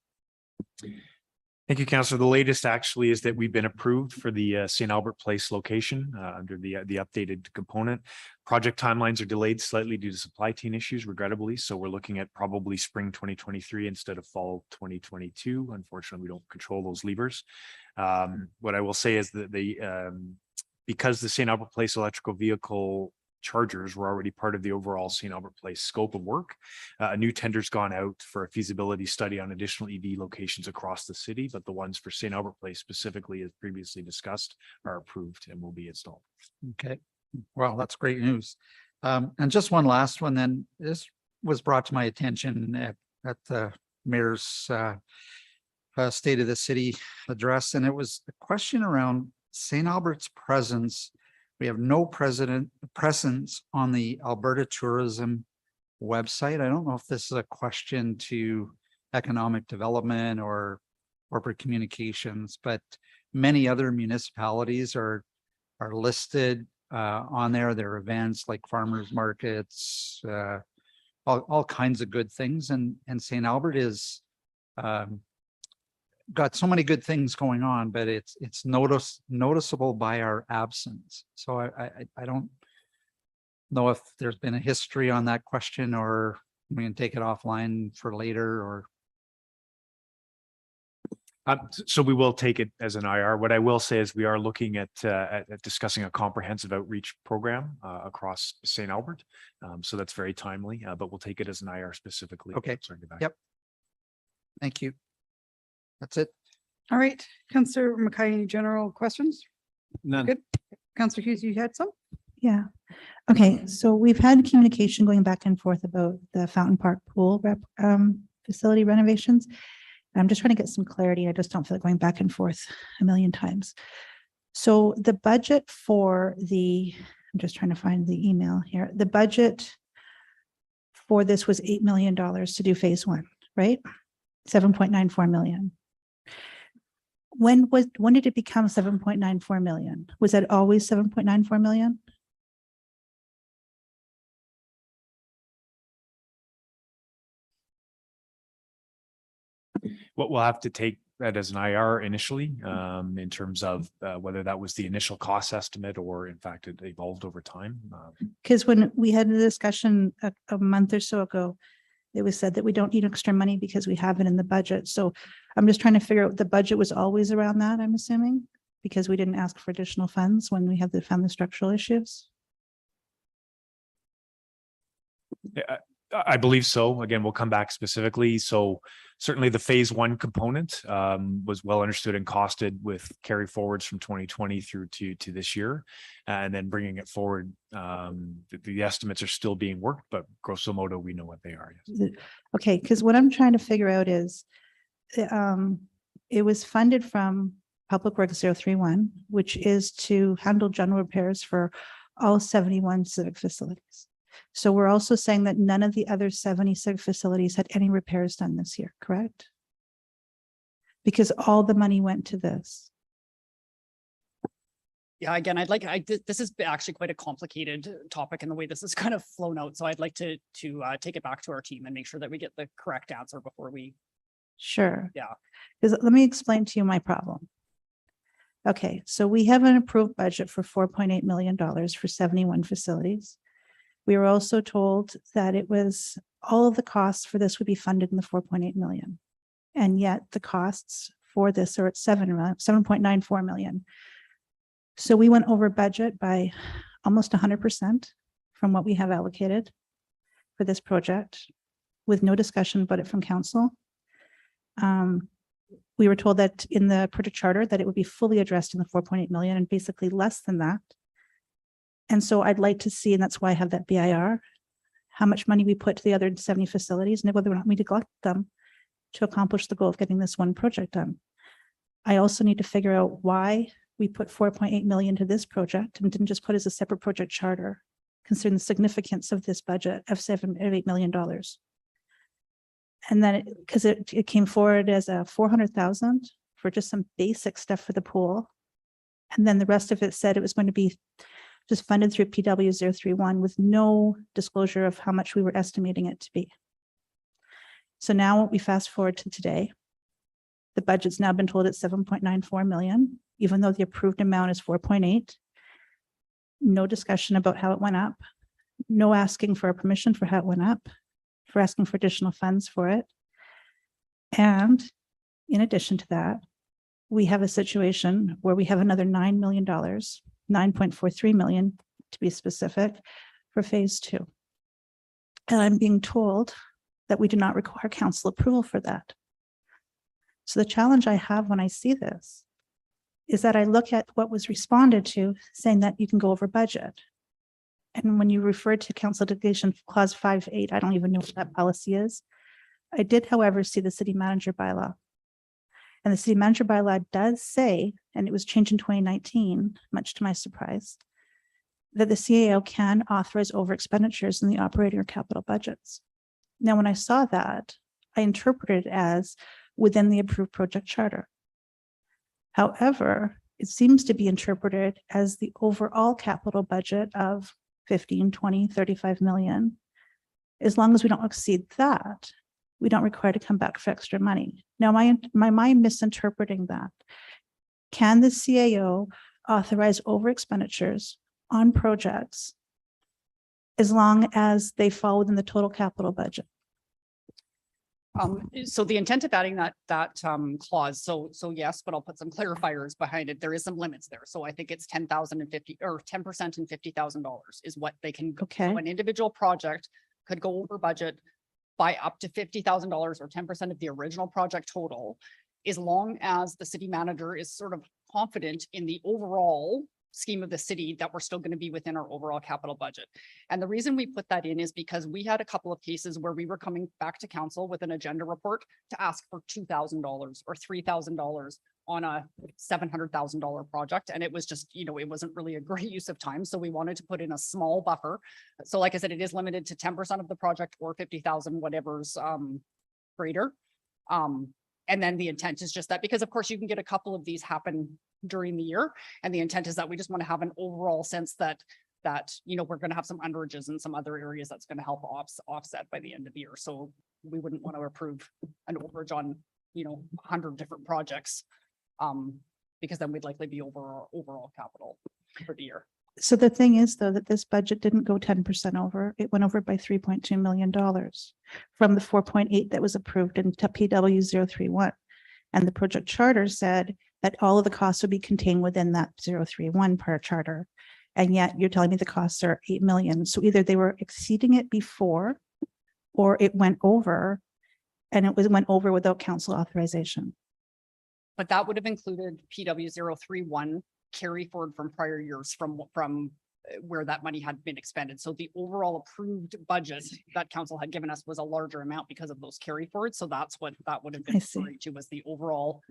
Thank you, Councillor. The latest actually is that we've been approved for the St. Albert Place location under the updated component. Project timelines are delayed slightly due to supply chain issues, regrettably. So we're looking at probably spring 2023 instead of fall 2022. Unfortunately, we don't control those levers. What I will say is that because the St. Albert Place electrical vehicle chargers were already part of the overall St. Albert Place scope of work, a new tender's gone out for a feasibility study on additional EV locations across the city, but the ones for St. Albert Place specifically, as previously discussed, are approved and will be installed. Okay, well, that's great news. And just one last one then. This was brought to my attention at the mayor's State of the City address, and it was a question around St. Albert's presence. We have no presence on the Alberta Tourism website. I don't know if this is a question to economic development or corporate communications, but many other municipalities are listed on there. Their events like farmers markets, all kinds of good things. And St. Albert is got so many good things going on, but it's noticeable by our absence. So I don't know if there's been a history on that question, or we can take it offline for later, or. So we will take it as an IR. What I will say is we are looking at discussing a comprehensive outreach program across St. Albert. So that's very timely, but we'll take it as an IR specifically. Okay. Sorry, get back. Yep. Thank you. That's it. All right, Councillor Mackay, any general questions? None. Good. Councillor Hughes, you had some? Yeah. Okay, so we've had communication going back and forth about the Fountain Park pool facility renovations. I'm just trying to get some clarity. I just don't feel like going back and forth a million times. So the budget for I'm just trying to find the email here. The budget for this was $8 million to do phase one, right? 7.94 million. When did it become 7.94 million? Was that always 7.94 million? What we'll have to take that as an IR initially, in terms of whether that was the initial cost estimate or in fact it evolved over time. Because when we had a discussion a month or so ago, it was said that we don't need extra money because we have it in the budget. So I'm just trying to figure out, the budget was always around that, I'm assuming, because we didn't ask for additional funds when we found the structural issues. Yeah, I believe so. Again, we'll come back specifically. So certainly the phase one component was well understood and costed with carry forwards from 2020 through to this year. And then bringing it forward, the estimates are still being worked, but grosso modo, we know what they are. Yes. Okay, because what I'm trying to figure out is it was funded from Public Works 031, which is to handle general repairs for all 71 civic facilities. So we're also saying that none of the other 70 civic facilities had any repairs done this year, correct? Because all the money went to this. Yeah, again, this is actually quite a complicated topic in the way this is kind of flown out. So I'd like to take it back to our team and make sure that we get the correct answer before we. Sure. Yeah. Because let me explain to you my problem. Okay, so we have an approved budget for $4.8 million for 71 facilities. We were also told that it was all of the costs for this would be funded in the 4.8 million. And yet the costs for this are at 7.94 million. So we went over budget by almost 100% from what we have allocated for this project with no discussion about it from council. We were told that in the project charter that it would be fully addressed in the 4.8 million and basically less than that. And so I'd like to see, and that's why I have that BIR, how much money we put to the other 70 facilities and whether or not we neglect them to accomplish the goal of getting this one project done. I also need to figure out why we put 4.8 million to this project and didn't just put it as a separate project charter, considering the significance of this budget of $8 million. And then because it came forward as a 400,000 for just some basic stuff for the pool. And then the rest of it said it was going to be just funded through PW 031 with no disclosure of how much we were estimating it to be. So now we fast forward to today. The budget's now been told it's 7.94 million, even though the approved amount is 4.8. No discussion about how it went up. No asking for a permission for how it went up, for asking for additional funds for it. And in addition to that, we have a situation where we have another $9 million, 9.43 million to be specific, for phase 2. And I'm being told that we do not require council approval for that. So the challenge I have when I see this is that I look at what was responded to saying that you can go over budget. And when you refer to council delegation clause 5.8, I don't even know what that policy is. I did, however, see the city manager bylaw. And the city manager bylaw does say, and it was changed in 2019, much to my surprise, that the CAO can authorize over expenditures in the operating or capital budgets. Now, when I saw that, I interpreted it as within the approved project charter. However, it seems to be interpreted as the overall capital budget of 15, 20, 35 million. As long as we don't exceed that, we don't require to come back for extra money. Now, am I misinterpreting that? Can the CAO authorize over expenditures on projects as long as they fall within the total capital budget? So the intent of adding that clause, so yes, but I'll put some clarifiers behind it. There is some limits there. So I think it's 10,000 and 50 or 10% and $50,000 is what they can go. Okay. So an individual project could go over budget by up to $50,000 or 10% of the original project total, as long as the city manager is sort of confident in the overall scheme of the city that we're still going to be within our overall capital budget. And the reason we put that in is because we had a couple of cases where we were coming back to council with an agenda report to ask for $2,000 or $3,000 on a $700,000 project. And it was just, it wasn't really a great use of time. So we wanted to put in a small buffer. So like I said, it is limited to 10% of the project or 50,000, whatever's greater. And then the intent is just that, because of course you can get a couple of these happen during the year. And the intent is that we just want to have an overall sense that we're going to have some underages in some other areas that's going to help offset by the end of the year. So we wouldn't want to approve an overage on, 100 different projects, because then we'd likely be over our overall capital for the year. So the thing is, though, that this budget didn't go 10% over. It went over by $3.2 million from the 4.8 that was approved in PW 031. And the project charter said that all of the costs would be contained within that 031 per charter. And yet you're telling me the costs are 8 million. So either they were exceeding it before, or it went over, and it went over without council authorization. But that would have included PW 031 carry forward from prior years from where that money had been expended. So the overall approved budget that council had given us was a larger amount because of those carry forwards. So that's what that would have been referring to, was the overall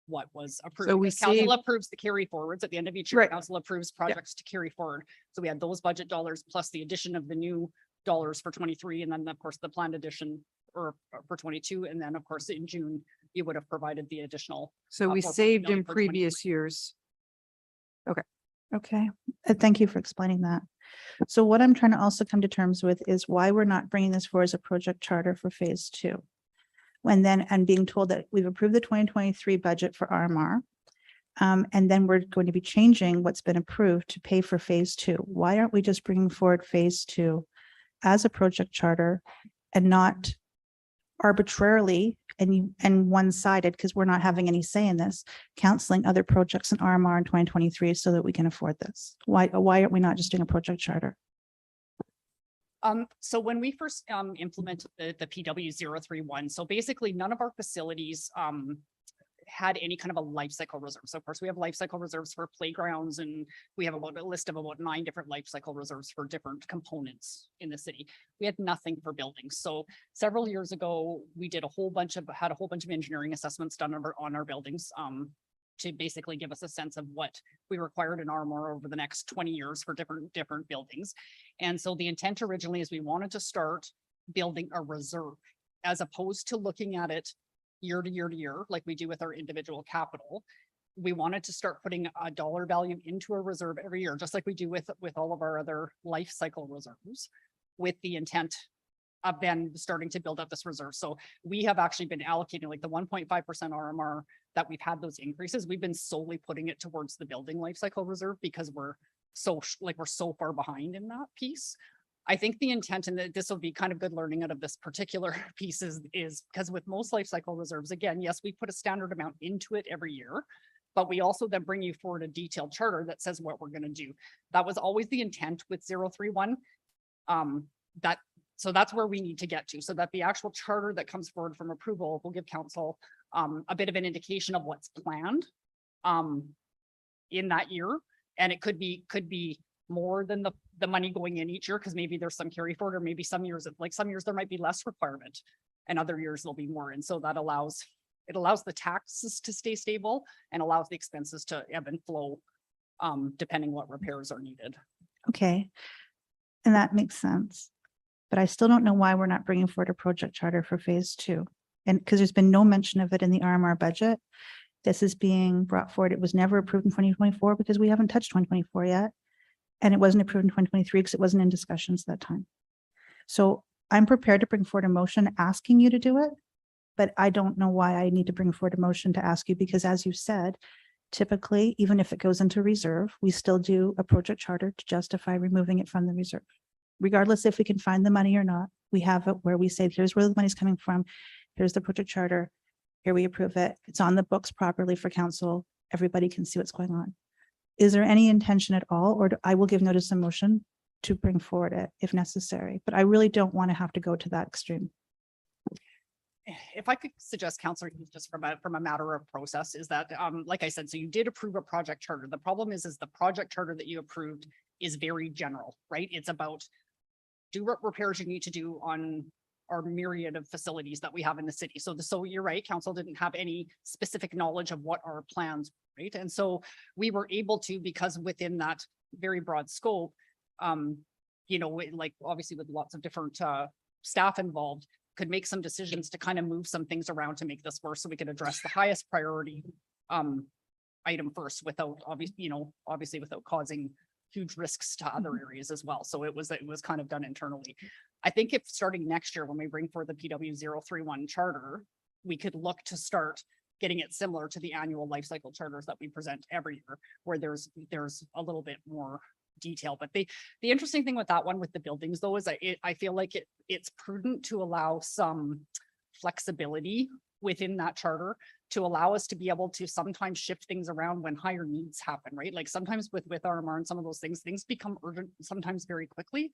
what was approved. So we Because council saved- approves the carry forwards at the end of each year. Right. Council approves projects to carry forward. So we had those budget dollars plus the addition of the new dollars for 23, and then of course the planned addition or for 22, and then of course in June you would have provided the additional. So we 4 saved million in for previous years. Okay, thank you for explaining that. So what I'm trying to also come to terms with is why we're not bringing this forward as a project charter for phase 2. When then I'm being told that we've approved the 2023 budget for RMR. And then we're going to be changing what's been approved to pay for phase 2. Why aren't we just bringing forward phase 2 as a project charter and not arbitrarily and one-sided, because we're not having any say in this, canceling other projects in RMR in 2023 so that we can afford this? Why aren't we not just doing a project charter? So when we first implemented the PW 031, so basically none of our facilities had any kind of a life cycle reserve. So of course we have life cycle reserves for playgrounds, and we have about a list of about 9 different life cycle reserves for different components in the city. We had nothing for buildings. So several years ago, we did had a whole bunch of engineering assessments done on our buildings to basically give us a sense of what we required in RMR over the next 20 years for different buildings. And so the intent originally is we wanted to start building a reserve, as opposed to looking at it year to year to year, like we do with our individual capital. We wanted to start putting a dollar value into a reserve every year, just like we do with all of our other life cycle reserves, with the intent of then starting to build up this reserve. So we have actually been allocating like the 1.5% RMR that we've had those increases. We've been solely putting it towards the building life cycle reserve because we're so far behind in that piece. I think the intent, and that this will be kind of good learning out of this particular piece, is because with most life cycle reserves, again, yes, we put a standard amount into it every year, but we also then bring you forward a detailed charter that says what we're going to do. That was always the intent with 031. So that's where we need to get to, so that the actual charter that comes forward from approval will give council a bit of an indication of what's planned in that year. And it could be more than the money going in each year, because maybe there's some carry forward, or maybe some years there might be less requirement and other years there'll be more. And so that allows the taxes to stay stable and allows the expenses to ebb and flow depending what repairs are needed. Okay. And that makes sense. But I still don't know why we're not bringing forward a project charter for phase 2. And because there's been no mention of it in the RMR budget. This is being brought forward. It was never approved in 2024 because we haven't touched 2024 yet. And it wasn't approved in 2023 because it wasn't in discussions at that time. So I'm prepared to bring forward a motion asking you to do it, but I don't know why I need to bring forward a motion to ask you, because as you said, typically, even if it goes into reserve, we still do a project charter to justify removing it from the reserve. Regardless if we can find the money or not, we have it where we say, here's where the money's coming from. Here's the project charter. Here we approve it. It's on the books properly for council. Everybody can see what's going on. Is there any intention at all, or I will give notice of motion to bring forward it if necessary, but I really don't want to have to go to that extreme. If I could suggest, Councillor, just from a matter of process, is that, like I said, so you did approve a project charter. The problem is the project charter that you approved is very general, right? It's about do what repairs you need to do on our myriad of facilities that we have in the city. So you're right, council didn't have any specific knowledge of what our plans, right? And so we were able to, because within that very broad scope, like obviously with lots of different staff involved, could make some decisions to kind of move some things around to make this work, so we could address the highest priority item first without obviously without causing huge risks to other areas as well. So it was kind of done internally. I think if starting next year, when we bring forward the PW 031 charter, we could look to start getting it similar to the annual life cycle charters that we present every year, where there's a little bit more detail. But the interesting thing with that one with the buildings though, is I feel like it's prudent to allow some flexibility within that charter to allow us to be able to sometimes shift things around when higher needs happen, right? Like sometimes with RMR and some of those things become urgent sometimes very quickly.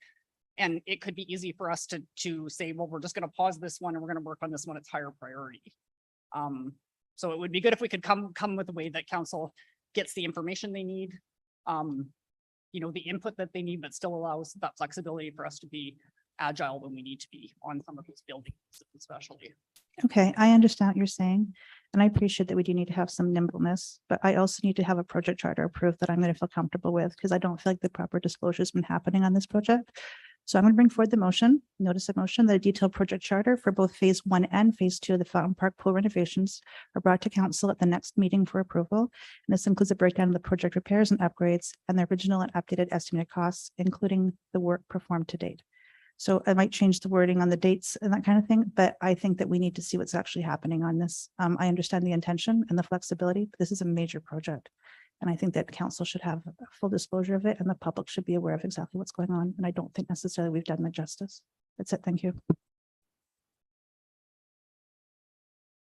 And it could be easy for us to say, well, we're just going to pause this one and we're going to work on this one. It's higher priority. So it would be good if we could come with a way that council gets the information they need, the input that they need, but still allows that flexibility for us to be agile when we need to be on some of those buildings, especially. Okay, I understand what you're saying, and I appreciate that we do need to have some nimbleness, but I also need to have a project charter approved that I'm going to feel comfortable with, because I don't feel like the proper disclosure has been happening on this project. So I'm going to bring forward the notice of motion that a detailed project charter for both phase 1 and phase 2 of the Fountain Park pool renovations are brought to council at the next meeting for approval. And this includes a breakdown of the project repairs and upgrades and the original and updated estimated costs, including the work performed to date. So I might change the wording on the dates and that kind of thing, but I think that we need to see what's actually happening on this. I understand the intention and the flexibility, but this is a major project. And I think that council should have a full disclosure of it, and the public should be aware of exactly what's going on. And I don't think necessarily we've done that justice. That's it. Thank you.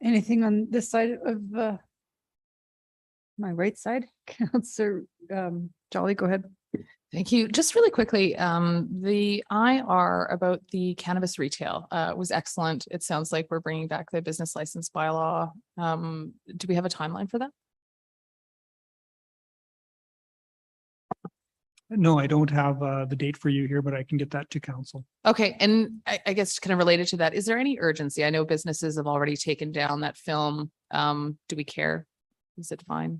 Anything on this side of my right side? Councillor Jolly, go ahead. Thank you. Just really quickly, the IR about the cannabis retail was excellent. It sounds like we're bringing back the business license bylaw. Do we have a timeline for that? No, I don't have the date for you here, but I can get that to council. Okay, and I guess kind of related to that, is there any urgency? I know businesses have already taken down that film. Do we care? Is it fine?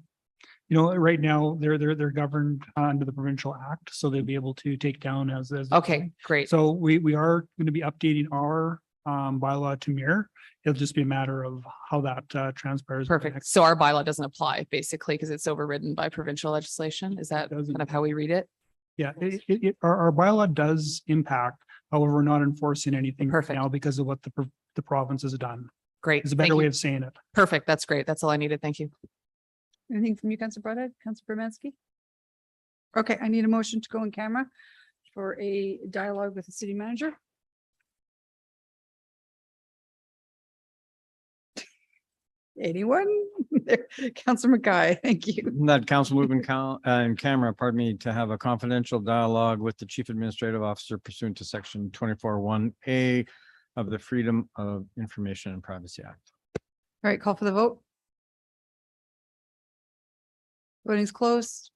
Right now they're governed under the provincial act, so they'll be able to take down as okay, great. So we are going to be updating our bylaw to mirror, It'll just be a matter of how that transpires. Perfect. So our bylaw doesn't apply basically because it's overridden by provincial legislation. Is that Doesn't. kind of how we read it? Yeah, our bylaw does impact, however, we're not enforcing anything right Perfect. now because of what the province has done. Great. It's a Thank better way you. of saying it. Perfect. That's great. That's all I needed. Thank you. Anything from you, Councillor Broadhead, Councillor Bermansky? Okay, I need a motion to go in camera for a dialogue with the city manager. Anyone? Councillor McKay, thank you. That council movement in camera, pardon me, to have a confidential dialogue with the chief administrative officer pursuant to section 24(1)A of the Freedom of Information and Privacy Act. All right, call for the vote. Voting's closed.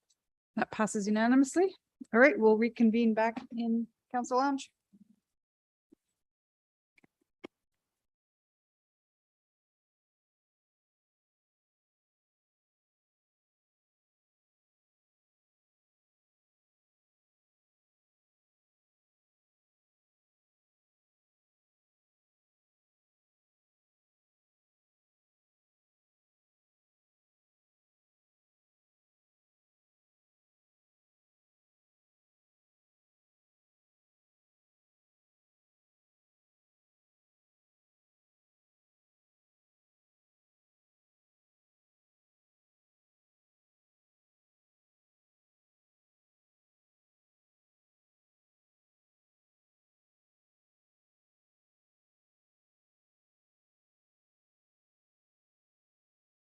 That passes unanimously. All right, we'll reconvene back in council lounge.